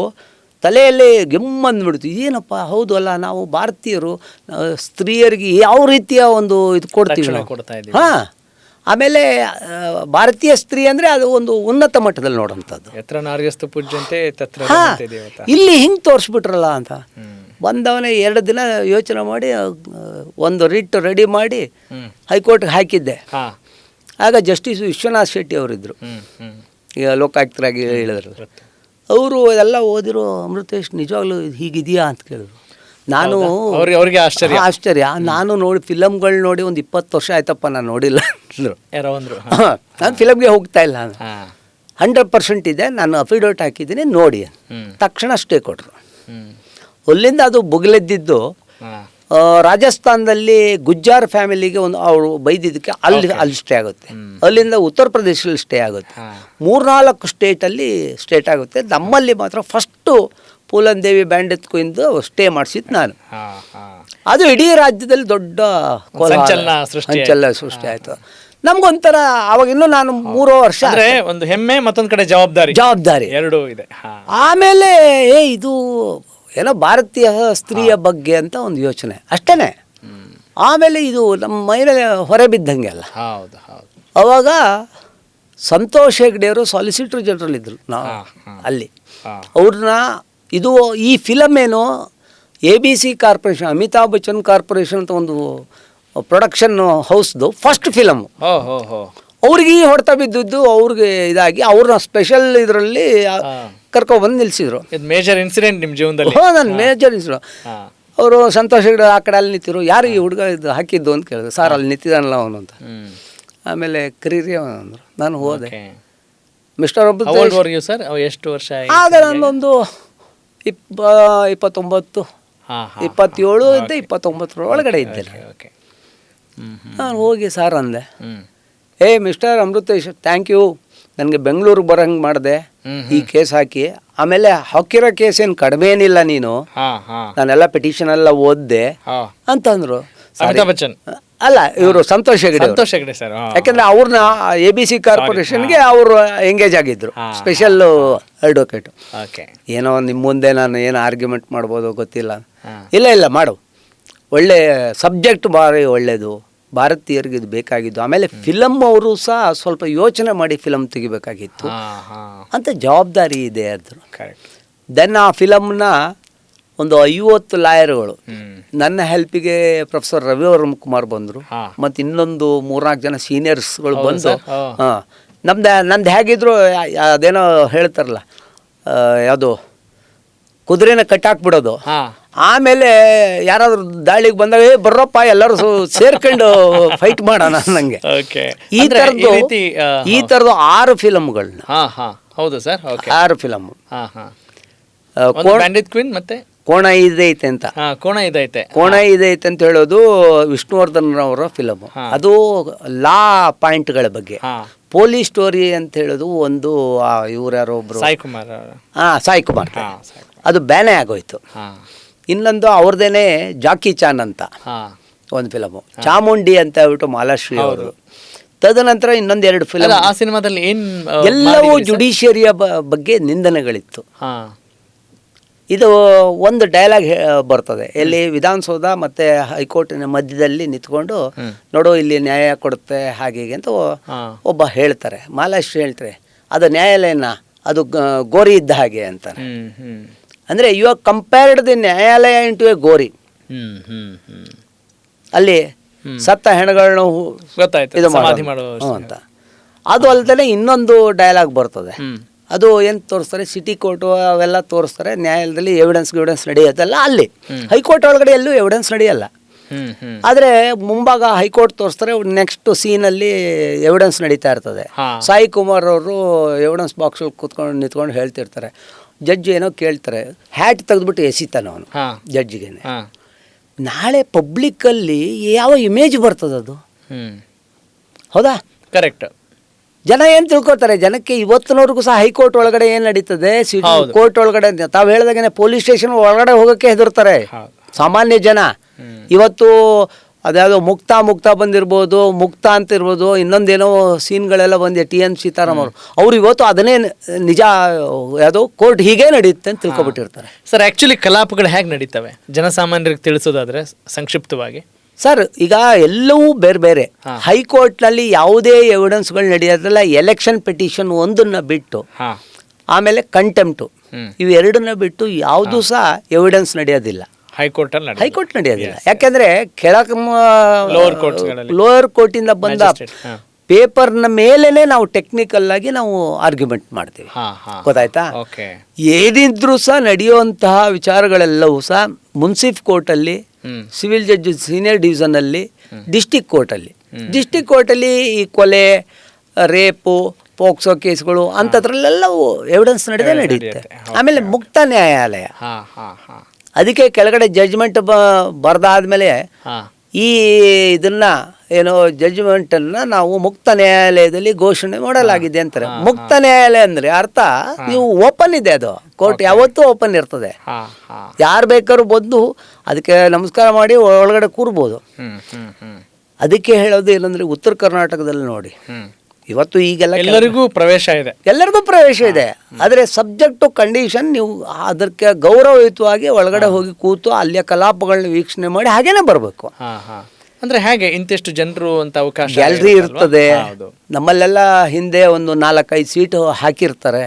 ತಲೆಯಲ್ಲಿ ಗೆಮ್ಮಂದ್ಬಿಡ್ತು. ಏನಪ್ಪ, ಹೌದು ಅಲ್ಲ, ನಾವು ಭಾರತೀಯರು ಸ್ತ್ರೀಯರಿಗೆ ಯಾವ ರೀತಿಯ ಒಂದು ಇದು ಕೊಡ್ತೀವಿ ನಾವು. ಹಾಂ, ಆಮೇಲೆ ಭಾರತೀಯ ಸ್ತ್ರೀ ಅಂದರೆ ಅದು ಒಂದು ಉನ್ನತ ಮಟ್ಟದಲ್ಲಿ ನೋಡೋಂಥದ್ದು. ಇಲ್ಲಿ ಹಿಂಗೆ ತೋರಿಸ್ಬಿಟ್ರಲ್ಲ ಅಂತ ಬಂದವನೇ 2 ದಿನ ಯೋಚನೆ ಮಾಡಿ ಒಂದು ರಿಟ್ ರೆಡಿ ಮಾಡಿ ಹೈಕೋರ್ಟ್ಗೆ ಹಾಕಿದ್ದೆ. ಆಗ ಜಸ್ಟಿಸ್ ವಿಶ್ವನಾಥ್ ಶೆಟ್ಟಿ ಅವರಿದ್ದರು, ಈಗ ಲೋಕಾಯುಕ್ತರಾಗಿ ಹೇಳಿದ್ರು. ಅವರು ಎಲ್ಲ ಓದಿರೋ, ಅಮೃತೇಶ್ ನಿಜವಾಗ್ಲೂ ಹೀಗಿದೆಯಾ ಅಂತ ಕೇಳಿದ್ರು. ನಾನು ಆಶ್ಚರ್ಯ. ನಾನು ನೋಡಿ ಫಿಲಮ್ಗಳು ನೋಡಿ ಒಂದು 20 ವರ್ಷ ಆಯ್ತಪ್ಪ, ನಾನು ನೋಡಿಲ್ಲ ಅಂದರು. ನಾನು ಫಿಲಮ್ಗೆ ಹೋಗ್ತಾ ಇಲ್ಲ, 100% ಇದೆ, ನಾನು ಅಫಿಡವಿಟ್ ಹಾಕಿದ್ದೀನಿ ನೋಡಿ. ತಕ್ಷಣ ಸ್ಟೇ ಕೊಟ್ಟರು. ಅಲ್ಲಿಂದ ಅದು ಬುಗ್ಲೆದ್ದಿದ್ದು ರಾಜಸ್ಥಾನದಲ್ಲಿ ಗುಜ್ಜಾರ್ ಫ್ಯಾಮಿಲಿಗೆ ಒಂದು ಅವರು ಬೈದಿದ್ದಕ್ಕೆ ಅಲ್ಲಿ ಸ್ಟೇ ಆಗುತ್ತೆ. ಅಲ್ಲಿಂದ ಉತ್ತರ ಪ್ರದೇಶದಲ್ಲಿ ಸ್ಟೇ ಆಗುತ್ತೆ. 3-4 ಸ್ಟೇಟಲ್ಲಿ ಸ್ಟೇಟ್ ಆಗುತ್ತೆ. ನಮ್ಮಲ್ಲಿ ಮಾತ್ರ ಫಸ್ಟು ಪೂಲನ್ ದೇವಿ ಬ್ಯಾಂಡಿತ್ ಕ್ವೀನ್ದು ಸ್ಟೇ ಮಾಡಿಸಿದ್ದು ನಾನು. ಅದು ಇಡೀ ರಾಜ್ಯದಲ್ಲಿ ದೊಡ್ಡ ಸಂಚಲನ ಸೃಷ್ಟಿ ಆಯಿತು. ನಮ್ಗೊಂಥರ ಅವಾಗ ಇನ್ನೂ ನಾನು 3 ವರ್ಷ, ಒಂದು ಹೆಮ್ಮೆ, ಮತ್ತೊಂದು ಕಡೆ ಜವಾಬ್ದಾರಿ ಎರಡೂ ಇದೆ. ಆಮೇಲೆ ಇದು ಏನೋ ಭಾರತೀಯ ಸ್ತ್ರೀಯ ಬಗ್ಗೆ ಅಂತ ಒಂದು ಯೋಚನೆ ಅಷ್ಟೇ. ಆಮೇಲೆ ಇದು ನಮ್ಮ ಮೈಮೇಲೆ ಹೊರೆ ಬಿದ್ದಂಗೆ ಅಲ್ಲ. ಹೌದು ಹೌದು. ಅವಾಗ ಸಂತೋಷ್ ಹೆಗ್ಡೆಯವರು ಸಾಲಿಸಿಟರ್ ಜನರಲ್ ಇದ್ದರು ನಾವು ಅಲ್ಲಿ. ಅವ್ರನ್ನ ಇದು ಈ ಫಿಲಮ್ ಏನು ABC corporation, Amitabh Bachchan corporation ಅಂತ ಒಂದು ಪ್ರೊಡಕ್ಷನ್ ಹೌಸ್ದು ಫಸ್ಟ್ ಫಿಲಮು. ಅವ್ರಿಗೆ ಈ ಹೊಡೆತ ಬಿದ್ದಿದ್ದು ಅವ್ರಿಗೆ ಇದಾಗಿ ಅವ್ರನ್ನ ಸ್ಪೆಷಲ್ ಇದರಲ್ಲಿ ಕರ್ಕೊಬಂದು ನಿಲ್ಲಿಸಿದ್ರು. ಇದು ಮೇಜರ್ ಇನ್ಸಿಡೆಂಟ್ ನಿಮ್ಮ ಜೀವನದಲ್ಲಿ? ನಾನು ಮೇಜರ್ ಇನ್ಸಿಡೆಂಟ್. ಅವರು ಸಂತೋಷ್ ಹೆಗ್ಡೆ ಆ ಕಡೆ ಅಲ್ಲಿ ನಿಂತಿರು, ಯಾರು ಈ ಹುಡುಗ ಇದು ಹಾಕಿದ್ದು ಅಂತ ಕೇಳಿದ್ರು. ಸರ್ ಅಲ್ಲಿ ನಿಂತಿದ್ದಾನಲ್ಲ ಅವನು ಅಂತ. ಆಮೇಲೆ ಕರೀರಿ ಅಂದರು. ನಾನು ಹೋದೆ. ಮಿಸ್ಟರ್ ಒಬ್ಬ ಸರ್ ಎಷ್ಟು ವರ್ಷ ಆಗ ನಾನೊಂದು 29 27 ಇದ್ದೆ, 29 ಒಳಗಡೆ ಇದ್ದೆ. ನಾನು ಹೋಗಿ ಸರ್ ಅಂದೆ, ಮಿಸ್ಟರ್ ಅಮೃತೇಶ್ ಥ್ಯಾಂಕ್ ಯು, ನನಗೆ ಬೆಂಗಳೂರಿಗೆ ಬರೋಂಗೆ ಮಾಡಿದೆ ಈ ಕೇಸ್ ಹಾಕಿ. ಆಮೇಲೆ ಹಾಕಿರೋ ಕೇಸ್ ಏನು ಕಡಿಮೆ ಏನಿಲ್ಲ, ನೀನು ನಾನೆಲ್ಲ ಪಿಟಿಷನ್ ಎಲ್ಲ ಓದ್ದೆ ಅಂತಂದರು. ಅಮಿತಾಬ್ ಬಚ್ಚನ್ ಅಲ್ಲ, ಇವರು ಸಂತೋಷ್ ಹೆಗ್ಡೆ ಸರ್. ಯಾಕೆಂದ್ರೆ ಅವ್ರನ್ನ ABC ಕಾರ್ಪೊರೇಷನ್ಗೆ ಅವರು ಎಂಗೇಜ್ ಆಗಿದ್ರು, ಸ್ಪೆಷಲ್ ಅಡ್ವೊಕೇಟು. ಏನೋ ನಿಮ್ಮ ಮುಂದೆ ನಾನು ಏನು ಆರ್ಗ್ಯುಮೆಂಟ್ ಮಾಡ್ಬೋದು ಗೊತ್ತಿಲ್ಲ. ಇಲ್ಲ ಮಾಡು, ಒಳ್ಳೆ ಸಬ್ಜೆಕ್ಟ್ ಭಾರಿ ಒಳ್ಳೆಯದು, ಭಾರತೀಯರಿಗೆ ಇದು ಬೇಕಾಗಿದ್ದು. ಆಮೇಲೆ ಫಿಲಮ್ ಅವರು ಸಹ ಸ್ವಲ್ಪ ಯೋಚನೆ ಮಾಡಿ ಫಿಲಮ್ ತೆಗಿಬೇಕಾಗಿತ್ತು ಅಂತ ಜವಾಬ್ದಾರಿ ಇದೆ ಅದ್ರು. ದೆನ್ ಆ ಫಿಲಮ್ನ ಒಂದು 50 ಲಾಯರ್ಗಳು, ನನ್ನ ಹೆಲ್ಪಿಗೆ ಪ್ರೊಫೆಸರ್ ರವಿವರ್ಮ ಕುಮಾರ್ ಬಂದರು, ಮತ್ತು ಇನ್ನೊಂದು 3-4 ಜನ ಸೀನಿಯರ್ಸ್ಗಳು ಬಂದು ನಂದು ಹೇಗಿದ್ರು ಅದೇನೋ ಹೇಳ್ತಾರಲ್ಲ, ಯಾವುದು ಕುದುರೆನ ಕಟ್ಟಾಕ್ಬಿಡೋದು. ಆಮೇಲೆ ಯಾರಾದ್ರೂ ದಾಳಿಗೆ ಬಂದಾಗ ಬರ್ರಪ್ಪ ಎಲ್ಲರೂ ಸೇರ್ಕೊಂಡು ಫೈಟ್ ಮಾಡೋಣ ನಂಗೆ. ಈ ಥರದ್ದು 6 ಫಿಲಮ್ಗಳನ್ನ. ಹೌದು ಸರ್, 6 ಫಿಲಮ್. ಮತ್ತೆ ಕೋಣ ಇದೈತೆ ಅಂತ, ಕೋಣ ಇದೈತೆ ಅಂತ ಹೇಳೋದು ವಿಷ್ಣುವರ್ಧನ್ ಅವರ ಫಿಲಮ್. ಅದು ಲಾ ಪಾಯಿಂಟ್ಗಳ ಬಗ್ಗೆ. ಪೊಲೀಸ್ ಸ್ಟೋರಿ ಅಂತ ಹೇಳೋದು ಒಂದು ಇವ್ರು ಯಾರೋ ಒಬ್ರು ಸಾಯಿ ಕುಮಾರ್, ಅದು ಬ್ಯಾನೇ ಆಗೋಯ್ತು. ಇನ್ನೊಂದು ಅವ್ರದೇನೆ ಜಾಕಿ ಚಾನ್ ಅಂತ ಒಂದು ಫಿಲಮು, ಚಾಮುಂಡಿ ಅಂತ ಹೇಳ್ಬಿಟ್ಟು ಮಾಲಾಶ್ರೀ ಅವರು. ತದನಂತರ ಇನ್ನೊಂದು 2 ಫಿಲಮ್. ಆ ಸಿನಿಮಾದಲ್ಲಿ ಎಲ್ಲವೂ ಜುಡಿಷಿಯರಿಯ ಬಗ್ಗೆ ನಿಂದನೆಗಳಿತ್ತು. ಇದು ಒಂದು ಡೈಲಾಗ್ ಬರ್ತದೆ, ಎಲ್ಲಿ ವಿಧಾನಸೌಧ ಮತ್ತು ಹೈಕೋರ್ಟಿನ ಮಧ್ಯದಲ್ಲಿ ನಿಂತ್ಕೊಂಡು ನೋಡು ಇಲ್ಲಿ ನ್ಯಾಯ ಕೊಡುತ್ತೆ ಹಾಗೆ ಅಂತ ಒಬ್ಬ ಹೇಳ್ತಾರೆ. ಮಾಲಾಶ್ರೀ ಹೇಳ್ತಾರೆ, ಅದು ನ್ಯಾಯಾಲಯನ, ಅದು ಗೋರಿ ಇದ್ದ ಹಾಗೆ ಅಂತಾರೆ. ಅಂದರೆ ಇವಾಗ ಕಂಪೇರ್ಡ್ ದಿ ನ್ಯಾಯಾಲಯ ಇಂಟು ಎ ಗೋರಿ. ಅಲ್ಲಿ ಸತ್ತ ಹೆಣಗಳನ್ನ ಇದು ಅಂತ. ಅದು ಅಲ್ಲದೆ ಇನ್ನೊಂದು ಡೈಲಾಗ್ ಬರ್ತದೆ, ಅದು ಏನು ತೋರಿಸ್ತಾರೆ, ಸಿಟಿ ಕೋರ್ಟು ಅವೆಲ್ಲ ತೋರಿಸ್ತಾರೆ, ನ್ಯಾಯಾಲಯದಲ್ಲಿ ಎವಿಡೆನ್ಸ್ ನಡೆಯುತ್ತಲ್ಲ, ಅಲ್ಲಿ ಹೈಕೋರ್ಟ್ ಒಳಗಡೆ ಎಲ್ಲೂ ಎವಿಡೆನ್ಸ್ ನಡೆಯಲ್ಲ. ಆದರೆ ಮುಂಭಾಗ ಹೈಕೋರ್ಟ್ ತೋರಿಸ್ತಾರೆ, ನೆಕ್ಸ್ಟ್ ಸೀನಲ್ಲಿ ಎವಿಡೆನ್ಸ್ ನಡೀತಾ ಇರ್ತದೆ. ಸಾಯಿ ಕುಮಾರ್ ಅವರು ಎವಿಡೆನ್ಸ್ ಬಾಕ್ಸಲ್ಲಿ ಕೂತ್ಕೊಂಡು ನಿಂತ್ಕೊಂಡು ಹೇಳ್ತಿರ್ತಾರೆ. ಜಡ್ಜ್ ಏನೋ ಕೇಳ್ತಾರೆ, ಹ್ಯಾಟ್ ತೆಗೆದ್ಬಿಟ್ಟು ಎಸಿತಾನೆ ಅವನು ಜಡ್ಜಿಗೇನೆ. ನಾಳೆ ಪಬ್ಲಿಕ್ಕಲ್ಲಿ ಯಾವ ಇಮೇಜ್ ಬರ್ತದದು? ಹೌದಾ? ಕರೆಕ್ಟ್. ಜನ ಏನು ತಿಳ್ಕೊತಾರೆ? ಜನಕ್ಕೆ ಇವತ್ತಿನವರೆಗೂ ಸಹ ಹೈಕೋರ್ಟ್ ಒಳಗಡೆ ಏನು ನಡೀತದೆ, ಕೋರ್ಟ್ ಒಳಗಡೆ ತಾವು ಹೇಳಿದಾಗೇನೆ ಪೊಲೀಸ್ ಸ್ಟೇಷನ್ ಒಳಗಡೆ ಹೋಗೋಕ್ಕೆ ಹೆದರ್ತಾರೆ ಸಾಮಾನ್ಯ ಜನ. ಇವತ್ತು ಅದ್ಯಾವುದೋ ಮುಕ್ತ ಬಂದಿರ್ಬೋದು, ಮುಕ್ತ ಅಂತ ಇರ್ಬೋದು, ಇನ್ನೊಂದೇನೋ ಸೀನ್ಗಳೆಲ್ಲ ಬಂದಿದೆ TN ಸೀತಾರಾಮ್ ಅವ್ರು ಇವತ್ತು ಅದನ್ನೇ ನಿಜ, ಯಾವುದೋ ಕೋರ್ಟ್ ಹೀಗೆ ನಡೆಯುತ್ತೆ ಅಂತ ತಿಳ್ಕೊಬಿಟ್ಟಿರ್ತಾರೆ. ಸರ್, ಆ್ಯಕ್ಚುಲಿ ಕಲಾಪಗಳು ಹೇಗೆ ನಡೀತವೆ ಜನಸಾಮಾನ್ಯರಿಗೆ ತಿಳಿಸೋದಾದ್ರೆ ಸಂಕ್ಷಿಪ್ತವಾಗಿ? ಸರ್, ಈಗ ಎಲ್ಲವೂ ಬೇರೆ ಬೇರೆ. ಹೈಕೋರ್ಟ್ನಲ್ಲಿ ಯಾವುದೇ ಎವಿಡೆನ್ಸ್ಗಳು ನಡೆಯೋದಿಲ್ಲ. ಎಲೆಕ್ಷನ್ ಪಿಟಿಷನ್ ಒಂದನ್ನು ಬಿಟ್ಟು, ಆಮೇಲೆ ಕಂಟೆಂಪ್ಟು, ಇವು ಎರಡನ್ನ ಬಿಟ್ಟು ಯಾವುದೂ ಸಹ ಎವಿಡೆನ್ಸ್ ನಡೆಯೋದಿಲ್ಲ ಹೈಕೋರ್ಟ್ ನಡೆಯೋದಿಲ್ಲ. ಯಾಕೆಂದ್ರೆ ಕೆಳಗೆ ಲೋಯರ್ ಕೋರ್ಟಿಂದ ಬಂದ ಪೇಪರ್ನ ಮೇಲೇನೆ ನಾವು ಟೆಕ್ನಿಕಲ್ ಆಗಿ ನಾವು ಆರ್ಗ್ಯುಮೆಂಟ್ ಮಾಡ್ತೀವಿ. ಗೊತ್ತಾಯ್ತಾ? ಏನಿದ್ರೂ ಸಹ ನಡೆಯುವಂತಹ ವಿಚಾರಗಳೆಲ್ಲವೂ ಸಹ ಮುನ್ಸಿಫ್ ಕೋರ್ಟಲ್ಲಿ, ಸಿವಿಲ್ ಜಡ್ಜ್ ಸೀನಿಯರ್ ಡಿವಿಷನಲ್ಲಿ, ಡಿಸ್ಟಿಕ್ ಕೋರ್ಟಲ್ಲಿ ಈ ಕೊಲೆ, ರೇಪು, ಪೋಕ್ಸೋ ಕೇಸ್ಗಳು ಅಂಥದ್ರಲ್ಲೆಲ್ಲವೂ ಎವಿಡೆನ್ಸ್ ನಡೆಯುತ್ತೆ. ಆಮೇಲೆ ಮುಕ್ತ ನ್ಯಾಯಾಲಯ, ಅದಕ್ಕೆ ಕೆಳಗಡೆ ಜಡ್ಜ್ಮೆಂಟ್ ಬರೆದಾದ್ಮೇಲೆ ಈ ಇದನ್ನ ಏನೋ ಜಡ್ಜ್ಮೆಂಟನ್ನು ನಾವು ಮುಕ್ತ ನ್ಯಾಯಾಲಯದಲ್ಲಿ ಘೋಷಣೆ ಮಾಡಲಾಗಿದೆ ಅಂತಾರೆ. ಮುಕ್ತ ನ್ಯಾಯಾಲಯ ಅಂದರೆ ಅರ್ಥ ನೀವು ಓಪನ್ ಇದೆ, ಅದು ಕೋರ್ಟ್ ಯಾವತ್ತೂ ಓಪನ್ ಇರ್ತದೆ. ಯಾರು ಬೇಕಾದ್ರೂ ಬಂದು ಅದಕ್ಕೆ ನಮಸ್ಕಾರ ಮಾಡಿ ಒಳಗಡೆ ಕೂರ್ಬೋದು. ಅದಕ್ಕೆ ಹೇಳೋದು ಏನಂದರೆ, ಉತ್ತರ ಕರ್ನಾಟಕದಲ್ಲಿ ನೋಡಿ, ಇವತ್ತು ಈಗೆಲ್ಲ ಎಲ್ಲರಿಗೂ ಪ್ರವೇಶ ಇದೆ. ಆದರೆ ಸಬ್ಜೆಕ್ಟು ಕಂಡೀಷನ್ ನೀವು ಅದಕ್ಕೆ ಗೌರವಯುತವಾಗಿ ಒಳಗಡೆ ಹೋಗಿ ಕೂತು ಅಲ್ಲಿಯ ಕಲಾಪಗಳನ್ನ ವೀಕ್ಷಣೆ ಮಾಡಿ ಹಾಗೇನೆ ಬರಬೇಕು. ಅಂದ್ರೆ ಹೇಗೆ ಇಂತಿಷ್ಟು ಜನರು ಅಂತ ಅವಕಾಶ ಗ್ಯಾಲರಿ ಇರ್ತದೆ. ಹೌದು. ನಮ್ಮಲ್ಲೆಲ್ಲ ಹಿಂದೆ ಒಂದು 4-5 ಸೀಟು ಹಾಕಿರ್ತಾರೆ.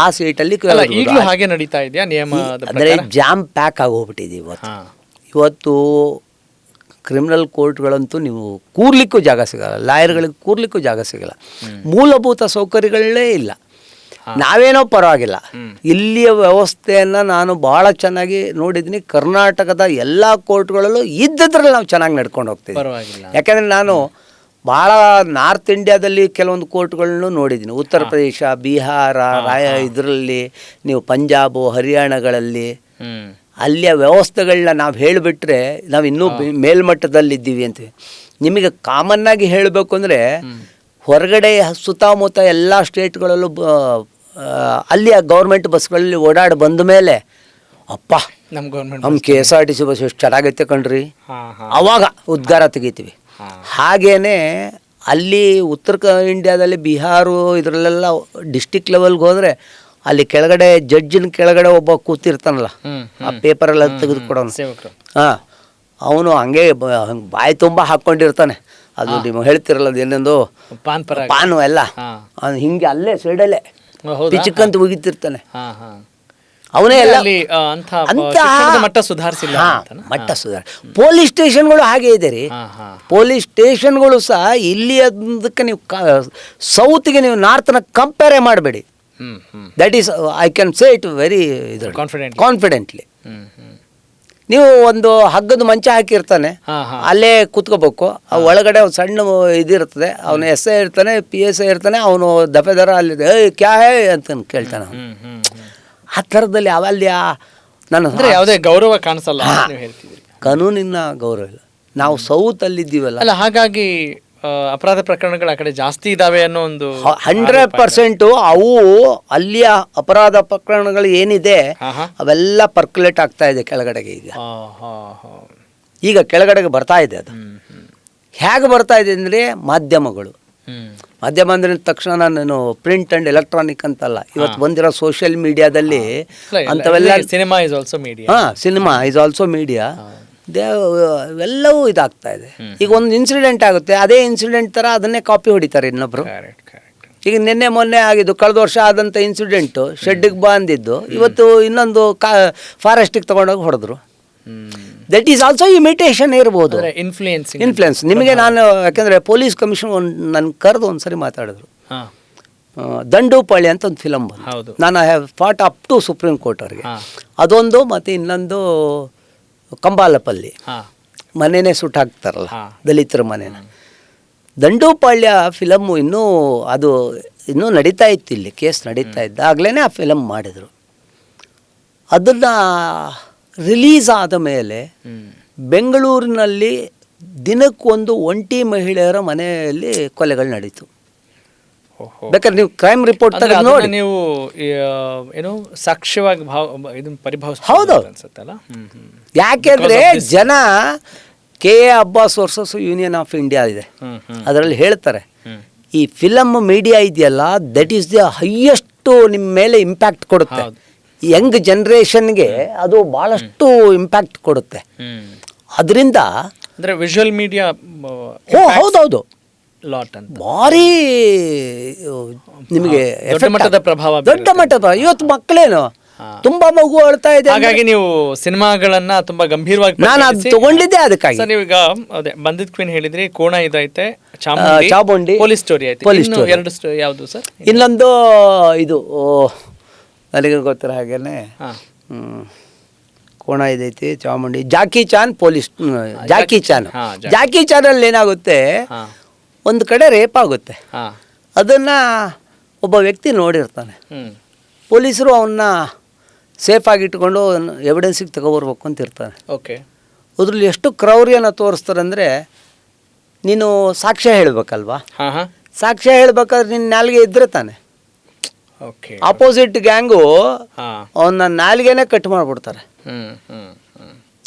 ಆ ಸೀಟಲ್ಲಿ ಅಲ್ಲ, ಈಗಲೂ ಹಾಗೆ ನಡೀತಾ ಇದೆಯಾ ನಿಯಮದ ಅಂದರೆ ಜಾಮ್ ಪ್ಯಾಕ್ ಆಗೋಗ್ಬಿಟ್ಟಿದೆ ಇವತ್ತು. ಇವತ್ತು ಕ್ರಿಮಿನಲ್ ಕೋರ್ಟ್ಗಳಂತೂ ನೀವು ಕೂರ್ಲಿಕ್ಕೂ ಜಾಗ ಸಿಗಲ್ಲ, ಲಾಯರ್ಗಳಿಗೆ ಕೂರ್ಲಿಕ್ಕೂ ಜಾಗ ಸಿಗಲ್ಲ, ಮೂಲಭೂತ ಸೌಕರ್ಯಗಳೇ ಇಲ್ಲ. ನಾವೇನೋ ಪರವಾಗಿಲ್ಲ, ಇಲ್ಲಿಯ ವ್ಯವಸ್ಥೆಯನ್ನು ನಾನು ಭಾಳ ಚೆನ್ನಾಗಿ ನೋಡಿದ್ದೀನಿ. ಕರ್ನಾಟಕದ ಎಲ್ಲ ಕೋರ್ಟ್ಗಳಲ್ಲೂ ಇದ್ದದ್ರಲ್ಲಿ ನಾವು ಚೆನ್ನಾಗಿ ನಡ್ಕೊಂಡು ಹೋಗ್ತೀವಿ. ಯಾಕೆಂದರೆ ನಾನು ಭಾಳ ನಾರ್ತ್ ಇಂಡಿಯಾದಲ್ಲಿ ಕೆಲವೊಂದು ಕೋರ್ಟ್ಗಳನ್ನು ನೋಡಿದ್ದೀನಿ. ಉತ್ತರ ಪ್ರದೇಶ, ಬಿಹಾರ, ಇದರಲ್ಲಿ ನೀವು ಪಂಜಾಬು, ಹರಿಯಾಣಗಳಲ್ಲಿ ಅಲ್ಲಿಯ ವ್ಯವಸ್ಥೆಗಳನ್ನ ನಾವು ಹೇಳಿಬಿಟ್ರೆ ನಾವು ಇನ್ನೂ ಮೇಲ್ಮಟ್ಟದಲ್ಲಿದ್ದೀವಿ ಅಂತೀವಿ. ನಿಮಗೆ ಕಾಮನ್ನಾಗಿ ಹೇಳಬೇಕು ಅಂದರೆ ಹೊರಗಡೆ ಸುತ್ತಮುತ್ತ ಎಲ್ಲ ಸ್ಟೇಟ್ಗಳಲ್ಲೂ ಅಲ್ಲಿಯ ಗೌರ್ಮೆಂಟ್ ಬಸ್ಗಳಲ್ಲಿ ಓಡಾಡಿ ಬಂದ ಮೇಲೆ ಅಪ್ಪ ನಮ್ಮ KSRTC ಬಸ್ ಎಷ್ಟು ಚೆನ್ನಾಗೈತೆ ಕಣ್ರಿ, ಆವಾಗ ಉದ್ಗಾರ ತೆಗಿತೀವಿ. ಹಾಗೇ ಅಲ್ಲಿ ಉತ್ತರ ಇಂಡಿಯಾದಲ್ಲಿ ಬಿಹಾರು ಇದರಲ್ಲೆಲ್ಲ ಡಿಸ್ಟಿಕ್ ಲೆವೆಲ್ಗೆ ಹೋದರೆ ಅಲ್ಲಿ ಕೆಳಗಡೆ ಜಡ್ಜಿನ ಕೆಳಗಡೆ ಒಬ್ಬ ಕೂತಿರ್ತಾನಲ್ಲ, ಆ ಪೇಪರೆಲ್ಲ ತೆಗೆದುಕೊಡೋನು, ಹಾಂ, ಅವನು ಹಂಗೆ ಬಾಯಿ ತುಂಬ ಹಾಕ್ಕೊಂಡಿರ್ತಾನೆ. ಅದು ನೀವು ಹೇಳ್ತಿರಲ್ಲ ಅದೇನೊಂದು ಪಾನು ಎಲ್ಲ ಹಿಂಗೆ ಅಲ್ಲೇ ಸೈಡಲ್ಲೇ ಪಿಚಕ್ಕಂತ ಹೋಗಿತಿರ್ತಾನೆ. ಅವನೇ ಎಲ್ಲ ಮಟ್ಟ ಸುಧಾರಿಸಿಲ್ಲ. ಮಟ್ಟ ಸುಧಾರ. ಪೊಲೀಸ್ ಸ್ಟೇಷನ್ಗಳು ಹಾಗೆ ಇದೆ ರೀ. ಪೊಲೀಸ್ ಸ್ಟೇಷನ್ಗಳು ಸಹ ಇಲ್ಲಿಯದಕ್ಕೆ ನೀವು ಸೌತ್ಗೆ ನೀವು ನಾರ್ತನ ಕಂಪೇರೇ ಮಾಡಬೇಡಿ. That is I can say it very confidently. ನೀವು ಒಂದು ಹಗ್ಗದ ಮಂಚ ಹಾಕಿರ್ತಾನೆ, ಅಲ್ಲೇ ಕೂತ್ಕೋಬೇಕು. ಒಳಗಡೆ ಒಂದು ಸಣ್ಣ ಇದಿರ್ತದೆ, ಅವನು SI ಇರ್ತಾನೆ, PSI ಇರ್ತಾನೆ, ಅವನು ದಫೆದಾರ ಅಲ್ಲಿದೆ, ಕ್ಯಾ ಹೇ ಅಂತ ಕೇಳ್ತಾನೆ. ಆ ಥರದಲ್ಲಿ ಅವಲ್ಲಿ ನನ್ನ ಯಾವುದೇ ಗೌರವ ಕಾಣಿಸಲ್ಲ. ಕಾನೂನಿನ ಗೌರವ ಇಲ್ಲ. ನಾವು ಸೌತಲ್ಲಿದ್ದೀವಲ್ಲ, ಅಲ್ಲ, ಹಾಗಾಗಿ ಅಪರಾಧ ಪ್ರಕರಣಗಳು ಆ ಕಡೆ ಜಾಸ್ತಿ ಇದಾವೆ ಅನ್ನೋ ಒಂದು 100% ಅವು ಅಲ್ಲಿಯ ಅಪರಾಧ ಪ್ರಕರಣಗಳು ಏನಿದೆ ಅವೆಲ್ಲ ಪರ್ಕ್ಯುಲೇಟ್ ಆಗ್ತಾ ಇದೆ ಕೆಳಗಡೆಗೆ. ಈಗ ಕೆಳಗಡೆಗೆ ಬರ್ತಾ ಇದೆ. ಅದು ಹೇಗೆ ಬರ್ತಾ ಇದೆ ಅಂದರೆ ಮಾಧ್ಯಮ ಅಂದ್ರೆ ತಕ್ಷಣ ನಾನು ಪ್ರಿಂಟ್ ಅಂಡ್ ಎಲೆಕ್ಟ್ರಾನಿಕ್ ಅಂತಲ್ಲ, ಇವತ್ತು ಬಂದಿರೋ ಸೋಷಿಯಲ್ ಮೀಡಿಯಾದಲ್ಲಿ ಅಂಥವೆಲ್ಲ. Cinema is also media. Cinema is also media. ಎಲ್ಲವೂ ಇದಾಗ್ತಾ ಇದೆ. ಈಗ ಒಂದು ಇನ್ಸಿಡೆಂಟ್ ಆಗುತ್ತೆ, ಅದೇ ಇನ್ಸಿಡೆಂಟ್ ಥರ ಅದನ್ನೇ ಕಾಪಿ ಹೊಡಿತಾರೆ ಇನ್ನೊಬ್ರು. ಈಗ ನಿನ್ನೆ ಮೊನ್ನೆ ಆಗಿದ್ದು, ಕಳೆದ ವರ್ಷ ಆದಂಥ ಇನ್ಸಿಡೆಂಟು ಶೆಡ್ಡಿಗೆ ಬಂದಿದ್ದು ಇವತ್ತು ಇನ್ನೊಂದು ಫಾರೆಸ್ಟಿಗೆ ತೊಗೊಂಡೋಗಿ ಹೊಡೆದ್ರು. ದಟ್ ಈಸ್ ಆಲ್ಸೋ ಇಮಿಟೇಷನ್ ಇರ್ಬೋದು, ಇನ್ಫ್ಲುಯೆನ್ಸ್. ನಿಮಗೆ ನಾನು ಯಾಕೆಂದರೆ ಪೊಲೀಸ್ ಕಮಿಷನ್ ನನ್ನ ಕರೆದು ಒಂದ್ಸರಿ ಮಾತಾಡಿದ್ರು. ದಂಡೂಪಾಳ್ಯ ಅಂತ ಒಂದು ಫಿಲಮ್ ಬಂದು, ನಾನು I have fought up to supreme court ಅವರಿಗೆ. ಅದೊಂದು ಮತ್ತು ಇನ್ನೊಂದು ಕಂಬಾಲಪಲ್ಲಿ ಮನೆಯೇ ಸುಟ್ಟು ಹಾಕ್ತಾರಲ್ಲ, ದಲಿತರ ಮನೇನ. ದಂಡೂಪಾಳ್ಯ ಫಿಲಮ್ಮು ಇನ್ನೂ ನಡೀತಾ ಇತ್ತು, ಇಲ್ಲಿ ಕೇಸ್ ನಡೀತಾ ಇದ್ದಾಗಲೇ ಆ ಫಿಲಮ್ ಮಾಡಿದರು. ಅದನ್ನು ರಿಲೀಸ್ ಆದ ಮೇಲೆ ಬೆಂಗಳೂರಿನಲ್ಲಿ ದಿನಕ್ಕೊಂದು ಒಂಟಿ ಮಹಿಳೆಯರ ಮನೆಯಲ್ಲಿ ಕೊಲೆಗಳು ನಡೀತು. ಬೇಕಾದ್ರೆ ನೀವು ಕ್ರೈಮ್ ರಿಪೋರ್ಟ್ ತೆಗೆದು ನೋಡಿ. ನೀವು ಏನು ಸಾಕ್ಷ್ಯವಾಗಿ ಹೌದೌದು ಅನ್ಸುತ್ತಲ್ಲ. ಯಾಕೆಂದ್ರೆ ಜನ KA Abbas versus union of India ಇದೆ, ಅದರಲ್ಲಿ ಹೇಳ್ತಾರೆ ಈ ಫಿಲಮ್ ಮೀಡಿಯಾ ಇದೆಯಲ್ಲ, ದಟ್ ಈಸ್ ದ ಹೈಯೆಸ್ಟ್ ನಿಮ್ಮ ಮೇಲೆ ಇಂಪ್ಯಾಕ್ಟ್ ಕೊಡುತ್ತೆ. ಯಂಗ್ ಜನ್ರೇಷನ್ಗೆ ಅದು ಭಾಳಷ್ಟು ಇಂಪ್ಯಾಕ್ಟ್ ಕೊಡುತ್ತೆ. ಅದರಿಂದ ಅಂದರೆ ವಿಜುವಲ್ ಮೀಡಿಯಾ ಹೌದೌದು ಭಾರಿ ನಿಮಗೆ ದೊಡ್ಡ ಮಟ್ಟದ ಪ್ರಭಾವ. ಇವತ್ತು ಮಕ್ಕಳೇನು ತುಂಬಾ ಮಗು ಅಳ್ತಾ ಇದೆ, ಹಾಗಾಗಿ ನೀವು ಸಿನಿಮಾಗಳನ್ನ ತುಂಬಾ ಗಂಭೀರವಾಗಿ ನಾನು ಅದು ತಗೊಂಡಿದ್ದೆ. ಅದಕ್ಕಾಗಿ ನೀವೀಗ ಅದೇ ಬಂದಿದ್ ಕ್ವೀನ್ ಹೇಳಿದ್ರಿ, ಕೋಣ ಇದೈತೆ, ಚಾಮುಂಡಿ ಪೊಲೀಸ್ ಸ್ಟೋರಿ ಐತೆ. ಎರಡು ಸ್ಟೋರಿ ಯಾವುದು ಸರ್? ಇನ್ನೊಂದು ಇದು ನನಗೆ ಗೊತ್ತಿರೋ ಹಾಗೇನೆ ಕೋಣ ಇದೈತಿ, ಚಾಮುಂಡಿ, ಜಾಕಿ ಚಾನ್ ಪೊಲೀಸ್. ಜಾಕಿ ಚಾನಲ್ಲಿ ಏನಾಗುತ್ತೆ, ಒಂದು ಕಡೆ ರೇಪ್ ಆಗುತ್ತೆ. ಅದನ್ನ ಒಬ್ಬ ವ್ಯಕ್ತಿ ನೋಡಿರ್ತಾನೆ. ಪೊಲೀಸರು ಅವನ್ನ ಸೇಫಾಗಿ ಇಟ್ಕೊಂಡು ಎವಿಡೆನ್ಸಿಗೆ ತಗೊಬರ್ಬೇಕು ಅಂತ ಇರ್ತಾನೆ. ಅದ್ರಲ್ಲಿ ಎಷ್ಟು ಕ್ರೌರ್ಯನ ತೋರಿಸ್ತಾರೆ ಅಂದರೆ, ನೀನು ಸಾಕ್ಷ್ಯ ಹೇಳಬೇಕಲ್ವಾ, ಸಾಕ್ಷ್ಯ ಹೇಳ್ಬೇಕಾದ್ರೆ ನಿನ್ನ ನಾಲ್ಗೆ ಇದ್ರೆ ತಾನೆ. ಆಪೋಸಿಟ್ ಗ್ಯಾಂಗು ಅವನ್ನ ನಾಲ್ಗೆನೇ ಕಟ್ ಮಾಡಿಬಿಡ್ತಾರೆ.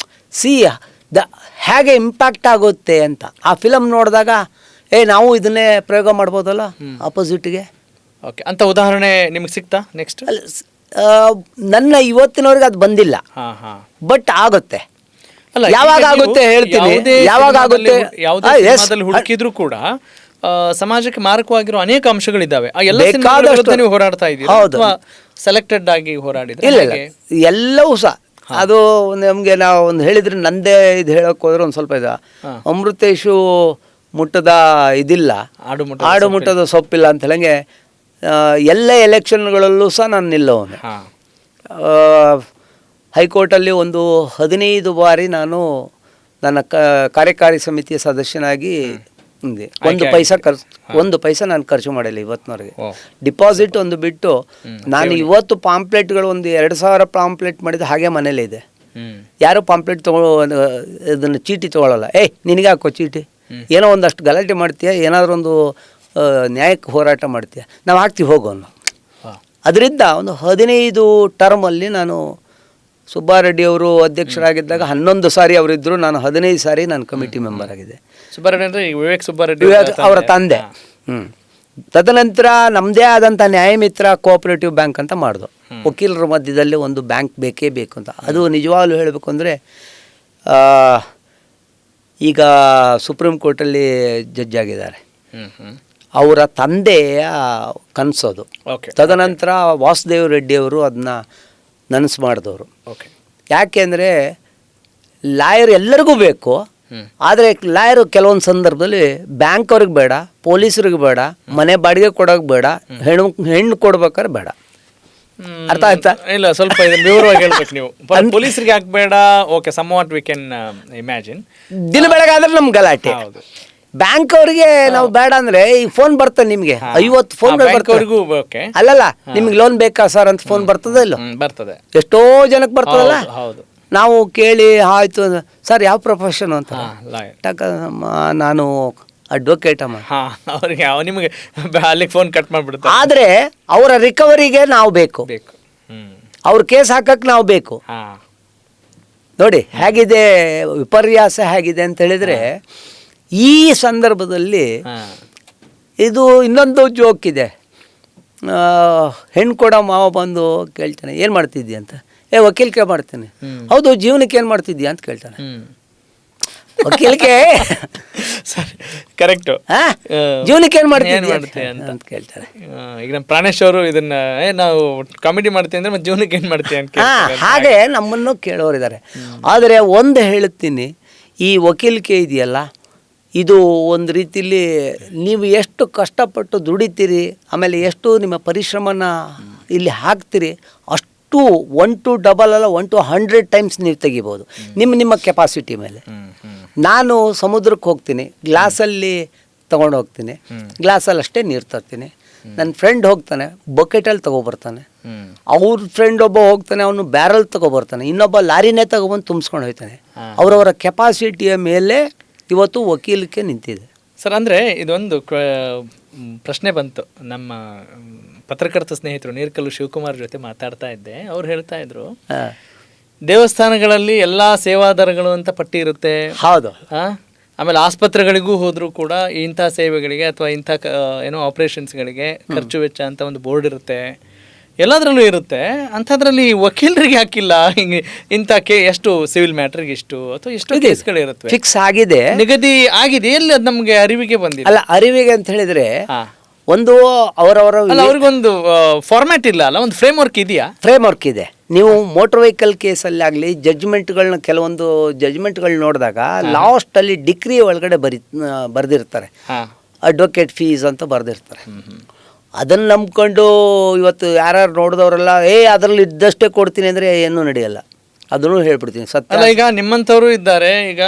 ಹೇಗೆ ಇಂಪ್ಯಾಕ್ಟ್ ಆಗುತ್ತೆ ಅಂತ ಆ ಫಿಲಮ್ ನೋಡಿದಾಗ ನಾವು ಇದನ್ನೇ ಪ್ರಯೋಗ ಮಾಡ್ಬೋದಲ್ಲ ಆಪೋಸಿಟ್ಗೆ ಅಂತ ಉದಾಹರಣೆ ನಿಮ್ಗೆ ಸಿಗ್ತಾ? ನೆಕ್ಸ್ಟ್ ನನ್ನ ಇವತ್ತಿನವರೆಗೆ ಅದು ಬಂದಿಲ್ಲ, ಬಟ್ ಆಗುತ್ತೆ. ಅಲ್ಲ, ಯಾವಾಗ ಈಗ ನೀವು ಆಗುತ್ತೆ ಹೇಳ್ತೀನಿ, ಯಾವುದೇ ಯಾವಾಗ ಸಿನಿಮಾದಲ್ಲಿ ಆಗುತ್ತೆ ಯಾವುದೇ ಸಿನಿಮಾದಲ್ಲಿ ಹುಡುಕಿದ್ರು ಕೂಡ ಸಮಾಜಕ್ಕೆ ಮಾರಕವಾಗಿರೋ ಅನೇಕ ಅಂಶಗಳಿದ್ದಾವೆ. ಆ ಎಲ್ಲ ಸಿನಿಮಾಗಳ ಬೇಕಾದಷ್ಟು ವಿರುದ್ಧ ನೀವು ಹೋರಾಡ್ತಾ ಇದ್ದೀರಾ ಹೌದು. ಅಥವಾ ಸೆಲೆಕ್ಟೆಡ್ ಆಗಿ ಹೋರಾಡಿದ್ರೆ ಇಲ್ಲ ಹೇಗೆ? ಎಲ್ಲವೂ ಸಹ ಅದು ನಮಗೆ ನಾವು ಒಂದು ಹೇಳಿದ್ರೆ ನಂದೇ ಇದು ಹೇಳೋಕೆ ಹೋದ್ರೆ ಒಂದು ಸ್ವಲ್ಪ ಇದು ಅಮೃತೇಶು ಮುಟ್ಟದ ಇದಿಲ್ಲ, ಆಡು ಮುಟ್ಟದ ಸೊಪ್ಪಿಲ್ಲ ಅಂತ ಹೇಳಂಗೆ ಎಲ್ಲ ಎಲೆಕ್ಷನ್ಗಳಲ್ಲೂ ಸಹ ನಾನು ನಿಲ್ಲವನು. ಹೈಕೋರ್ಟಲ್ಲಿ ಒಂದು 15 ಬಾರಿ ನಾನು ನನ್ನ ಕಾರ್ಯಕಾರಿ ಸಮಿತಿಯ ಸದಸ್ಯನಾಗಿ ಒಂದು ಪೈಸಾ ನಾನು ಖರ್ಚು ಮಾಡಿಲ್ಲ ಇವತ್ತಿನವರೆಗೆ. ಡಿಪಾಸಿಟ್ ಒಂದು ಬಿಟ್ಟು ನಾನು ಇವತ್ತು ಪಾಂಪ್ಲೆಟ್ಗಳು ಒಂದು 2000 ಪಾಂಪ್ಲೆಟ್ ಮಾಡಿದ್ದು ಹಾಗೆ ಮನೇಲಿ ಇದೆ. ಯಾರು ಪಾಂಪ್ಲೆಟ್ ಇದನ್ನು ಚೀಟಿ ತೊಗೊಳ್ಳಲ್ಲ. ನಿನಗೆ ಹಾಕೋ ಚೀಟಿ, ಏನೋ ಒಂದಷ್ಟು ಗಲಾಟೆ ಮಾಡ್ತೀಯ, ಏನಾದರೂ ಒಂದು ನ್ಯಾಯಕ್ಕೆ ಹೋರಾಟ ಮಾಡ್ತೀಯ, ನಾವು ಹಾಕ್ತೀವಿ ಹೋಗೋನು. ಅದರಿಂದ ಒಂದು 15 ಟರ್ಮಲ್ಲಿ ನಾನು ಸುಬ್ಬಾರೆಡ್ಡಿ ಅವರು ಅಧ್ಯಕ್ಷರಾಗಿದ್ದಾಗ 11 ಸಾರಿ ಅವರಿದ್ದರು, ನಾನು 15 ಸಾರಿ ನಾನು ಕಮಿಟಿ ಮೆಂಬರ್ ಆಗಿದೆ. ಸುಬ್ಬಾರೆಡ್ಡಿ ಅಂದರೆ ವಿವೇಕ್ ಸುಬ್ಬಾರೆಡ್ಡಿ ಅವರ ತಂದೆ. ತದನಂತರ ನಮ್ಮದೇ ಆದಂಥ ನ್ಯಾಯಮಿತ್ರ ಕೋಆಪರೇಟಿವ್ ಬ್ಯಾಂಕ್ ಅಂತ ಮಾಡಿದು. ವಕೀಲರ ಮಧ್ಯದಲ್ಲಿ ಒಂದು ಬ್ಯಾಂಕ್ ಬೇಕೇ ಬೇಕು ಅಂತ. ಅದು ನಿಜವಾಗ್ಲೂ ಹೇಳಬೇಕು ಅಂದರೆ ಈಗ ಸುಪ್ರೀಂ ಕೋರ್ಟಲ್ಲಿ ಜಡ್ಜ್ ಆಗಿದ್ದಾರೆ, ಅವರ ತಂದೆಯ ಕನಸೋದು. ತದನಂತರ ವಾಸುದೇವ್ ರೆಡ್ಡಿಯವರು ಅದನ್ನ ನನಸು ಮಾಡಿದವರು. ಯಾಕೆ ಅಂದರೆ ಲಾಯರ್ ಎಲ್ಲರಿಗೂ ಬೇಕು, ಆದರೆ ಲಾಯರು ಕೆಲವೊಂದು ಸಂದರ್ಭದಲ್ಲಿ ಬ್ಯಾಂಕ್ ಅವ್ರಿಗೆ ಬೇಡ, ಪೊಲೀಸರಿಗೆ ಬೇಡ, ಮನೆ ಬಾಡಿಗೆ ಕೊಡೋಕೆ ಬೇಡ, ಹೆಣ್ಣು ಕೊಡ್ಬೇಕಾದ್ರೆ ಬೇಡ. ಅರ್ಥ ಆಯ್ತಾ? ಇಲ್ಲ, ಸ್ವಲ್ಪ ಇದನ್ನ ವಿವರವಾಗಿ ಹೇಳ್ಬೇಕು ನೀವು. ಪೊಲೀಸರಿಗೆ ಹಾಕ್ಬೇಡ, okay, somewhat we can imagine. ದಿನ ಬೆಳಗಾದ್ರೆ ನಮ್ಗೆ ಗಲಾಟೆ. ಬ್ಯಾಂಕ್ ಅವ್ರಿಗೆ ನಾವು ಬೇಡ ಅಂದ್ರೆ ಈ ಫೋನ್ ಬರ್ತದೆ ನಿಮ್ಗೆ, 50 ಫೋನ್ ಬರ್ತದೆ. ಅಲ್ಲಲ್ಲ, ನಿಮ್ಗೆ ಲೋನ್ ಬೇಕಾ ಸರ್ ಅಂತ ಫೋನ್ ಬರ್ತದೆ, ಇಲ್ಲ ಬರ್ತದೆ, ಎಷ್ಟೋ ಜನಕ್ಕೆ ಬರ್ತದಲ್ಲ. ನಾವು ಕೇಳಿ ಆಯ್ತು ಸರ್ ಯಾವ ಪ್ರೊಫೆಷನ್ ಅಂತ, ನಾನು ಅಡ್ವೊಕೇಟ್ ಅಮ್ಮ, ಅವ್ರಿಗೆ ನಿಮಗೆ ಅಲ್ಲಿಗೆ ಫೋನ್ ಕಟ್ ಮಾಡಿಬಿಡ್ತಾರೆ. ಆದರೆ ಅವರ ರಿಕವರಿಗೆ ನಾವು ಬೇಕು, ಅವ್ರ ಕೇಸ್ ಹಾಕಕ್ಕೆ ನಾವು ಬೇಕು. ನೋಡಿ ಹೇಗಿದೆ ವಿಪರ್ಯಾಸ ಹೇಗಿದೆ ಅಂತ ಹೇಳಿದ್ರೆ, ಈ ಸಂದರ್ಭದಲ್ಲಿ ಇದು ಇನ್ನೊಂದು ಜೋಕ್ ಇದೆ. ಹೆಣ್ಣು ಕೊಡೋ ಮಾವ ಬಂದು ಕೇಳ್ತಾನೆ ಏನು ಮಾಡ್ತಿದ್ದಿ ಅಂತ. ವಕೀಲಿಕೆ ಮಾಡ್ತೇನೆ. ಹೌದು, ಜೀವನಕ್ಕೆ ಏನು ಮಾಡ್ತಿದ್ಯಾ ಅಂತ ಕೇಳ್ತಾನೆ. ವಕೀಲಿಕೆ ಕರೆಕ್ಟು, ಜೀವನಕ್ಕೆ ಏನು ಮಾಡ್ತಿದ್ಯಾ ಅಂತ ಕೇಳ್ತಾರೆ. ಈಗ ನಮ್ಮ ಪ್ರಾಣೇಶ್ ಅವರು ಇದನ್ನ ನಾವು ಕಾಮಿಡಿ ಮಾಡ್ತೀವಿ ಅಂದ್ರೆ ಜೀವನಕ್ಕೆ ಏನು ಮಾಡ್ತೀಯ ಅಂತ. ಹಾಗೆ ನಮ್ಮನ್ನು ಕೇಳೋರಿದ್ದಾರೆ. ಆದರೆ ಒಂದು ಹೇಳುತ್ತೀನಿ, ಈ ವಕೀಲಿಕೆ ಇದೆಯಲ್ಲ, ಇದು ಒಂದು ರೀತಿಯಲ್ಲಿ ನೀವು ಎಷ್ಟು ಕಷ್ಟಪಟ್ಟು ದುಡಿತೀರಿ, ಆಮೇಲೆ ಎಷ್ಟು ನಿಮ್ಮ ಪರಿಶ್ರಮನ ಇಲ್ಲಿ ಹಾಕ್ತೀರಿ, ಅಷ್ಟು 1 to double ಅಲ್ಲ 1 to 100 ಟೈಮ್ಸ್ ನೀವು ತೆಗಿಬೋದು ನಿಮ್ಮ ಕೆಪಾಸಿಟಿ ಮೇಲೆ. ನಾನು ಸಮುದ್ರಕ್ಕೆ ಹೋಗ್ತೀನಿ, ಗ್ಲಾಸಲ್ಲಿ ತೊಗೊಂಡು ಹೋಗ್ತೀನಿ, ಗ್ಲಾಸಲ್ಲಿ ಅಷ್ಟೇ ನೀರು ತರ್ತೀನಿ. ನನ್ನ ಫ್ರೆಂಡ್ ಹೋಗ್ತಾನೆ, ಬಕೆಟಲ್ಲಿ ತೊಗೊಬರ್ತಾನೆ. ಅವ್ರ ಫ್ರೆಂಡ್ ಒಬ್ಬ ಹೋಗ್ತಾನೆ, ಅವನು ಬ್ಯಾರಲ್ ತೊಗೊಬರ್ತಾನೆ, ಇನ್ನೊಬ್ಬ ಲಾರಿನೇ ತೊಗೊಬಂದು ತುಂಬಿಸ್ಕೊಂಡು ಹೋಗ್ತಾನೆ. ಅವರವರ ಕೆಪಾಸಿಟಿಯ ಮೇಲೆ ಇವತ್ತು ವಕೀಲಿಕೆ ನಿಂತಿದೆ ಸರ್. ಅಂದರೆ ಇದೊಂದು ಪ್ರಶ್ನೆ ಬಂತು. ನಮ್ಮ ಪತ್ರಕರ್ತ ಸ್ನೇಹಿತರು ನೀರ್ಕಲ್ಲು ಶಿವಕುಮಾರ್ ಜೊತೆ ಮಾತಾಡ್ತಾ ಇದ್ದೆ. ಅವ್ರು ಹೇಳ್ತಾ ಇದ್ರು, ದೇವಸ್ಥಾನಗಳಲ್ಲಿ ಎಲ್ಲ ಸೇವಾದಾರಗಳು ಅಂತ ಪಟ್ಟಿ ಇರುತ್ತೆ. ಹೌದು. ಆಮೇಲೆ ಆಸ್ಪತ್ರೆಗಳಿಗೂ ಹೋದರೂ ಕೂಡ ಇಂಥ ಸೇವೆಗಳಿಗೆ ಅಥವಾ ಇಂಥ ಏನೋ ಆಪರೇಷನ್ಸ್ಗಳಿಗೆ ಖರ್ಚು ವೆಚ್ಚ ಅಂತ ಒಂದು ಬೋರ್ಡ್ ಇರುತ್ತೆ, ಎಲ್ಲದರಲ್ಲೂ ಇರುತ್ತೆ. ಅಂಥದ್ರಲ್ಲಿ ವಕೀಲರಿಗೆ ಹಾಕಿಲ್ಲ, ಹಿಂಗೆ ಇಂಥ ಎಷ್ಟು ಸಿವಿಲ್ ಮ್ಯಾಟ್ರಿಗೆ ಇಷ್ಟು ಅಥವಾ ಎಷ್ಟು ಕೇಸ್ಗಳಿರುತ್ತೆ, ಫಿಕ್ಸ್ ಆಗಿದೆ, ನಿಗದಿ ಆಗಿದೆ. ಎಲ್ಲಿ ಅದು ನಮಗೆ ಅರಿವಿಗೆ ಬಂದಿಲ್ಲ. ಅಲ್ಲ, ಅರಿವಿಗೆ ಅಂತ ಹೇಳಿದ್ರೆ ಒಂದು ಅವರವರ ಅವ್ರಿಗೊಂದು ಫಾರ್ಮ್ಯಾಟ್ ಇಲ್ಲ ಅಲ್ಲ, ಒಂದು ಫ್ರೇಮ್ ವರ್ಕ್ ಇದೆಯಾ? ಫ್ರೇಮ್ ವರ್ಕ್ ಇದೆ. ನೀವು ಮೋಟರ್ ವೆಹಿಕಲ್ ಕೇಸಲ್ಲಿ ಆಗಲಿ, ಜಡ್ಜ್ಮೆಂಟ್ಗಳನ್ನ ಕೆಲವೊಂದು ಜಡ್ಜ್ಮೆಂಟ್ಗಳು ನೋಡಿದಾಗ ಲಾಸ್ಟಲ್ಲಿ ಡಿಕ್ರಿ ಒಳಗಡೆ ಬರೆದಿರ್ತಾರೆ, ಅಡ್ವೊಕೇಟ್ ಫೀಸ್ ಅಂತ ಬರೆದಿರ್ತಾರೆ. ಅದನ್ನು ನಂಬ್ಕೊಂಡು ಇವತ್ತು ಯಾರು ನೋಡಿದವರೆಲ್ಲ ಅದರಲ್ಲಿ ಇದ್ದಷ್ಟೇ ಕೊಡ್ತೀನಿ ಅಂದರೆ ಏನೂ ನಡೆಯಲ್ಲ. ಅದನ್ನು ಹೇಳ್ಬಿಡ್ತೀನಿ ಸತ್ಯ. ಅಲ್ಲ, ಈಗ ನಿಮ್ಮಂಥವ್ರು ಇದ್ದಾರೆ. ಈಗ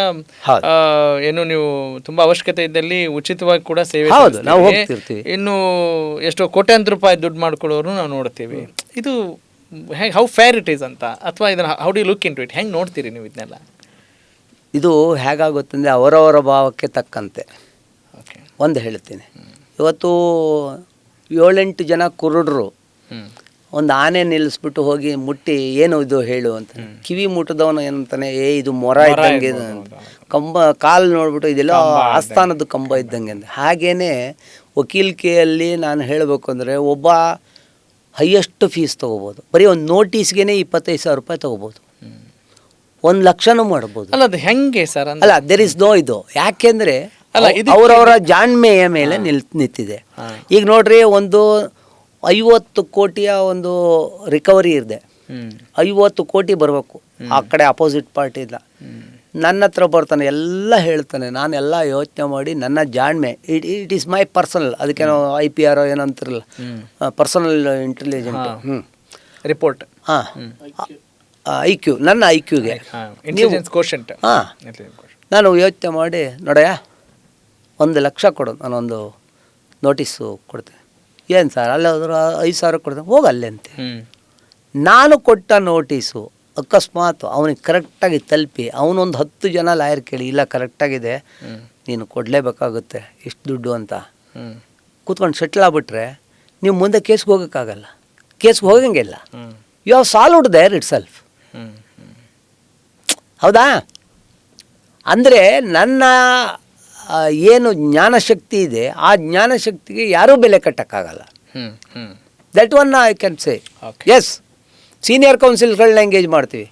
ಏನು ನೀವು ತುಂಬಾ ಅವಶ್ಯಕತೆ ಇದ್ದಲ್ಲಿ ಉಚಿತವಾಗಿ ಕೂಡ ಸೇವೆ ನಾವು ಹೋಗ್ತಿರ್ತೀವಿ. ಇನ್ನು ಎಷ್ಟೋ ಕೋಟ್ಯಾಂತರ ರೂಪಾಯಿ ದುಡ್ಡು ಮಾಡ್ಕೊಳ್ಳೋರು ನಾವು ನೋಡ್ತೀವಿ. ಇದು ಹೌ ಫೇರ್ ಇಟ್ ಈಸ್ ಅಂತ, ಅಥವಾ ಇದನ್ನ how do you look into it, ಹೆಂಗೆ ನೋಡ್ತೀರಿ ನೀವು ಇದನ್ನೆಲ್ಲ? ಇದು ಹೇಗಾಗುತ್ತಂದರೆ ಅವರವರ ಭಾವಕ್ಕೆ ತಕ್ಕಂತೆ. ಒಂದು ಹೇಳ್ತೀನಿ, ಇವತ್ತು 7-8 ಜನ ಕುರುಡರು ಒಂದು ಆನೆ ನಿಲ್ಲಿಸ್ಬಿಟ್ಟು ಹೋಗಿ ಮುಟ್ಟಿ ಏನು ಇದು ಹೇಳು ಅಂತ, ಕಿವಿ ಮುಟ್ಟದವನು ಏನಂತಾನೆ, ಇದು ಮೊರ ಇದ್ದಂಗೆ, ಕಂಬ ಕಾಲು ನೋಡ್ಬಿಟ್ಟು ಇದೆಲ್ಲ ಆಸ್ಥಾನದ ಕಂಬ ಇದ್ದಂಗೆ ಅಂತ. ಹಾಗೇನೆ ವಕೀಲಿಕೆಯಲ್ಲಿ ನಾನು ಹೇಳಬೇಕು ಅಂದರೆ ಒಬ್ಬ ಹೈಯೆಸ್ಟ್ ಫೀಸ್ ತೊಗೋಬೋದು. ಬರೀ ಒಂದು ನೋಟಿಸ್ಗೆ 25,000 ರೂಪಾಯಿ ತೊಗೋಬೋದು. 1,00,000 ಮಾಡ್ಬೋದು. ಅಲ್ಲ ಅದು ಹೆಂಗೆ ಸರ್? ಅಲ್ಲ, ದೇರ್ ಇಸ್ ನೋ ಇದು. ಯಾಕೆಂದರೆ ಅಲ್ಲ, ಅವರವರ ಜಾಣ್ಮೆಯ ಮೇಲೆ ನಿಂತಿದೆ. ಈಗ ನೋಡ್ರಿ, ಒಂದು 50 ಕೋಟಿಯ ಒಂದು ರಿಕವರಿ ಇದೆ. 50 ಕೋಟಿ ಬರಬೇಕು ಆ ಕಡೆ ಅಪೋಸಿಟ್ ಪಾರ್ಟಿಯಿಂದ. ನನ್ನ ಹತ್ರ ಬರ್ತಾನೆ, ಎಲ್ಲ ಹೇಳ್ತಾನೆ, ನಾನೆಲ್ಲ ಯೋಚನೆ ಮಾಡಿ ನನ್ನ ಜಾಣ್ಮೆ, ಇಟ್ ಈಸ್ ಮೈ ಪರ್ಸನಲ್, ಅದಕ್ಕೇನೋ IPR ಏನಂತಿರಲ್ಲ, ಪರ್ಸನಲ್ ಇಂಟೆಲಿಜೆಂಟ್ ರಿಪೋರ್ಟ್. ಹಾಂ, IQ, ನನ್ನ IQಗೆ ಹಾಂ, ನಾನು ಯೋಚನೆ ಮಾಡಿ, ನೋಡಯ್ಯ 1,00,000 ಕೊಡು, ನಾನೊಂದು ನೋಟಿಸು ಕೊಡ್ತೇನೆ. ಏನು ಸರ್, ಅಲ್ಲಿ ಹೋದ್ರೆ 5,000 ಕೊಡ್ತೇನೆ, ಹೋಗಲ್ಲೇ ಅಂತೆ. ನಾನು ಕೊಟ್ಟ ನೋಟಿಸು ಅಕಸ್ಮಾತ್ ಅವನಿಗೆ ಕರೆಕ್ಟಾಗಿ ತಲುಪಿ ಅವನೊಂದು 10 ಜನ ಲಾಯರ್ ಕೇಳಿ, ಇಲ್ಲ ಕರೆಕ್ಟಾಗಿದೆ, ನೀನು ಕೊಡಲೇಬೇಕಾಗುತ್ತೆ ಇಷ್ಟು ದುಡ್ಡು ಅಂತ ಕೂತ್ಕೊಂಡು ಸೆಟ್ಲ್ ಆಗ್ಬಿಟ್ರೆ ನೀವು ಮುಂದೆ ಕೇಸ್ಗೆ ಹೋಗೋಕ್ಕಾಗಲ್ಲ, ಕೇಸ್ಗೆ ಹೋಗಂಗಿಲ್ಲ. You have solved there itself. ಹೌದಾ? ಅಂದರೆ ನನ್ನ ಏನು ಜ್ಞಾನಶಕ್ತಿ ಇದೆ, ಆ ಜ್ಞಾನಶಕ್ತಿಗೆ ಯಾರೂ ಬೆಲೆ ಕಟ್ಟೋಕ್ಕಾಗಲ್ಲ. That one I can say. Yes, senior ಕೌನ್ಸಿಲ್ಗಳನ್ನ ಎಂಗೇಜ್ ಮಾಡ್ತೀವಿ.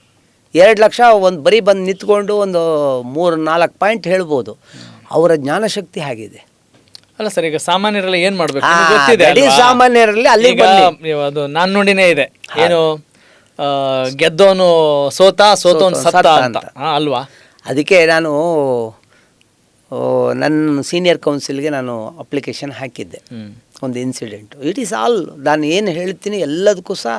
2 ಲಕ್ಷ ಒಂದು ಬರೀ ಬಂದು ನಿಂತ್ಕೊಂಡು ಒಂದು 3-4 ಪಾಯಿಂಟ್ ಹೇಳ್ಬೋದು. ಅವರ ಜ್ಞಾನಶಕ್ತಿ ಆಗಿದೆ. ಅಲ್ಲ ಸರ್, ಈಗ ಸಾಮಾನ್ಯರೆಲ್ಲ ಏನು ಮಾಡಬೇಕು? ಸಾಮಾನ್ಯರಲ್ಲಿ ಅಲ್ಲಿ ಅದು ನಾನು ನೋಡಿನೇ ಇದೆ, ಏನು ಗೆದ್ದೋನು ಸೋತೋನು ಸತ್ತ ಅಂತ ಅಲ್ವಾ? ಅದಕ್ಕೆ ನಾನು ನನ್ನ ಸೀನಿಯರ್ ಕೌನ್ಸಿಲ್ಗೆ ನಾನು ಅಪ್ಲಿಕೇಶನ್ ಹಾಕಿದ್ದೆ. ಒಂದು ಇನ್ಸಿಡೆಂಟು, ಇಟ್ ಈಸ್ ಆಲ್, ನಾನು ಏನು ಹೇಳ್ತೀನಿ ಎಲ್ಲದಕ್ಕೂ ಸಹ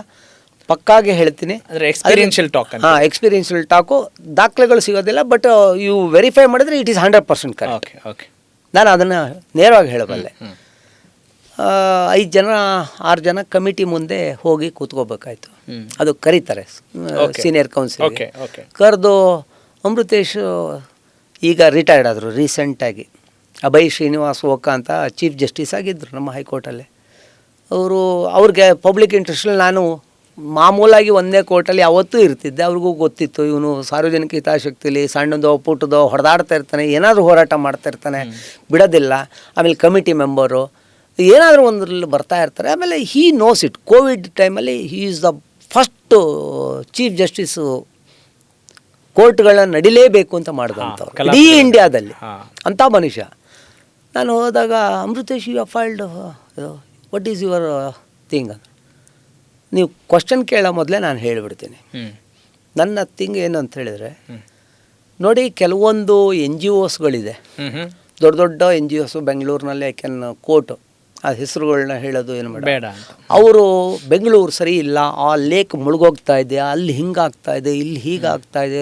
ಪಕ್ಕಾಗೆ ಹೇಳ್ತೀನಿ. Experiential talk. ಹಾಂ, ಎಕ್ಸ್ಪೀರಿಯನ್ಷಿಯಲ್ ಟಾಕು. ದಾಖಲೆಗಳು ಸಿಗೋದಿಲ್ಲ, ಬಟ್ ಇವು ವೆರಿಫೈ ಮಾಡಿದ್ರೆ ಇಟ್ ಈಸ್ 100% ಕರೆಕ್ಟ್. ಓಕೆ, ನಾನು ಅದನ್ನು ನೇರವಾಗಿ ಹೇಳಬಲ್ಲೆ. 5 ಜನ 6 ಜನ ಕಮಿಟಿ ಮುಂದೆ ಹೋಗಿ ಕೂತ್ಕೋಬೇಕಾಯ್ತು. ಅದು ಕರೀತಾರೆ ಸೀನಿಯರ್ ಕೌನ್ಸಿಲ್. ಕರೆದು ಅಮೃತೇಶ್ ಈಗ ರಿಟೈರ್ಡ್ ಆದರು ರೀಸೆಂಟಾಗಿ. ಅಭಯ್ ಶ್ರೀನಿವಾಸ್ ಓಕಾ ಅಂತ ಚೀಫ್ ಜಸ್ಟಿಸ್ ಆಗಿದ್ದರು ನಮ್ಮ ಹೈಕೋರ್ಟಲ್ಲಿ. ಅವ್ರಿಗೆ ಪಬ್ಲಿಕ್ ಇಂಟ್ರೆಸ್ಟಲ್ಲಿ ನಾನು ಮಾಮೂಲಾಗಿ ಒಂದೇ ಕೋರ್ಟಲ್ಲಿ ಯಾವತ್ತೂ ಇರ್ತಿದ್ದೆ. ಅವ್ರಿಗೂ ಗೊತ್ತಿತ್ತು ಇವನು ಸಾರ್ವಜನಿಕ ಹಿತಾಸಕ್ತಿಲಿ ಸಣ್ಣದೋ ಪುಟ್ಟದೋ ಹೊಡೆದಾಡ್ತಾ ಇರ್ತಾನೆ, ಏನಾದರೂ ಹೋರಾಟ ಮಾಡ್ತಾ ಇರ್ತಾನೆ, ಬಿಡೋದಿಲ್ಲ. ಆಮೇಲೆ ಕಮಿಟಿ ಮೆಂಬರು ಏನಾದರೂ ಒಂದರಲ್ಲಿ ಬರ್ತಾ ಇರ್ತಾರೆ. ಆಮೇಲೆ ಹೀ ನೋಸ್ ಇಟ್. ಕೋವಿಡ್ ಟೈಮಲ್ಲಿ he is the first chief justice ಕೋರ್ಟ್ಗಳನ್ನ ನಡಿಲೇಬೇಕು ಅಂತ ಮಾಡಿದಂಥವ್ರು ಇಡೀ ಇಂಡಿಯಾದಲ್ಲಿ, ಅಂಥ ಮನುಷ್ಯ. ನಾನು ಹೋದಾಗ, Amruthesh, you failed, what is your thing ಅಂತ. ನೀವು ಕ್ವಶನ್ ಕೇಳೋ ಮೊದಲೇ ನಾನು ಹೇಳಿಬಿಡ್ತೀನಿ. ನನ್ನ ಥಿಂಗ್ ಏನು ಅಂತ ಹೇಳಿದರೆ, ನೋಡಿ, ಕೆಲವೊಂದು NGOsಗಳಿದೆ, ದೊಡ್ಡ ದೊಡ್ಡ NGOs ಬೆಂಗಳೂರಿನಲ್ಲಿ. ಐ ಕ್ಯಾನ್ ಕೋರ್ಟ್ ಆ ಹೆಸರುಗಳನ್ನ ಹೇಳೋದು ಏನು ಬೇಡ. ಅವರು ಬೆಂಗಳೂರು ಸರಿ ಇಲ್ಲ, ಆ ಲೇಕ್ ಮುಳುಗೋಗ್ತಾ ಇದೆ, ಅಲ್ಲಿ ಹಿಂಗಾಗ್ತಾ ಇದೆ, ಇಲ್ಲಿ ಹೀಗಾಗ್ತಾ ಇದೆ,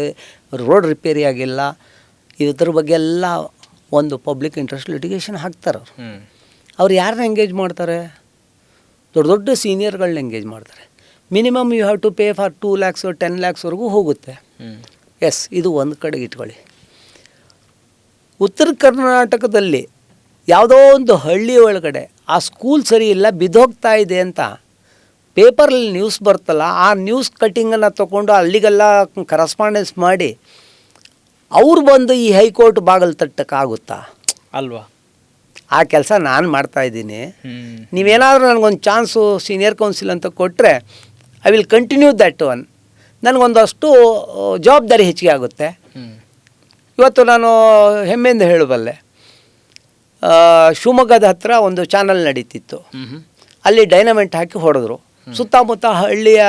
ರೋಡ್ ರಿಪೇರಿ ಆಗಿಲ್ಲ, ಇದ್ರ ಬಗ್ಗೆ ಎಲ್ಲ ಒಂದು ಪಬ್ಲಿಕ್ ಇಂಟ್ರೆಸ್ಟ್ ಲಿಟಿಗೇಷನ್ ಹಾಕ್ತಾರೆ. ಅವ್ರು ಯಾರನ್ನ ಎಂಗೇಜ್ ಮಾಡ್ತಾರೆ? ದೊಡ್ಡ ದೊಡ್ಡ ಸೀನಿಯರ್ಗಳನ್ನ ಎಂಗೇಜ್ ಮಾಡ್ತಾರೆ. Minimum you have to pay for 2 lakhs 10 lakhsವರೆಗೂ ಹೋಗುತ್ತೆ. ಎಸ್, ಇದು ಒಂದು ಕಡೆಗೆ ಇಟ್ಕೊಳ್ಳಿ. ಉತ್ತರ ಕರ್ನಾಟಕದಲ್ಲಿ ಯಾವುದೋ ಒಂದು ಹಳ್ಳಿ ಒಳಗಡೆ ಆ ಸ್ಕೂಲ್ ಸರಿ ಇಲ್ಲ, ಬಿದ್ದೋಗ್ತಾ ಇದೆ ಅಂತ ಪೇಪರಲ್ಲಿ ನ್ಯೂಸ್ ಬರ್ತಲ್ಲ, ಆ ನ್ಯೂಸ್ ಕಟ್ಟಿಂಗನ್ನು ತೊಗೊಂಡು ಅಲ್ಲಿಗೆಲ್ಲ ಕರೆಸ್ಪಾಂಡೆನ್ಸ್ ಮಾಡಿ ಅವ್ರು ಬಂದು ಈ ಹೈಕೋರ್ಟ್ ಬಾಗಿಲು ತಟ್ಟಕ್ಕಾಗುತ್ತಾ? ಅಲ್ವಾ? ಆ ಕೆಲಸ ನಾನು ಮಾಡ್ತಾಯಿದ್ದೀನಿ. ನೀವೇನಾದರೂ ನನಗೊಂದು ಚಾನ್ಸು ಸೀನಿಯರ್ ಕೌನ್ಸಿಲ್ ಅಂತ ಕೊಟ್ಟರೆ I will continue that one. ನನಗೊಂದಷ್ಟು ಜವಾಬ್ದಾರಿ ಹೆಚ್ಚಿಗೆ ಆಗುತ್ತೆ. ಇವತ್ತು ನಾನು ಹೆಮ್ಮೆಯಿಂದ ಹೇಳಬಲ್ಲೆ, ಶಿವಮೊಗ್ಗದ ಹತ್ರ ಒಂದು ಚಾನಲ್ ನಡೀತಿತ್ತು. ಅಲ್ಲಿ ಡೈನಮೆಂಟ್ ಹಾಕಿ ಹೊಡೆದ್ರು. ಸುತ್ತಮುತ್ತ ಹಳ್ಳಿಯ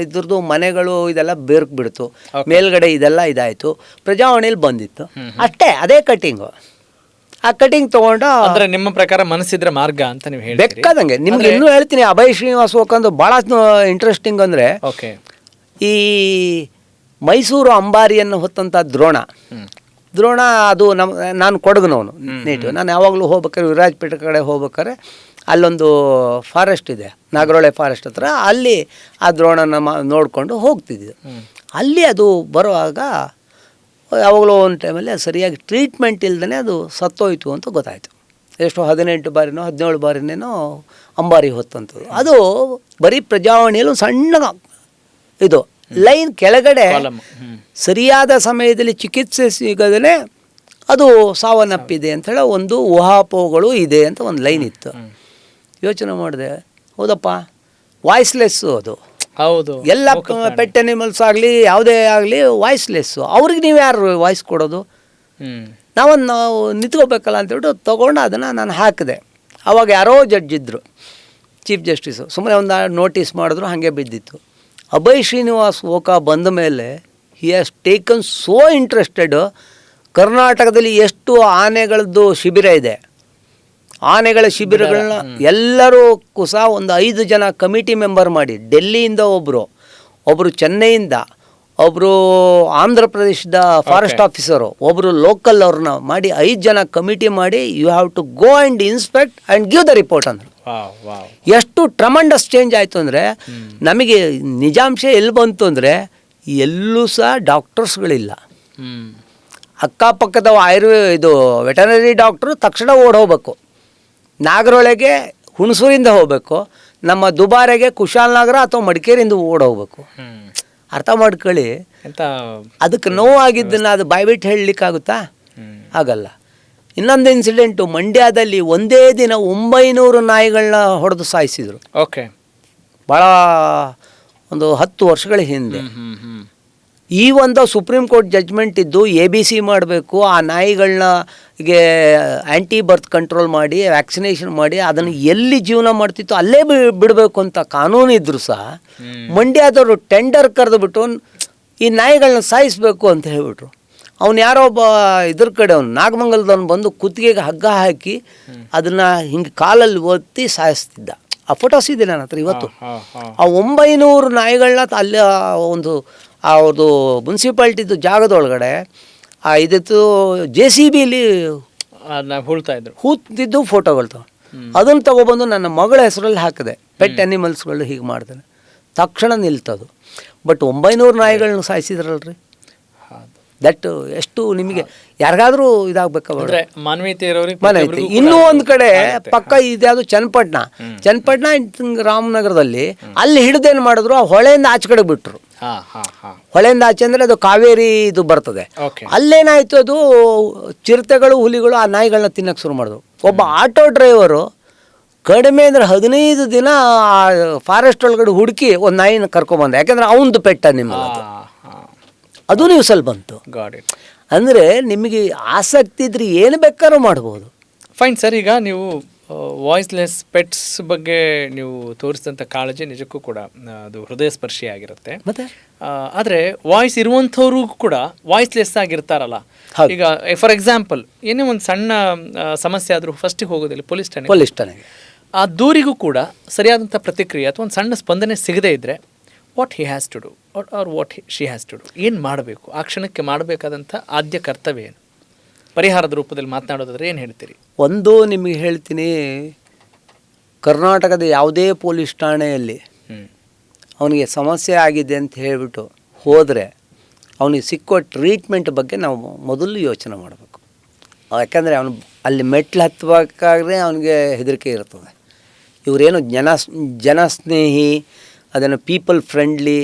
ಇದ್ರದ್ದು ಮನೆಗಳು ಇದೆಲ್ಲ ಬೇರ್ಕ್ ಬಿಡ್ತು. ಮೇಲ್ಗಡೆ ಇದೆಲ್ಲ ಇದಾಯಿತು. ಪ್ರಜಾವಾಣಿಯಲ್ಲಿ ಬಂದಿತ್ತು ಅಷ್ಟೇ, ಅದೇ ಕಟ್ಟಿಂಗು. ಆ ಕಟಿಂಗ್ ತೊಗೊಂಡು, ಅಂದರೆ ನಿಮ್ಮ ಪ್ರಕಾರ ಮನಸ್ಸಿದ್ರೆ ಮಾರ್ಗ ಅಂತ ನೀವು ಹೇಳಿ ಬೇಕಾದಂಗೆ. ನಿಮ್ಗೆ ಇನ್ನೂ ಹೇಳ್ತೀನಿ, ಅಭಯ್ ಶ್ರೀನಿವಾಸ್ ಓಕಂದು ಭಾಳ ಇಂಟ್ರೆಸ್ಟಿಂಗ್ ಅಂದರೆ, ಈ ಮೈಸೂರು ಅಂಬಾರಿಯನ್ನು ಹೊತ್ತಂಥ ದ್ರೋಣ ಅದು ನಾನು ಕೊಡಗನವನು ನೇಟಿವ್. ನಾನು ಯಾವಾಗಲೂ ಹೋಗ್ಬೇಕಾದ್ರೆ ವಿರಾಜಪೇಟೆ ಕಡೆ ಹೋಗ್ಬೇಕಾದ್ರೆ ಅಲ್ಲೊಂದು ಫಾರೆಸ್ಟ್ ಇದೆ, ನಾಗರೋಳೆ ಫಾರೆಸ್ಟ್ ಹತ್ರ. ಅಲ್ಲಿ ಆ ದ್ರೋಣನ ನೋಡಿಕೊಂಡು ಹೋಗ್ತಿದ್ದೆ. ಅಲ್ಲಿ ಅದು ಬರುವಾಗ ಯಾವಾಗಲೂ ಒಂದು ಟೈಮಲ್ಲಿ ಅದು ಸರಿಯಾಗಿ ಟ್ರೀಟ್ಮೆಂಟ್ ಇಲ್ದೇ ಅದು ಸತ್ತೋಯ್ತು ಅಂತ ಗೊತ್ತಾಯಿತು. ಎಷ್ಟು 18 ಬಾರಿನೋ 17 ಬಾರಿನೇನೋ ಅಂಬಾರಿ ಹೊತ್ತಂಥದ್ದು. ಅದು ಬರೀ ಪ್ರಜಾವಾಣಿಯಲ್ಲಿ ಸಣ್ಣ ಇದು ಲೈನ್ ಕೆಳಗಡೆ ಸರಿಯಾದ ಸಮಯದಲ್ಲಿ ಚಿಕಿತ್ಸೆ ಸಿಗದೇ ಅದು ಸಾವನ್ನಪ್ಪಿದೆ ಅಂಥೇಳಿ ಒಂದು ಊಹಾಪೋಹಗಳು ಇದೆ ಅಂತ ಒಂದು ಲೈನ್ ಇತ್ತು. ಯೋಚನೆ ಮಾಡಿದೆ, ಹೌದಪ್ಪ, ವಾಯ್ಸ್ಲೆಸ್ಸು ಅದು. ಹೌದು. ಎಲ್ಲ ಪೆಟ್ ಅನಿಮಲ್ಸ್ ಆಗಲಿ ಯಾವುದೇ ಆಗಲಿ ವಾಯ್ಸ್ಲೆಸ್ಸು. ಅವ್ರಿಗೆ ನೀವು ಯಾರು ವಾಯ್ಸ್ ಕೊಡೋದು? ನಾವು ನಿಂತ್ಕೋಬೇಕಲ್ಲ ಅಂತೇಳ್ಬಿಟ್ಟು ತೊಗೊಂಡು ಅದನ್ನು ನಾನು ಹಾಕಿದೆ. ಆವಾಗ ಯಾರೋ ಜಡ್ಜ್ ಇದ್ದರು, ಚೀಫ್ ಜಸ್ಟಿಸು, ಸುಮ್ಮನೆ ಒಂದು ನೋಟಿಸ್ ಮಾಡಿದ್ರು, ಹಾಗೆ ಬಿದ್ದಿತ್ತು. ಅಭಯ್ ಶ್ರೀನಿವಾಸ್ ಓಕಾ ಬಂದ ಮೇಲೆ he has taken so interested. ಕರ್ನಾಟಕದಲ್ಲಿ ಎಷ್ಟು ಆನೆಗಳದ್ದು ಶಿಬಿರ ಇದೆ, ಆನೆಗಳ ಶಿಬಿರಗಳನ್ನ ಎಲ್ಲರೂ ಸಹ ಒಂದು 5 ಜನ ಕಮಿಟಿ ಮೆಂಬರ್ ಮಾಡಿ, ಡೆಲ್ಲಿಯಿಂದ ಒಬ್ಬರು ಚೆನ್ನೈಯಿಂದ, ಒಬ್ಬರು ಆಂಧ್ರ ಪ್ರದೇಶದ ಫಾರೆಸ್ಟ್ ಆಫೀಸರು, ಒಬ್ಬರು ಲೋಕಲ್ ಅವ್ರನ್ನ ಮಾಡಿ 5 ಜನ ಕಮಿಟಿ ಮಾಡಿ, you have to go and inspect and give the report ಅಂದರು. ಎಷ್ಟು ಟ್ರಮಂಡಸ್ ಚೇಂಜ್ ಆಯಿತು ಅಂದರೆ, ನಮಗೆ ನಿಜಾಂಶ ಎಲ್ಲಿ ಬಂತು ಅಂದರೆ, ಎಲ್ಲೂ ಸಹ ಡಾಕ್ಟರ್ಸ್ಗಳಿಲ್ಲ. ಅಕ್ಕಪಕ್ಕದ ಇದು ವೆಟನರಿ ಡಾಕ್ಟ್ರು ತಕ್ಷಣ ಓಡೋಗ್ಬೇಕು. ನಾಗರೊಳಗೆ ಹುಣಸೂರಿಂದ ಹೋಗಬೇಕು, ನಮ್ಮ ದುಬಾರೆಗೆ ಕುಶಾಲನಗರ ಅಥವಾ ಮಡಿಕೇರಿಯಿಂದ ಓಡೋಗ್ಬೇಕು. ಅರ್ಥ ಮಾಡ್ಕೊಳ್ಳಿ. ಅದಕ್ಕೆ ನೋವಾಗಿದ್ದನ್ನು ಅದು ಬಾಯ್ಬಿಟ್ಟು ಹೇಳಲಿಕ್ಕಾಗುತ್ತಾ? ಆಗಲ್ಲ. ಇನ್ನೊಂದು ಇನ್ಸಿಡೆಂಟು, ಮಂಡ್ಯದಲ್ಲಿ ಒಂದೇ ದಿನ 900 ನಾಯಿಗಳನ್ನ ಹೊಡೆದು ಸಾಯಿಸಿದರು. ಓಕೆ, ಭಾಳ ಒಂದು 10 ವರ್ಷಗಳ ಹಿಂದೆ. ಈ ಒಂದು ಸುಪ್ರೀಂ ಕೋರ್ಟ್ ಜಡ್ಜ್ಮೆಂಟ್ ಇದ್ದು ABC ಮಾಡಬೇಕು, ಆ ನಾಯಿಗಳನ್ನಗೆ ಆ್ಯಂಟಿ ಬರ್ತ್ ಕಂಟ್ರೋಲ್ ಮಾಡಿ ವ್ಯಾಕ್ಸಿನೇಷನ್ ಮಾಡಿ ಅದನ್ನು ಎಲ್ಲಿ ಜೀವನ ಮಾಡ್ತಿತ್ತು ಅಲ್ಲೇ ಬಿಡಬೇಕು ಅಂತ ಕಾನೂನು ಇದ್ದರೂ ಸಹ ಮಂಡ್ಯದವರು ಟೆಂಡರ್ ಕರೆದುಬಿಟ್ಟು ಈ ನಾಯಿಗಳನ್ನ ಸಾಯಿಸಬೇಕು ಅಂತ ಹೇಳ್ಬಿಟ್ರು. ಅವ್ನು ಯಾರೋ ಒಬ್ಬ ಇದ್ರ ಕಡೆ ಅವ್ನು ನಾಗಮಂಗಲದವ್ನು ಬಂದು ಕುತ್ತಿಗೆಗೆ ಹಗ್ಗ ಹಾಕಿ ಅದನ್ನು ಹಿಂಗೆ ಕಾಲಲ್ಲಿ ಒತ್ತಿ ಸಾಯಿಸ್ತಿದ್ದ. ಆ ಫೋಟೋಸ್ ಇದೆ ನನ್ನ ಹತ್ರ ಇವತ್ತು. ಆ 900 ನಾಯಿಗಳನ್ನ ಅಲ್ಲಿ ಒಂದು ಅವ್ರದ್ದು ಮುನ್ಸಿಪಾಲ್ಟಿದು ಜಾಗದೊಳಗಡೆ ಇದಿತ್ತು JCBಲಿ ಹೂತಿದ್ದು ಫೋಟೋಗಳು ಅದನ್ನು ತೊಗೊಬಂದು ನನ್ನ ಮಗಳ ಹೆಸರಲ್ಲಿ ಹಾಕಿದೆ. ಪೆಟ್ ಅನಿಮಲ್ಸ್ಗಳು ಹೀಗೆ ಮಾಡ್ತಾನೆ, ತಕ್ಷಣ ನಿಲ್ತದು. ಬಟ್ 900 ನಾಯಿಗಳನ್ನ ಸಾಯಿಸಿದ್ರಲ್ರಿ, ದಟ್ ಎಷ್ಟು ನಿಮಗೆ ಯಾರಿಗಾದ್ರೂ ಇದಾಗಬೇಕಂದ್ರೆ ಮಾನವೀಯತೆ. ಇನ್ನೂ ಒಂದು ಕಡೆ ಪಕ್ಕ ಇದ್ಯಾವುದು ಚನ್ನಪಟ್ಟಣ ರಾಮನಗರದಲ್ಲಿ ಅಲ್ಲಿ ಹಿಡಿದೇನು ಮಾಡಿದ್ರು, ಆ ಹೊಳೆಯಿಂದ ಆಚೆ ಕಡೆ ಬಿಟ್ಟರು. ಹೊಳೆಯಿಂದ ಆಚೆ ಅಂದರೆ ಅದು ಕಾವೇರಿ ಇದು ಬರ್ತದೆ. ಅಲ್ಲೇನಾಯ್ತು, ಅದು ಚಿರತೆಗಳು ಹುಲಿಗಳು ಆ ನಾಯಿಗಳನ್ನ ತಿನ್ನಕ್ಕೆ ಶುರು ಮಾಡಿದ್ರು. ಒಬ್ಬ ಆಟೋ ಡ್ರೈವರು ಕಡಿಮೆ ಅಂದರೆ 15 ದಿನ ಫಾರೆಸ್ಟ್ ಒಳಗಡೆ ಹುಡುಕಿ ಒಂದು ನಾಯಿನ ಕರ್ಕೊಂಬಂದ. ಯಾಕೆಂದರೆ ಅವನದು ಪೆಟ್ಟ ನಿಮ್ಮ ಅದು ನ್ಯೂಸಲ್ಲಿ ಬಂತು. ಅಂದರೆ ನಿಮಗೆ ಆಸಕ್ತಿ ಇದ್ರೆ ಏನು ಬೇಕಾದ್ರೂ ಮಾಡ್ಬೋದು. Fine sir. ಈಗ ನೀವು ವಾಯ್ಸ್ಲೆಸ್ ಪೆಟ್ಸ್ ಬಗ್ಗೆ ನೀವು ತೋರಿಸಿದಂಥ ಕಾಳಜಿ ನಿಜಕ್ಕೂ ಕೂಡ ಅದು ಹೃದಯ ಸ್ಪರ್ಶಿಯಾಗಿರುತ್ತೆ. ಮತ್ತೆ ಆದರೆ ವಾಯ್ಸ್ ಇರುವಂಥವ್ರು ಕೂಡ ವಾಯ್ಸ್ಲೆಸ್ ಆಗಿರ್ತಾರಲ್ಲ. ಈಗ ಫಾರ್ ಎಕ್ಸಾಂಪಲ್ ಏನೇ ಒಂದು ಸಣ್ಣ ಸಮಸ್ಯೆ ಆದರೂ ಫಸ್ಟಿಗೆ ಹೋಗೋದಿಲ್ಲ ಪೊಲೀಸ್ ಠಾಣೆಗೆ. ಆ ದೂರಿಗೂ ಕೂಡ ಸರಿಯಾದಂಥ ಪ್ರತಿಕ್ರಿಯೆ ಅಥವಾ ಒಂದು ಸಣ್ಣ ಸ್ಪಂದನೆ ಸಿಗದೇ ಇದ್ದರೆ what he has to do or what she has to do, ಏನು ಮಾಡಬೇಕು? ಆ ಕ್ಷಣಕ್ಕೆ ಮಾಡಬೇಕಾದಂಥ ಆದ್ಯ ಕರ್ತವ್ಯ ಏನು? ಪರಿಹಾರದ ರೂಪದಲ್ಲಿ ಮಾತನಾಡೋದಾದ್ರೆ ಏನು ಹೇಳ್ತೀರಿ? ಒಂದು ನಿಮಗೆ ಹೇಳ್ತೀನಿ, ಕರ್ನಾಟಕದ ಯಾವುದೇ ಪೊಲೀಸ್ ಠಾಣೆಯಲ್ಲಿ ಅವನಿಗೆ ಸಮಸ್ಯೆ ಆಗಿದೆ ಅಂತ ಹೇಳಿಬಿಟ್ಟು ಹೋದರೆ ಅವನಿಗೆ ಸಿಕ್ಕೋ ಟ್ರೀಟ್ಮೆಂಟ್ ಬಗ್ಗೆ ನಾವು ಮೊದಲು ಯೋಚನೆ ಮಾಡಬೇಕು. ಯಾಕಂದರೆ ಅವನು ಅಲ್ಲಿ ಮೆಟ್ಲು ಹತ್ತಬೇಕಾದ್ರೆ ಅವನಿಗೆ ಹೆದರಿಕೆ ಇರ್ತದೆ. ಇವರೇನು ಜನಸ್ನೇಹಿ, ಅದನ್ನು ಪೀಪಲ್ ಫ್ರೆಂಡ್ಲಿ,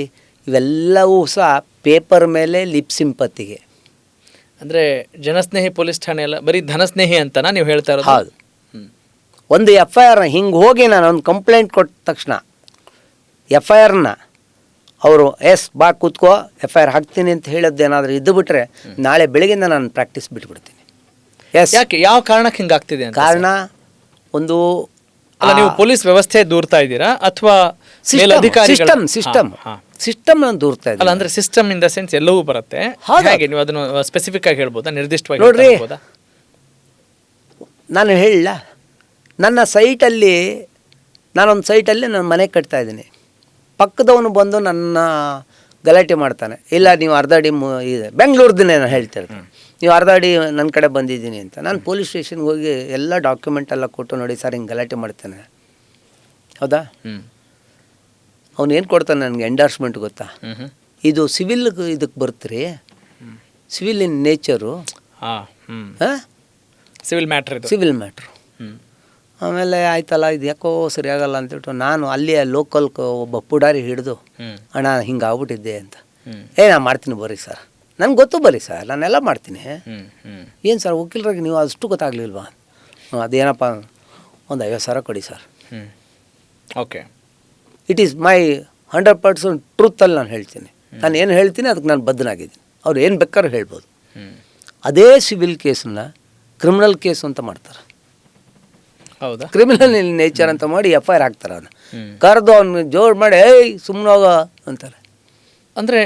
ಇವೆಲ್ಲವೂ ಸಹ ಪೇಪರ್ ಮೇಲೆ ಲಿಪ್ ಸಿಂಪತ್ತಿಗೆ. ಅಂದರೆ ಜನಸ್ನೇಹಿ ಪೊಲೀಸ್ ಠಾಣೆ ಎಲ್ಲ ಬರೀ ಧನಸ್ನೇಹಿ ಅಂತನಾ ನೀವು ಹೇಳ್ತಾ ಇರೋದು? ಹೌದು. ಒಂದು FIR ಹಿಂಗೆ ಹೋಗಿ ನಾನು ಒಂದು ಕಂಪ್ಲೇಂಟ್ ಕೊಟ್ಟ ತಕ್ಷಣ FIRನ ಅವರು ಬಾ ಕೂತ್ಕೋ FIR ಹಾಕ್ತೀನಿ ಅಂತ ಹೇಳೋದೇನಾದರೂ ಇದ್ದು ಬಿಟ್ಟರೆ ನಾಳೆ ಬೆಳಗ್ಗೆಯಿಂದ ನಾನು ಪ್ರಾಕ್ಟೀಸ್ ಬಿಟ್ಬಿಡ್ತೀನಿ. ಯಾಕೆ, ಯಾವ ಕಾರಣಕ್ಕೆ ಹಿಂಗಾಗ್ತಿದೆ? ಕಾರಣ ಒಂದು ಅಲ್ಲ, ನೀವು ಪೊಲೀಸ್ ವ್ಯವಸ್ಥೆ ದೂರ್ತಾ ಇದ್ದೀರಾ ಅಥವಾ ಸಿಸ್ಟಮ್ ನಾನು ದೂರ್ತಾ ಇದ್ದೀನಿ? ಅಲ್ಲ, ಅಂದ್ರೆ ಸಿಸ್ಟಮ್ ಇನ್ ದ ಸೆನ್ಸ್ ಎಲ್ಲವೂ ಬರುತ್ತೆ. ಹಾಗೆ ನೀವು ಅದನ್ನು ಸ್ಪೆಸಿಫಿಕ್ ಆಗಿ ಹೇಳ್ಬೋದಾ, ನಿರ್ದಿಷ್ಟವಾಗಿ? ನೋಡ್ರಿ, ನಾನು ಹೇಳಲ್ಲ, ನನ್ನ ಸೈಟಲ್ಲಿ ನಾನೊಂದು ಸೈಟಲ್ಲಿ ನಾನು ಮನೆ ಕಟ್ತಾ ಇದ್ದೀನಿ. ಪಕ್ಕದವನು ಬಂದು ನನ್ನ ಗಲಾಟೆ ಮಾಡ್ತಾನೆ. ಇಲ್ಲ, ನೀವು ಅರ್ಧ ಅಡಿ ಇದೆ, ಬೆಂಗಳೂರ್ದಿನೇ ನಾನು ಹೇಳ್ತಿರ್ತೀನಿ, ನೀವು ಅರ್ಧ ಅಡಿ ನನ್ನ ಕಡೆ ಬಂದಿದ್ದೀನಿ ಅಂತ. ನಾನು ಪೊಲೀಸ್ ಸ್ಟೇಷನ್ಗೆ ಹೋಗಿ ಎಲ್ಲ ಡಾಕ್ಯುಮೆಂಟ್ ಎಲ್ಲ ಕೊಟ್ಟು, ನೋಡಿ ಸರ್ ಹಿಂಗೆ ಗಲಾಟೆ ಮಾಡ್ತಾನೆ, ಹೌದಾ? ಅವ್ನು ಏನು ಕೊಡ್ತಾನೆ ನನಗೆ ಎಂಡಾರ್ಸ್ಮೆಂಟ್ ಗೊತ್ತಾ? ಇದು ಸಿವಿಲ್ ಇದಕ್ಕೆ ಬರ್ತೀರಿ, ಸಿವಿಲ್ ಇನ್ ನೇಚರು, ಸಿವಿಲ್ ಮ್ಯಾಟ್ರು. ಆಮೇಲೆ ಆಯ್ತಲ್ಲ, ಇದು ಯಾಕೋ ಸರಿ ಆಗಲ್ಲ ಅಂತೇಳ್ಬಿಟ್ಟು ನಾನು ಅಲ್ಲಿಯ ಲೋಕಲ್ ಒಬ್ಬ ಪುಡಾರಿ ಹಿಡಿದು, ಅಣ್ಣ ಹಿಂಗೆ ಆಗ್ಬಿಟ್ಟಿದ್ದೆ ಅಂತ. ನಾನು ಮಾಡ್ತೀನಿ ಬರ್ರಿ ಸರ್, ನನಗೆ ಗೊತ್ತು, ಬರ್ರಿ ಸರ್ ನಾನೆಲ್ಲ ಮಾಡ್ತೀನಿ. ಏನು ಸರ್ ವಕೀಲರಾಗಿ ನೀವು ಅಷ್ಟು ಗೊತ್ತಾಗಲಿಲ್ವಾ? ಅದೇನಪ್ಪ, ಒಂದು 50,000 ಕೊಡಿ ಸರ್. ಓಕೆ, ಇಟ್ ಈಸ್ ಮೈ 100% ಟ್ರೂತಲ್ಲಿ ನಾನು ಹೇಳ್ತೀನಿ. ನಾನು ಏನು ಹೇಳ್ತೀನಿ ಅದಕ್ಕೆ ನಾನು ಬದ್ಧನಾಗಿದ್ದೀನಿ. ಅವ್ರು ಏನು ಬೇಕಾದ್ರೂ ಹೇಳ್ಬೋದು. ಅದೇ ಸಿವಿಲ್ ಕೇಸನ್ನ ಕ್ರಿಮಿನಲ್ ಕೇಸ್ ಅಂತ ಮಾಡ್ತಾರೆ. ಹೌದಾ? ಕ್ರಿಮಿನಲ್ ನೇಚರ್ ಅಂತ ಮಾಡಿ FIR ಹಾಕ್ತಾರೆ. ಅವನು ಕರೆದು ಅವ್ನು ಜೋರು ಮಾಡಿ ಏಯ್ ಸುಮ್ಮನೆ ಹೋಗ ಅಂತಾರೆ. ಅಂದರೆ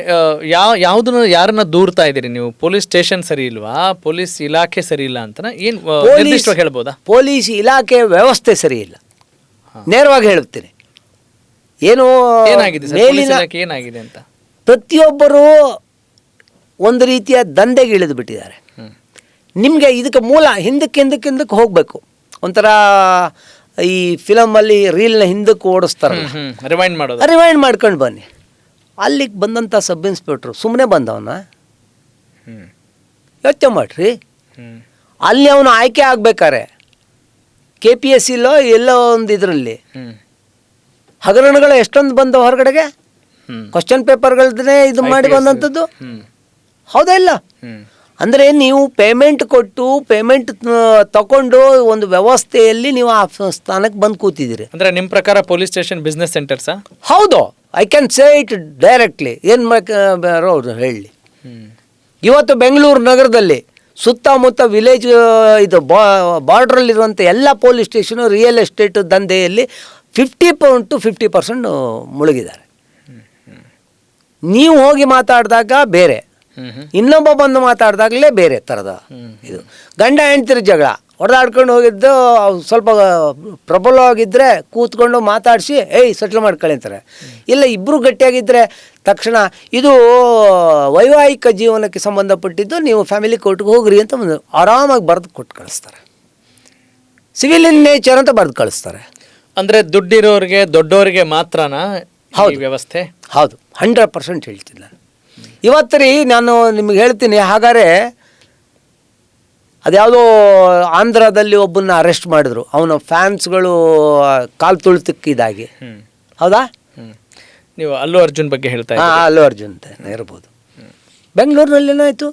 ಯಾವುದನ್ನ ಯಾರನ್ನ ದೂರ್ತಾ ಇದ್ದೀರಿ ನೀವು? ಪೊಲೀಸ್ ಸ್ಟೇಷನ್ ಸರಿ ಇಲ್ವಾ, ಪೊಲೀಸ್ ಇಲಾಖೆ ಸರಿ ಇಲ್ಲ ಅಂತ ಏನು ನಿರ್ದಿಷ್ಟವಾಗಿ ಹೇಳ್ಬೋದಾ? ಪೊಲೀಸ್ ಇಲಾಖೆ ವ್ಯವಸ್ಥೆ ಸರಿ ಇಲ್ಲ, ನೇರವಾಗಿ ಹೇಳ್ತೀನಿ. ಏನು ಏನಾಗಿದೆ ಸರ್, ಪೊಲೀಸ್ ಇಲಾಖೆ ಏನಾಗಿದೆ ಅಂತ? ಪ್ರತಿಯೊಬ್ಬರು ಒಂದು ರೀತಿಯ ದಂಧೆಗೆ ಇಳಿದು ಬಿಟ್ಟಿದ್ದಾರೆ. ನಿಮಗೆ ಇದಕ್ಕೆ ಮೂಲ ಹಿಂದಕ್ಕೆ ಹೋಗಬೇಕು. ಒಂಥರ ಈ ಫಿಲಮಲ್ಲಿ ರೀಲ್ನ ಹಿಂದಕ್ಕೆ ಓಡಿಸ್ತಾರಲ್ಲ, ರಿವೈಂಡ್ ಮಾಡ್ಕೊಂಡು ಬನ್ನಿ. ಅಲ್ಲಿಗೆ ಬಂದಂಥ ಸಬ್ ಇನ್ಸ್ಪೆಕ್ಟ್ರು ಸುಮ್ಮನೆ ಬಂದವನ ಯೋಚನೆ ಮಾಡ್ರಿ. ಅಲ್ಲಿ ಅವನು ಆಯ್ಕೆ ಆಗ್ಬೇಕಾರೆ KPSCಲೋ ಎಲ್ಲೋ ಒಂದು ಇದರಲ್ಲಿ ಹಗರಣಗಳು ಎಷ್ಟೊಂದು ಬಂದವು ಹೊರಗಡೆಗೆ, ಕ್ವಶನ್ ಪೇಪರ್ಗಳನ್ನೇ ಇದು ಮಾಡಿ ಬಂದಂಥದ್ದು. ಹೌದಾ ಇಲ್ಲ? ಅಂದರೆ ನೀವು ಪೇಮೆಂಟ್ ಕೊಟ್ಟು ಪೇಮೆಂಟ್ ತಗೊಂಡು ಒಂದು ವ್ಯವಸ್ಥೆಯಲ್ಲಿ ನೀವು ಆ ಸ್ಥಾನಕ್ಕೆ ಬಂದು ಕೂತಿದ್ದೀರಿ. ಅಂದರೆ ನಿಮ್ಮ ಪ್ರಕಾರ ಪೊಲೀಸ್ ಸ್ಟೇಷನ್ ಬಿಸ್ನೆಸ್ ಸೆಂಟರ್ಸಾ? ಹೌದು, I can say it directly. ಏನು ಬೇಕಾದ್ರು ಹೇಳಿ. ಇವತ್ತು ಬೆಂಗಳೂರು ನಗರದಲ್ಲಿ ಸುತ್ತಮುತ್ತ ವಿಲೇಜ್ ಇದು ಬಾರ್ಡ್ರಲ್ಲಿರುವಂಥ ಎಲ್ಲ ಪೊಲೀಸ್ ಸ್ಟೇಷನು ರಿಯಲ್ ಎಸ್ಟೇಟ್ ದಂಧೆಯಲ್ಲಿ 50% ಮುಳುಗಿದ್ದಾರೆ. ನೀವು ಹೋಗಿ ಮಾತಾಡಿದಾಗ ಬೇರೆ, ಇನ್ನೊಬ್ಬ ಬಂದು ಮಾತಾಡಿದಾಗಲೇ ಬೇರೆ ಥರದ ಇದು. ಗಂಡ ಹೆಂಡ್ತಿರ ಜಗಳ ಹೊಡೆದಾಡ್ಕೊಂಡು ಹೋಗಿದ್ದು ಸ್ವಲ್ಪ ಪ್ರಬಲವಾಗಿದ್ದರೆ ಕೂತ್ಕೊಂಡು ಮಾತಾಡಿಸಿ ಏಯ್ ಸೆಟ್ಲ್ ಮಾಡ್ಕೊಳ್ಳಿ ಅಂತಾರೆ. ಇಲ್ಲ ಇಬ್ಬರು ಗಟ್ಟಿಯಾಗಿದ್ದರೆ ತಕ್ಷಣ ಇದು ವೈವಾಹಿಕ ಜೀವನಕ್ಕೆ ಸಂಬಂಧಪಟ್ಟಿದ್ದು, ನೀವು ಫ್ಯಾಮಿಲಿ ಕೋರ್ಟ್ಗೆ ಹೋಗ್ರಿ ಅಂತ ಒಂದು ಆರಾಮಾಗಿ ಬರೆದು ಕೊಟ್ಟು ಕಳಿಸ್ತಾರೆ. ಸಿವಿಲ್ ಇನ್ ನೇಚರ್ ಅಂತ ಬರೆದು ಕಳಿಸ್ತಾರೆ. ಅಂದರೆ ದುಡ್ಡಿರೋರಿಗೆ ದೊಡ್ಡವರಿಗೆ ಮಾತ್ರನಾ ಈ ವ್ಯವಸ್ಥೆ? ಹೌದು, 100% ಹೇಳ್ತೀನಿ ನಾನು. ಇವತ್ತು ರೀ ನಾನು ನಿಮಗೆ ಹೇಳ್ತೀನಿ. ಹಾಗಾದರೆ ಅದ್ಯಾವುದೋ ಆಂಧ್ರದಲ್ಲಿ ಒಬ್ಬನ್ನ ಅರೆಸ್ಟ್ ಮಾಡಿದ್ರು, ಅವನ ಫ್ಯಾನ್ಸ್ಗಳು ಕಾಲು ತುಳಿತಕ್ಕಿದಾಗಿ. ಹೌದಾ? ನೀವು ಅಲ್ಲು ಅರ್ಜುನ್ ಬಗ್ಗೆ ಹೇಳ್ತಾ ಇದ್ದೀರಿ. ಹಾಂ, ಅಲ್ಲು ಅರ್ಜುನ್ ಅಂತ ಇರ್ಬೋದು. ಬೆಂಗಳೂರಿನಲ್ಲಿ ಏನಾಯಿತು?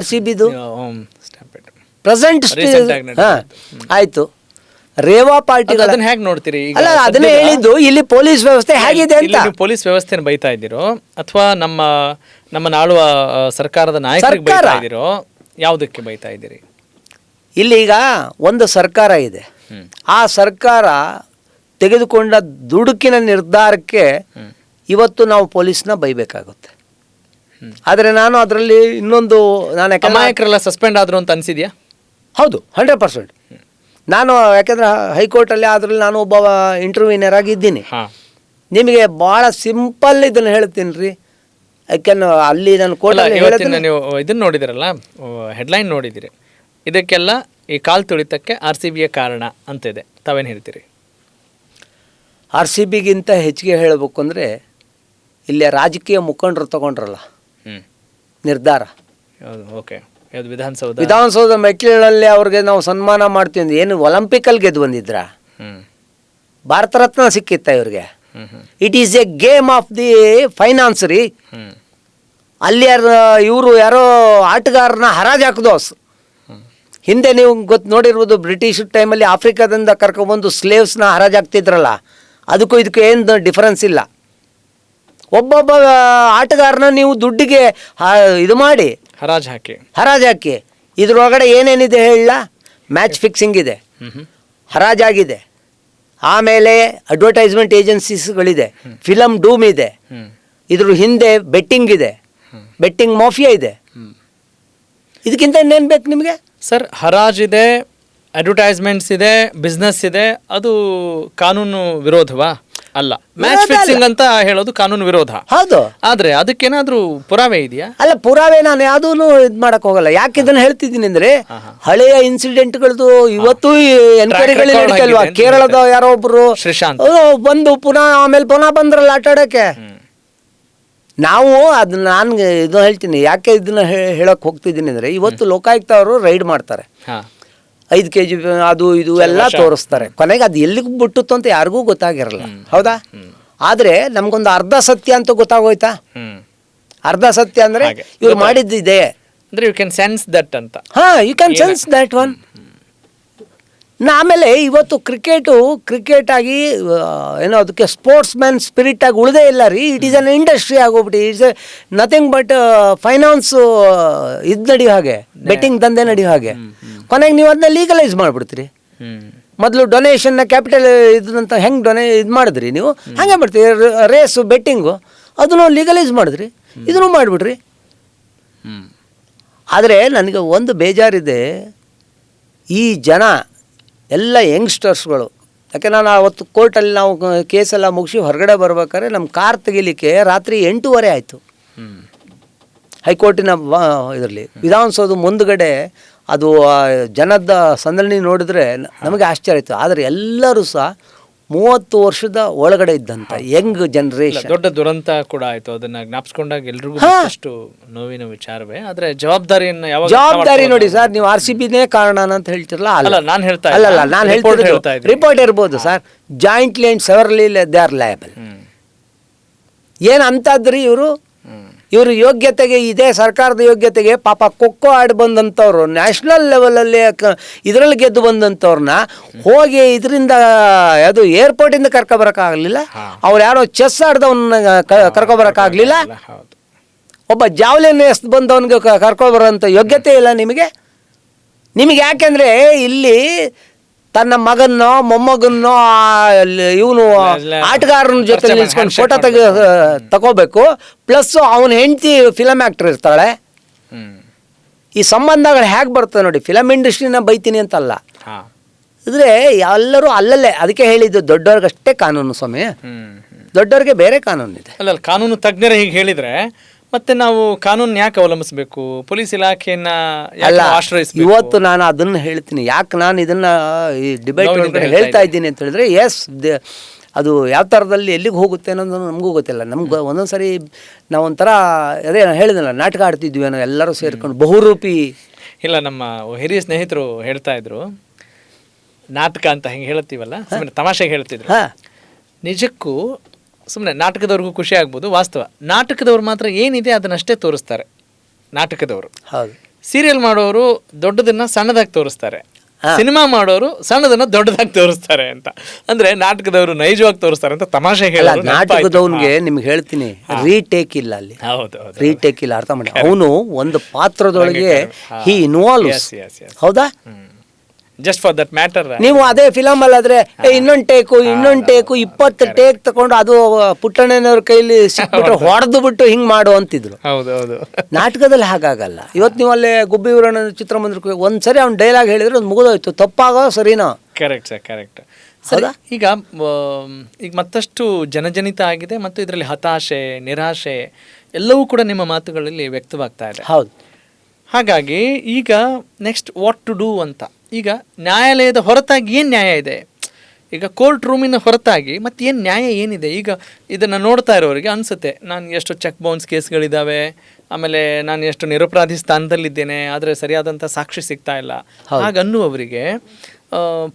RCBದು ಪ್ರೆಸೆಂಟ್ ಹಾಂ ಆಯಿತು. ರೇವಾ ಪಾರ್ಟಿಗಳು ಅದನ್ನ ಹೇಗೆ ನೋಡ್ತೀರಿ? ಅಲ್ಲ, ಅದನ್ನೇ ಹೇಳಿದ್ದು, ಇಲ್ಲಿ ಪೊಲೀಸ್ ವ್ಯವಸ್ಥೆ ಹೇಗಿದೆ ಅಂತ. ಪೊಲೀಸ್ ವ್ಯವಸ್ಥೆನ ಬೈತಾ ಇದ್ದೀರೋ ಅಥವಾ ನಮ್ಮ ನಾಳುವ ಸರ್ಕಾರದ ನಾಯಕರಿಗೆ ಬೈತಾ ಇದ್ದೀರೋ? ಯಾವುದಕ್ಕೆ ಬೈತಾ ಇದ್ದೀರಿ? ಇಲ್ಲಿ ಈಗ ಒಂದು ಸರ್ಕಾರ ಇದೆ, ಆ ಸರ್ಕಾರ ತೆಗೆದುಕೊಂಡ ದುಡುಕಿನ ನಿರ್ಧಾರಕ್ಕೆ ಇವತ್ತು ನಾವು ಪೊಲೀಸ್ನ ಬೈಬೇಕಾಗುತ್ತೆ. ಆದರೆ ನಾನು ಅದರಲ್ಲಿ ಇನ್ನೊಂದು, ನಾನು ಅಮಾಯಕರೆಲ್ಲ ಸಸ್ಪೆಂಡ್ ಆದ್ರು ಅಂತ ಅನಿಸಿದ್ಯಾ? ಹೌದು, 100%. ನಾನು ಯಾಕೆಂದರೆ ಹೈಕೋರ್ಟಲ್ಲಿ ಅದರಲ್ಲಿ ನಾನು ಒಬ್ಬ ಇಂಟರ್ವ್ಯೂನರ್ ಆಗಿದ್ದೀನಿ. ನಿಮಗೆ ಭಾಳ ಸಿಂಪಲ್ ಇದನ್ನು ಹೇಳ್ತೀನಿ ರೀ. ಯಾಕೆಂದ್ರೆ ಅಲ್ಲಿ ನಾನು ಕೋರ್ಟಲ್ಲಿ ನೀವು ಇದನ್ನು ನೋಡಿದಿರಲ್ಲ, ಹೆಡ್ಲೈನ್ ನೋಡಿದಿರಿ, ಇದಕ್ಕೆಲ್ಲ ಈ ಕಾಲು ತುಳಿತಕ್ಕೆ RCBಯ ಕಾರಣ ಅಂತಿದೆ. ತಾವೇನು ಹೇಳ್ತೀರಿ? RCBಗಿಂತ ಹೆಚ್ಚಿಗೆ ಹೇಳಬೇಕು ಅಂದರೆ ಇಲ್ಲಿ ರಾಜಕೀಯ ಮುಖಂಡರು ತಗೊಂಡ್ರಲ್ಲ ನಿರ್ಧಾರ. ಓಕೆ, ವಿಧಾನಸೌಧ ಮೆಟ್ಟಿಲಲ್ಲಿ ಅವ್ರಿಗೆ ನಾವು ಸನ್ಮಾನ ಮಾಡ್ತೀವಿ. ಏನು ಒಲಿಂಪಿಕಲ್ಲಿ ಗೆದ್ದು ಬಂದಿದ್ರಾ? ಭಾರತ ರತ್ನ ಸಿಕ್ಕಿತ್ತ ಇವ್ರಿಗೆ? It is A game of the finance ರೀ. ಅಲ್ಲಿ ಇವರು ಯಾರೋ ಆಟಗಾರನ ಹರಾಜು ಹಾಕಿದೋ. ಹಿಂದೆ ನೀವು ನೋಡಿರ್ಬೋದು, ಬ್ರಿಟಿಷ್ ಟೈಮಲ್ಲಿ ಆಫ್ರಿಕಾದಿಂದ ಕರ್ಕೊಬಂದು ಸ್ಲೇವ್ಸ್ನ ಹರಾಜು ಹಾಕ್ತಿದ್ರಲ್ಲ, ಅದಕ್ಕೂ ಇದಕ್ಕೂ ಏನು ಡಿಫರೆನ್ಸ್ ಇಲ್ಲ. ಒಬ್ಬೊಬ್ಬ ಆಟಗಾರನ ನೀವು ದುಡ್ಡಿಗೆ ಇದು ಮಾಡಿ ಹರಾಜು ಹಾಕಿ ಇದ್ರೊಳಗಡೆ ಏನೇನಿದೆ ಹೇಳ? ಮ್ಯಾಚ್ ಫಿಕ್ಸಿಂಗ್ ಇದೆ, ಹರಾಜಾಗಿದೆ, ಆಮೇಲೆ ಅಡ್ವರ್ಟೈಸ್ಮೆಂಟ್ ಏಜೆನ್ಸೀಸ್ಗಳಿದೆ, ಫಿಲಮ್ ಡೂಮ್ ಇದೆ, ಇದ್ರ ಹಿಂದೆ ಬೆಟ್ಟಿಂಗ್ ಇದೆ, ಬೆಟ್ಟಿಂಗ್ ಮಾಫಿಯಾ ಇದೆ. ಇದಕ್ಕಿಂತ ಇನ್ನೇನು ಬೇಕು ನಿಮಗೆ ಸರ್? ಹರಾಜಿದೆ, ಅಡ್ವರ್ಟೈಸ್ಮೆಂಟ್ಸ್ ಇದೆ, ಬಿಸ್ನೆಸ್ ಇದೆ, ಅದು ಕಾನೂನು ವಿರೋಧವಾ? ಅಲ್ಲ. ಮ್ಯಾಚ್ ಫಿಕ್ಸಿಂಗ್ ಅಂತ ಹೇಳೋದು ಕಾನೂನು ವಿರೋಧ. ಹೌದು. ಆದ್ರೆ ಅದಕ್ಕೇನಾದ್ರೂ ಪುರಾವೆ ಇದೆಯಾ? ಅಲ್ಲ, ಪುರಾವೆ ನಾನು ಯಾವುದೂ ಇದು ಮಾಡಕ್ ಹೋಗಲ್ಲ. ಯಾಕೆ ಇದನ್ನ ಹೇಳ್ತಿದ್ದೀನಿ ಅಂದ್ರೆ, ಹಳೆಯ ಇನ್ಸಿಡೆಂಟ್ಗಳದ್ದು ಇವತ್ತು ಎನ್ಕ್ವೈರಿಗಳು ನಡೀತಲ್ವಾ? ಕೇರಳದ ಯಾರೋ ಒಬ್ರು ಶ್ರೀಶಾಂತ್ ಬಂದು ಆಮೇಲೆ ಪುನಃ ಬಂದ್ರಲ್ಲ ಆಟ ಆಡಕ್ಕೆ. ನಾವು ಅದನ್ನ ನಾನು ಇದು ಹೇಳ್ತೀನಿ. ಯಾಕೆ ಇದನ್ನ ಹೇಳಕ್ ಹೋಗ್ತಿದ್ದೀನಿ ಅಂದ್ರೆ, ಇವತ್ತು ಲೋಕಾಯುಕ್ತ ಅವರು ರೈಡ್ ಮಾಡ್ತಾರೆ, 5 kg ಅದು ಇದು ಎಲ್ಲ ತೋರಿಸ್ತಾರೆ. ಕೊನೆಗೆ ಅದು ಎಲ್ಲಿಗೆ ಬಿಟ್ಟುತ್ತು ಅಂತ ಯಾರಿಗೂ ಗೊತ್ತಾಗಿರಲ್ಲ. ಹೌದಾ? ಆದರೆ ನಮಗೊಂದು ಅರ್ಧ ಸತ್ಯ ಅಂತ ಗೊತ್ತಾಗೋಯ್ತಾ? ಅರ್ಧ ಸತ್ಯ ಅಂದರೆ ಇವ್ರು ಮಾಡಿದ್ದಿದೆ ಅಂದರೆ ಯು ಕ್ಯಾನ್ ಸೆನ್ಸ್ ದಟ್ ಅಂತ. ಹಾಂ, you can sense that one. ಆಮೇಲೆ ಇವತ್ತು ಕ್ರಿಕೆಟ್ ಆಗಿ ಏನೋ ಅದಕ್ಕೆ ಸ್ಪೋರ್ಟ್ಸ್ ಮ್ಯಾನ್ ಸ್ಪಿರಿಟ್ ಆಗಿ ಉಳಿದೇ ಇಲ್ಲ ರೀ. ಇಟ್ ಈಸ್ ಅನ್ ಇಂಡಸ್ಟ್ರಿ ಆಗೋಗ್ಬಿಟ್ಟು ಇಟ್ಸ್ ನಥಿಂಗ್ ಬಟ್ ಫೈನಾನ್ಸ್ ಇದು ನಡೆಯೋ ಹಾಗೆ, ಬೆಟ್ಟಿಂಗ್ ದಂಧೆ ನಡೆಯೋ ಹಾಗೆ. ಕೊನೆಗೆ ನೀವು ಅದನ್ನ ಲೀಗಲೈಸ್ ಮಾಡಿಬಿಡ್ತೀರಿ. ಮೊದಲು ಡೊನೇಷನ್ನ ಕ್ಯಾಪಿಟಲ್ ಇದಂತ ಹೆಂಗೆ ಇದು ಮಾಡಿದ್ರಿ ನೀವು, ಹಾಗೆ ಮಾಡ್ತೀರಿ. ರೇಸು ಬೆಟ್ಟಿಂಗು ಅದನ್ನು ಲೀಗಲೈಸ್ ಮಾಡಿದ್ರಿ, ಇದನ್ನು ಮಾಡಿಬಿಡ್ರಿ. ಆದರೆ ನನಗೆ ಒಂದು ಬೇಜಾರಿದೆ, ಈ ಜನ ಎಲ್ಲ ಯಂಗ್ಸ್ಟರ್ಸ್ಗಳು. ಯಾಕೆ ನಾನು ಅವತ್ತು ಕೋರ್ಟಲ್ಲಿ ನಾವು ಕೇಸೆಲ್ಲ ಮುಗಿಸಿ ಹೊರಗಡೆ ಬರ್ಬೇಕಾದ್ರೆ ನಮ್ಮ ಕಾರ್ ತೆಗಿಲಿಕ್ಕೆ ರಾತ್ರಿ 8:30 ಆಯಿತು. ಹೈಕೋರ್ಟಿನ ಇದರಲ್ಲಿ ವಿಧಾನಸೌಧ ಮುಂದುಗಡೆ ಅದು ಜನದ ಸಂದಣಿ ನೋಡಿದ್ರೆ ನಮಗೆ ಆಶ್ಚರ್ಯ ಆಯಿತು. ಆದರೆ ಎಲ್ಲರೂ ಸಹ 30 ವರ್ಷದ ಒಳಗಡೆ ಇದ್ದಂಥ ಯಂಗ್ ಜನರೇಷನ್. ದೊಡ್ಡ ದುರಂತ ಕೂಡ ಆಯಿತು. ಅದನ್ನು ಜ್ಞಾಪಿಸ್ಕೊಂಡಾಗ ಎಲ್ರಿಗೂ ಅಷ್ಟು ನೋವಿನ ವಿಚಾರವೇ. ಆದರೆ ಜವಾಬ್ದಾರಿಯನ್ನು ಜವಾಬ್ದಾರಿ ನೋಡಿ ಸರ್, ನೀವು RCBನೇ ಕಾರಣ ಅಂತ ಹೇಳ್ತಿರಲ್ಲ. ಅಲ್ಲ, ನಾನು ಹೇಳ್ತಾ ಅಲ್ಲಲ್ಲ, ನಾನು ಹೇಳ್ತಿರೋದು ರಿಪೋರ್ಟ್ ಇರ್ಬೋದು sir. Jointly and severally they are liable. ಏನು ಅಂತದ್ರಿ ಇವರು ಯೋಗ್ಯತೆಗೆ, ಇದೇ ಸರ್ಕಾರದ ಯೋಗ್ಯತೆಗೆ ಪಾಪ ಖೋಖೋ ಆಡಿ ಬಂದಂಥವ್ರು, ನ್ಯಾಷನಲ್ ಲೆವೆಲಲ್ಲಿ ಇದರಲ್ಲಿ ಗೆದ್ದು ಬಂದಂಥವ್ರನ್ನ ಹೋಗಿ ಇದರಿಂದ ಅದು ಏರ್ಪೋರ್ಟಿಂದ ಕರ್ಕೊಬರೋಕ್ಕಾಗಲಿಲ್ಲ. ಅವ್ರು ಯಾರೋ ಚೆಸ್ ಆಡ್ದವನ್ನ ಕರ್ಕೊಬರೋಕ್ಕಾಗಲಿಲ್ಲ. ಒಬ್ಬ ಜಾವ್ಲಿನ್ ಎಸ್ದು ಬಂದವನಿಗೆ ಕರ್ಕೊಬರೋಂಥ ಯೋಗ್ಯತೆ ಇಲ್ಲ ನಿಮಗೆ. ಯಾಕೆಂದರೆ ಇಲ್ಲಿ ತನ್ನ ಮಗನ್ನೋ ಮೊಮ್ಮಗನ್ನೋ ಇವನು ಆಟಗಾರನ ಜೊತೆ ನಿಲ್ಸ್ಕೊಂಡು ಫೋಟೋ ತಗೋಬೇಕು. ಪ್ಲಸ್ ಅವನ ಹೆಂಡತಿ ಫಿಲಮ್ ಆ್ಯಕ್ಟರ್ ಇರ್ತಾಳೆ. ಈ ಸಂಬಂಧಗಳು ಹೇಗೆ ಬರ್ತದೆ ನೋಡಿ. ಫಿಲಮ್ ಇಂಡಸ್ಟ್ರಿನ ಬೈತೀನಿ ಅಂತಲ್ಲ, ಅಂದರೆ ಎಲ್ಲರೂ ಅಲ್ಲಲ್ಲೇ. ಅದಕ್ಕೆ ಹೇಳಿದ್ದು ದೊಡ್ಡವ್ರಿಗಷ್ಟೇ ಕಾನೂನು ಸ್ವಾಮಿ, ದೊಡ್ಡವ್ರಿಗೆ ಬೇರೆ ಕಾನೂನಿದೆ. ಅಲ್ಲ, ಕಾನೂನು ತಜ್ಞರೇ ಹೀಗೆ ಹೇಳಿದರೆ ಮತ್ತೆ ನಾವು ಕಾನೂನು ಯಾಕೆ ಅವಲಂಬಿಸಬೇಕು? ಪೊಲೀಸ್ ಇಲಾಖೆಯನ್ನ ಆಶ್ರಯಿಸಬೇಕು? ಇವತ್ತು ನಾನು ಅದನ್ನು ಹೇಳ್ತೀನಿ. ಯಾಕೆ ನಾನು ಇದನ್ನು ಈ ಡಿಬೇಟ್ ಹೇಳ್ತಾ ಇದ್ದೀನಿ ಅಂತ ಹೇಳಿದ್ರೆ, ಎಸ್ ಅದು ಯಾವ ಥರದಲ್ಲಿ ಎಲ್ಲಿಗೆ ಹೋಗುತ್ತೆ ಅನ್ನೋದು ನಮಗೂ ಗೊತ್ತಿಲ್ಲ. ನಮ್ಗೆ ಒಂದೊಂದು ಸರಿ ನಾವೊಂಥರ ಅದೇ ಹೇಳಿದ್ನಲ್ಲ, ನಾಟಕ ಆಡ್ತಿದ್ವಿ ಅನ್ನೋ ಎಲ್ಲರೂ ಸೇರ್ಕೊಂಡು ಬಹುರೂಪಿ. ಇಲ್ಲ, ನಮ್ಮ ಹಿರಿಯ ಸ್ನೇಹಿತರು ಹೇಳ್ತಾ ಇದ್ರು, ನಾಟಕ ಅಂತ ಹೆಂಗೆ ಹೇಳ್ತೀವಲ್ಲ, ಸುಮ್ಮನೆ ತಮಾಷೆಗೆ ಹೇಳ್ತಿದ್ರು. ನಿಜಕ್ಕೂ ಸುಮ್ಮನೆ ನಾಟಕದವ್ರಿಗೂ ಖುಷಿ ಆಗ್ಬೋದು. ವಾಸ್ತವ ನಾಟಕದವ್ರು ಮಾತ್ರ ಏನಿದೆ ಅದನ್ನಷ್ಟೇ ತೋರಿಸ್ತಾರೆ. ನಾಟಕದವರು ಹೌದು. ಸೀರಿಯಲ್ ಮಾಡೋರು ದೊಡ್ಡದನ್ನ ಸಣ್ಣದಾಗಿ ತೋರಿಸ್ತಾರೆ, ಸಿನಿಮಾ ಮಾಡೋರು ಸಣ್ಣದನ್ನ ದೊಡ್ಡದಾಗಿ ತೋರಿಸ್ತಾರೆ ಅಂತ. ಅಂದ್ರೆ ನಾಟಕದವರು ನೈಜವಾಗಿ ತೋರಿಸ್ತಾರೆ ಅಂತ ತಮಾಷೆ ಹೇಳ. ನಾಟಕದವನ್ಗೆ ನಿಮ್ಗೆ ಹೇಳ್ತೀನಿ, ರೀಟೇಕ್ ಇಲ್ಲ ಅಲ್ಲಿ. ರೀಟೇಕ್ ಇಲ್ಲ, ಅರ್ಥ ಮಾಡಿ. ಅವನು ಒಂದು ಪಾತ್ರದೊಳಗೆ ಹಿ ಇನ್ವಾಲ್ವ್ಸ್. ಹೌದಾ? Just for that matter. ನೀವು ಅದೇ ಫಿಲಮ್ ಅಲ್ಲಾದ್ರೆ ಇನ್ನೊಂದು ಟೇಕು 20 ಟೇಕ್ ತಗೊಂಡು ಅದು ಪುಟ್ಟಣ್ಣನವ್ರ ಕೈಲಿ ಸಿಕ್ಬಿಟ್ಟು ಹೊಡೆದು ಬಿಟ್ಟು ಹಿಂಗೆ ಮಾಡು ಅಂತಿದ್ರು. ಹೌದೌದು. ನಾಟಕದಲ್ಲಿ ಹಾಗಾಗಲ್ಲ. ಇವತ್ತು ನೀವು ಅಲ್ಲೇ ಗುಬ್ಬಿ ಊರಣ್ಣ ಚಿತ್ರಮಂದಿರಕ್ಕೆ ಒಂದ್ಸರಿ ಅವ್ನು ಡೈಲಾಗ್ ಹೇಳಿದ್ರೆ ಅದು ಮುಗಿದೋಯ್ತು. ತಪ್ಪಾಗೋ ಸರಿನಾ? Correct sir, correct. ಈಗ ಮತ್ತಷ್ಟು ಜನಜನಿತ ಆಗಿದೆ ಮತ್ತು ಇದರಲ್ಲಿ ಹತಾಶೆ, ನಿರಾಶೆ ಎಲ್ಲವೂ ಕೂಡ ನಿಮ್ಮ ಮಾತುಗಳಲ್ಲಿ ವ್ಯಕ್ತವಾಗ್ತಾ ಇದೆ. ಹೌದು. ಹಾಗಾಗಿ ಈಗ ನೆಕ್ಸ್ಟ್ ವಾಟ್ ಟು ಡೂ ಅಂತ. ಈಗ ನ್ಯಾಯಾಲಯದ ಹೊರತಾಗಿ ಏನು ನ್ಯಾಯ ಇದೆ? ಈಗ ಕೋರ್ಟ್ ರೂಮಿನ ಹೊರತಾಗಿ ಮತ್ತೆ ಏನು ನ್ಯಾಯ ಏನಿದೆ? ಈಗ ಇದನ್ನು ನೋಡ್ತಾ ಇರೋರಿಗೆ ಅನಿಸುತ್ತೆ, ನಾನು ಎಷ್ಟು ಚೆಕ್ ಬೌನ್ಸ್ ಕೇಸ್ಗಳಿದ್ದಾವೆ, ಆಮೇಲೆ ನಾನು ಎಷ್ಟು ನಿರಪರಾಧಿ ಸ್ಥಾನದಲ್ಲಿದ್ದೇನೆ, ಆದರೆ ಸರಿಯಾದಂಥ ಸಾಕ್ಷಿ ಸಿಗ್ತಾ ಇಲ್ಲ. ಹಾಗನ್ನುವವರಿಗೆ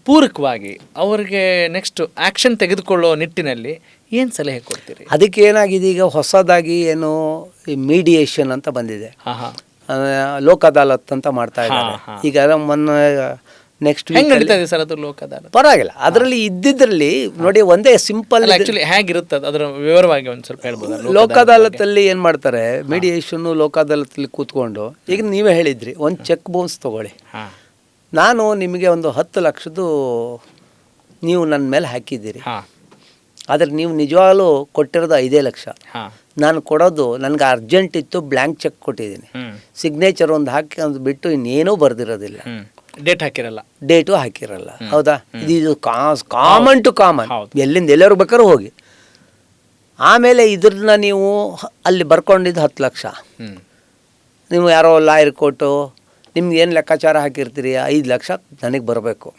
ಪೂರಕವಾಗಿ ಅವರಿಗೆ ನೆಕ್ಸ್ಟ್ ಆ್ಯಕ್ಷನ್ ತೆಗೆದುಕೊಳ್ಳೋ ನಿಟ್ಟಿನಲ್ಲಿ ಏನು ಸಲಹೆ ಕೊಡ್ತೀರಿ? ಅದಕ್ಕೆ ಏನಾಗಿದೆ, ಈಗ ಹೊಸದಾಗಿ ಏನು ಈ ಮೀಡಿಯೇಷನ್ ಅಂತ ಬಂದಿದೆ. ಲೋಕ್ ಅದಾಲತ್ ಅಂತ ಮಾಡ್ತಾ ಇದ್ದಾರೆ. ಈಗ ಮೊನ್ನೆ ನೆಕ್ಸ್ಟ್ ಹೆಂಗ್ ನಡೀತಾ ಇದೆ ಸರ್ ಅದು ಲೋಕ್ ಅದಾಲತ್? ಪರವಾಗಿಲ್ಲ. ಅದರಲ್ಲಿ ಇದ್ದಿದ್ರಲ್ಲಿ ನೋಡಿ, ಒಂದೇ ಸಿಂಪಲ್ ಆಕ್ಚುಲಿ ಹೇಗಿರುತ್ತೆ ಅದರ ವಿವರವಾಗಿ ಒಂದು ಸ್ವಲ್ಪ ಹೇಳ್ಬೋದು. ಲೋಕ್ ಅದಾಲತಲ್ಲಿ ಏನು ಮಾಡ್ತಾರೆ, ಮೀಡಿಯೇಷನ್ನು ಲೋಕ್ ಅದಾಲತಲ್ಲಿ ಕೂತ್ಕೊಂಡು, ಈಗ ನೀವೇ ಹೇಳಿದ್ರಿ, ಒಂದು ಚೆಕ್ ಬೌನ್ಸ್ ತೊಗೊಳ್ಳಿ, ನಾನು ನಿಮಗೆ ಒಂದು 10 ಲಕ್ಷದ್ದು ನೀವು ನನ್ನ ಮೇಲೆ ಹಾಕಿದ್ದೀರಿ, ಆದರೆ ನೀವು ನಿಜವಾಗ್ಲೂ ಕೊಟ್ಟಿರೋದು 5 ಲಕ್ಷ. ನಾನು ಕೊಡೋದು ನನಗೆ ಅರ್ಜೆಂಟ್ ಇತ್ತು, ಬ್ಲ್ಯಾಂಕ್ ಚೆಕ್ ಕೊಟ್ಟಿದ್ದೀನಿ, ಸಿಗ್ನೇಚರ್ ಒಂದು ಹಾಕಿ ಅದು ಬಿಟ್ಟು ಇನ್ನೇನೂ ಬರ್ದಿರೋದಿಲ್ಲ, ಡೇಟು ಹಾಕಿರಲ್ಲ. ಹೌದಾ? ಇದು ಕಾಮನ್ ಟು ಕಾಮನ್, ಎಲ್ಲಿಂದ ಎಲ್ಲರೂ ಬೇಕಾದ್ರೂ ಹೋಗಿ. ಆಮೇಲೆ ಇದ್ರನ್ನ ನೀವು ಅಲ್ಲಿ ಬರ್ಕೊಂಡಿದ್ದು 10 ಲಕ್ಷ, ನೀವು ಯಾರೋ ಲಾಯರ್ ಕೊಟ್ಟು ನಿಮ್ಗೆ ಏನು ಲೆಕ್ಕಾಚಾರ ಹಾಕಿರ್ತೀರಿ, 5 ಲಕ್ಷ ನನಗೆ ಬರಬೇಕು,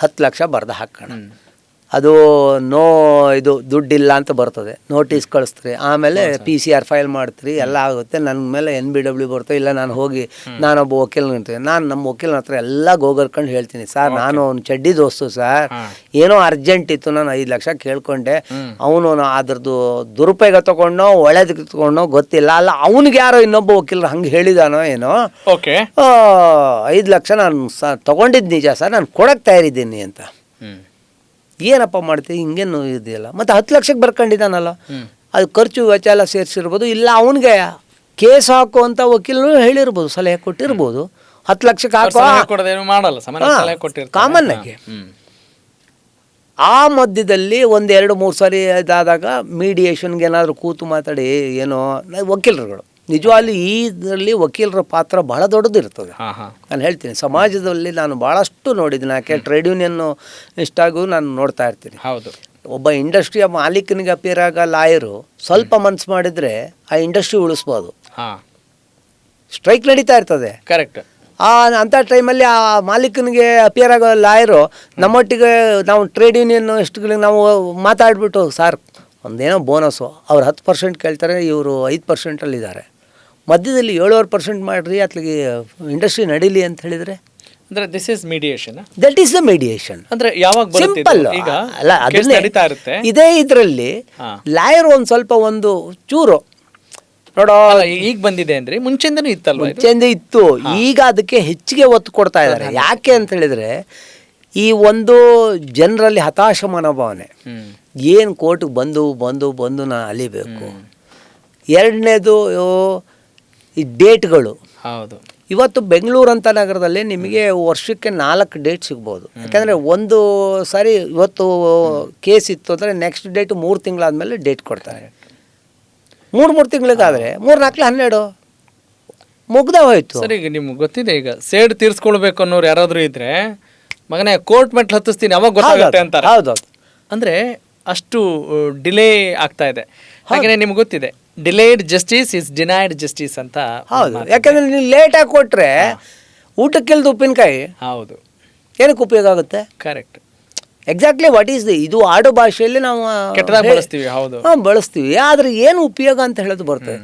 10 ಲಕ್ಷ ಬರ್ದು ಹಾಕೋಣ. ಅದು ಇದು ದುಡ್ಡಿಲ್ಲ ಅಂತ ಬರ್ತದೆ, ನೋಟಿಸ್ ಕಳಿಸ್ತೀರಿ, ಆಮೇಲೆ PCR ಫೈಲ್ ಮಾಡ್ತೀರಿ, ಎಲ್ಲ ಆಗುತ್ತೆ. ನನ್ನ ಮೇಲೆ NBW ಬರ್ತದೆ. ಇಲ್ಲ ನಾನು ಹೋಗಿ ನಾನೊಬ್ಬ ವಕೀಲನ ಇರ್ತೀನಿ, ನಾನು ನಮ್ಮ ವಕೀಲನ ಹತ್ರ ಎಲ್ಲ ಗೋಗರ್ಕೊಂಡು ಹೇಳ್ತೀನಿ, ಸರ್ ನಾನು ಅವ್ನು ಚಡ್ಡಿ ದೋಸ್ತು ಸರ್, ಏನೋ ಅರ್ಜೆಂಟ್ ಇತ್ತು, ನಾನು 5 ಲಕ್ಷ ಕೇಳ್ಕೊಂಡೆ, ಅವನು ಅದ್ರದ್ದು ದುರುಪಯೋಗ ತೊಗೊಂಡೋ ಒಳ್ಳೇದಕ್ಕೆ ತೊಗೊಂಡೋ ಗೊತ್ತಿಲ್ಲ, ಅಲ್ಲ ಅವನಿಗೆ ಯಾರೋ ಇನ್ನೊಬ್ಬ ವಕೀಲರು ಹಂಗೆ ಹೇಳಿದಾನೋ ಏನೋ, 5 ಲಕ್ಷ ನಾನು ತೊಗೊಂಡಿದ್ದು ನಿಜ ಸರ್, ನಾನು ಕೊಡಕ್ಕೆ ತಯಾರಿದ್ದೀನಿ ಅಂತ. ಏನಪ್ಪ ಮಾಡ್ತೀವಿ, ಹಿಂಗೇನು ಇದೆಯಲ್ಲ. ಮತ್ತು 10 ಲಕ್ಷಕ್ಕೆ ಬರ್ಕೊಂಡಿದ್ದಾನಲ್ಲ, ಅದು ಖರ್ಚು ವೆಚ್ಚ ಎಲ್ಲ ಸೇರಿಸಿರ್ಬೋದು. ಇಲ್ಲ ಅವನಿಗೆ ಕೇಸ್ ಹಾಕುವಂಥ ವಕೀಲರು ಹೇಳಿರ್ಬೋದು, ಸಲಹೆ ಕೊಟ್ಟಿರ್ಬೋದು. 10 ಲಕ್ಷಕ್ಕೆ ಹಾಕೋ ಕಾಮನ್ ಆಗಿ ಆ ಮಧ್ಯದಲ್ಲಿ 1-2-3 ಸಾರಿ ಇದಾದಾಗ ಮೀಡಿಯೇಷನ್ಗೆ ಏನಾದರೂ ಕೂತು ಮಾತಾಡಿ ಏನೋ ವಕೀಲರುಗಳು ನಿಜವಾಗ್ಲೂ ಈ ಇದರಲ್ಲಿ ವಕೀಲರ ಪಾತ್ರ ಬಹಳ ದೊಡ್ಡದಿರ್ತದೆ. ನಾನು ಹೇಳ್ತೀನಿ, ಸಮಾಜದಲ್ಲಿ ನಾನು ಭಾಳಷ್ಟು ನೋಡಿದ್ದೀನಿ. ಯಾಕೆ ಟ್ರೇಡ್ ಯೂನಿಯನ್ನು ಇಷ್ಟಾಗೂ ನಾನು ನೋಡ್ತಾ ಇರ್ತೀನಿ. ಹೌದು, ಒಬ್ಬ ಇಂಡಸ್ಟ್ರಿಯ ಮಾಲೀಕನಿಗೆ ಅಪಿಯರ್ ಆಗೋ ಲಾಯರು ಸ್ವಲ್ಪ ಮನ್ಸು ಮಾಡಿದರೆ ಆ ಇಂಡಸ್ಟ್ರಿ ಉಳಿಸ್ಬೋದು. ಸ್ಟ್ರೈಕ್ ನಡೀತಾ ಇರ್ತದೆ, ಕರೆಕ್ಟ್. ಅಂಥ ಟೈಮಲ್ಲಿ ಆ ಮಾಲೀಕನಿಗೆ ಅಪಿಯರ್ ಆಗೋ ಲಾಯರು ನಮ್ಮೊಟ್ಟಿಗೆ ನಾವು ಟ್ರೇಡ್ ಯೂನಿಯನ್ ಇಷ್ಟಗಳಿಗೆ ನಾವು ಮಾತಾಡಿಬಿಟ್ಟು, ಸರ್ ಒಂದೇನೋ ಬೋನಸ್ಸು, ಅವ್ರು 10% ಕೇಳ್ತಾರೆ, ಇವರು 5%ಅಲ್ಲಿದ್ದಾರೆ, ಮಧ್ಯದಲ್ಲಿ 7% ಮಾಡಿರಿ, ಅತ್ಲಿಗೆ ಇಂಡಸ್ಟ್ರಿ ನಡೀಲಿ ಅಂತ ಹೇಳಿದರೆ, ಅಂದ್ರೆ this is mediation. That is the mediation. ಅಂದ್ರೆ ಯಾವಾಗ ಸಿಂಪಲ್. ಅಲ್ಲ, ಅದನ್ನೇ ಇದೇ ಇದರಲ್ಲಿ ಲಾಯರ್ ಒಂದು ಸ್ವಲ್ಪ ಒಂದು ಚೂರು ನೋಡೋ ಈಗ ಬಂದಿದೆ ಅಂದ್ರೆ ಮುಂಚೆಯಿಂದನೂ ಇತ್ತಲ್ಲ, ಮುಂಚೆಯಿಂದ ಇತ್ತು, ಈಗ ಅದಕ್ಕೆ ಹೆಚ್ಚಿಗೆ ಒತ್ತು ಕೊಡ್ತಾ ಇದ್ದಾರೆ. ಯಾಕೆ ಅಂತ ಹೇಳಿದ್ರೆ ಈ ಒಂದು ಜನರಲ್ಲಿ ಹತಾಶ ಮನೋಭಾವನೆ, ಏನು ಕೋರ್ಟ್ಗೆ ಬಂದು ನಾ ಅಲಿಬೇಕು. ಎರಡನೇದು ಈ ಡೇಟ್ಗಳು. ಹೌದು, ಇವತ್ತು ಬೆಂಗಳೂರು ಅಂತ ನಗರದಲ್ಲಿ ನಿಮಗೆ ವರ್ಷಕ್ಕೆ 4 ಡೇಟ್ ಸಿಗ್ಬೋದು. ಯಾಕಂದರೆ ಒಂದು ಸಾರಿ ಇವತ್ತು ಕೇಸ್ ಇತ್ತು ಅಂದರೆ ನೆಕ್ಸ್ಟ್ ಡೇಟ್ 3 ತಿಂಗಳಾದಮೇಲೆ ಡೇಟ್ ಕೊಡ್ತಾರೆ. 3 ತಿಂಗಳಿಗಾದರೆ 3-4-12 ಮುಗ್ದ ಹೋಯ್ತು. ಸರ್, ಈಗ ನಿಮ್ಗೆ ಗೊತ್ತಿದೆ, ಈಗ ಸೇಡ್ ತೀರ್ಸ್ಕೊಳ್ಬೇಕು ಅನ್ನೋರು ಯಾರಾದರೂ ಇದ್ರೆ ಮಗನೇ ಕೋರ್ಟ್ ಮೆಟ್ಲು ಹತ್ತಿಸ್ತೀನಿ ಅವಾಗ ಗೊತ್ತಾಗುತ್ತೆ ಅಂತಾರೆ. ಹೌದೌದು. ಅಂದರೆ ಅಷ್ಟು ಡಿಲೇ ಆಗ್ತಾ ಇದೆ. ಹಾಗೆಯೇ ನಿಮ್ಗೆ ಗೊತ್ತಿದೆ, delayed justice is denied justice ಅಂತ. ಹೌದು, ಯಾಕಂದ್ರೆ ನೀವು ಲೇಟಾಗಿ ಕೊಟ್ಟರೆ ಊಟಕ್ಕಿಲ್ದು ಉಪ್ಪಿನಕಾಯಿ ಹೌದು ಏನಕ್ಕೆ ಉಪಯೋಗ ಆಗುತ್ತೆ? ಕರೆಕ್ಟ್, ಎಕ್ಸಾಕ್ಟ್ಲಿ ವಾಟ್ ಈಸ್ ಇದು ಆಡು ಭಾಷೆಯಲ್ಲಿ ನಾವು ಕೆಟ್ಟದಾಗಿ ಬಳಸ್ತೀವಿ. ಹೌದು, ಬಳಸ್ತೀವಿ. ಆದರೆ ಏನು ಉಪಯೋಗ ಅಂತ ಹೇಳೋದು ಬರ್ತದೆ.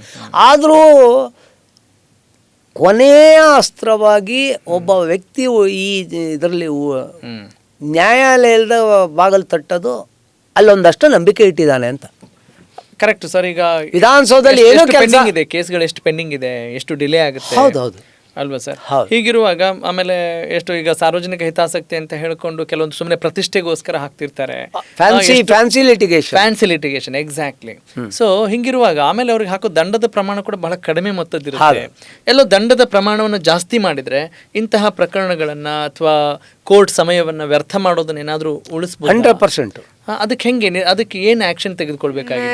ಆದರೂ ಕೊನೆಯ ಅಸ್ತ್ರವಾಗಿ ಒಬ್ಬ ವ್ಯಕ್ತಿ ಈ ಇದರಲ್ಲಿ ನ್ಯಾಯಾಲಯದ ಬಾಗಲು ತಟ್ಟೋದು ಅಲ್ಲೊಂದಷ್ಟು ನಂಬಿಕೆ ಇಟ್ಟಿದ್ದಾನೆ ಅಂತ. Correct sir. ಈಗ ವಿಧಾನಸೌಧದಲ್ಲಿ ಏನೋ ಪೆಂಡಿಂಗ್ ಇದೆ, ಕೇಸ್ಗಳು ಎಷ್ಟು ಪೆಂಡಿಂಗ್ ಇದೆ, ಎಷ್ಟು ಡಿಲೇ ಆಗುತ್ತೆ. ಹೌದೌದು ಅಲ್ವಾ ಸರ್? ಹೀಗಿರುವಾಗ ಆಮೇಲೆ ಎಷ್ಟು ಈಗ ಸಾರ್ವಜನಿಕ ಹಿತಾಸಕ್ತಿ ಅಂತ ಹೇಳ್ಕೊಂಡು ಕೆಲವೊಂದು ಸುಮ್ಮನೆ ಪ್ರತಿಷ್ಠೆಗೋಸ್ಕರ ಹಾಕ್ತಿರ್ತಾರೆ, ಫ್ಯಾನ್ಸಿ ಲಿಟಿಗೇಷನ್. ಎಕ್ಸಾಕ್ಟ್ಲಿ. ಸೊ ಹಿಂಗಿರುವಾಗ ಆಮೇಲೆ ಅವ್ರಿಗೆ ಹಾಕೋ ದಂಡದ ಪ್ರಮಾಣ ಕೂಡ ಬಹಳ ಕಡಿಮೆ ಮೊತ್ತದಿರುತ್ತೆ. ಎಲ್ಲೋ ದಂಡದ ಪ್ರಮಾಣವನ್ನು ಜಾಸ್ತಿ ಮಾಡಿದ್ರೆ ಇಂತಹ ಪ್ರಕರಣಗಳನ್ನ ಅಥವಾ ಕೋರ್ಟ್ ಸಮಯವನ್ನ ವ್ಯರ್ಥ ಮಾಡೋದನ್ನ ಏನಾದ್ರೂ ಉಳಿಸಬಹುದು. 100%. ಅದಕ್ಕೆ ಹೆಂಗೆ, ಅದಕ್ಕೆ ಏನು ಆಕ್ಷನ್ ತೆಗೆದುಕೊಳ್ಬೇಕಾಗಿದೆ?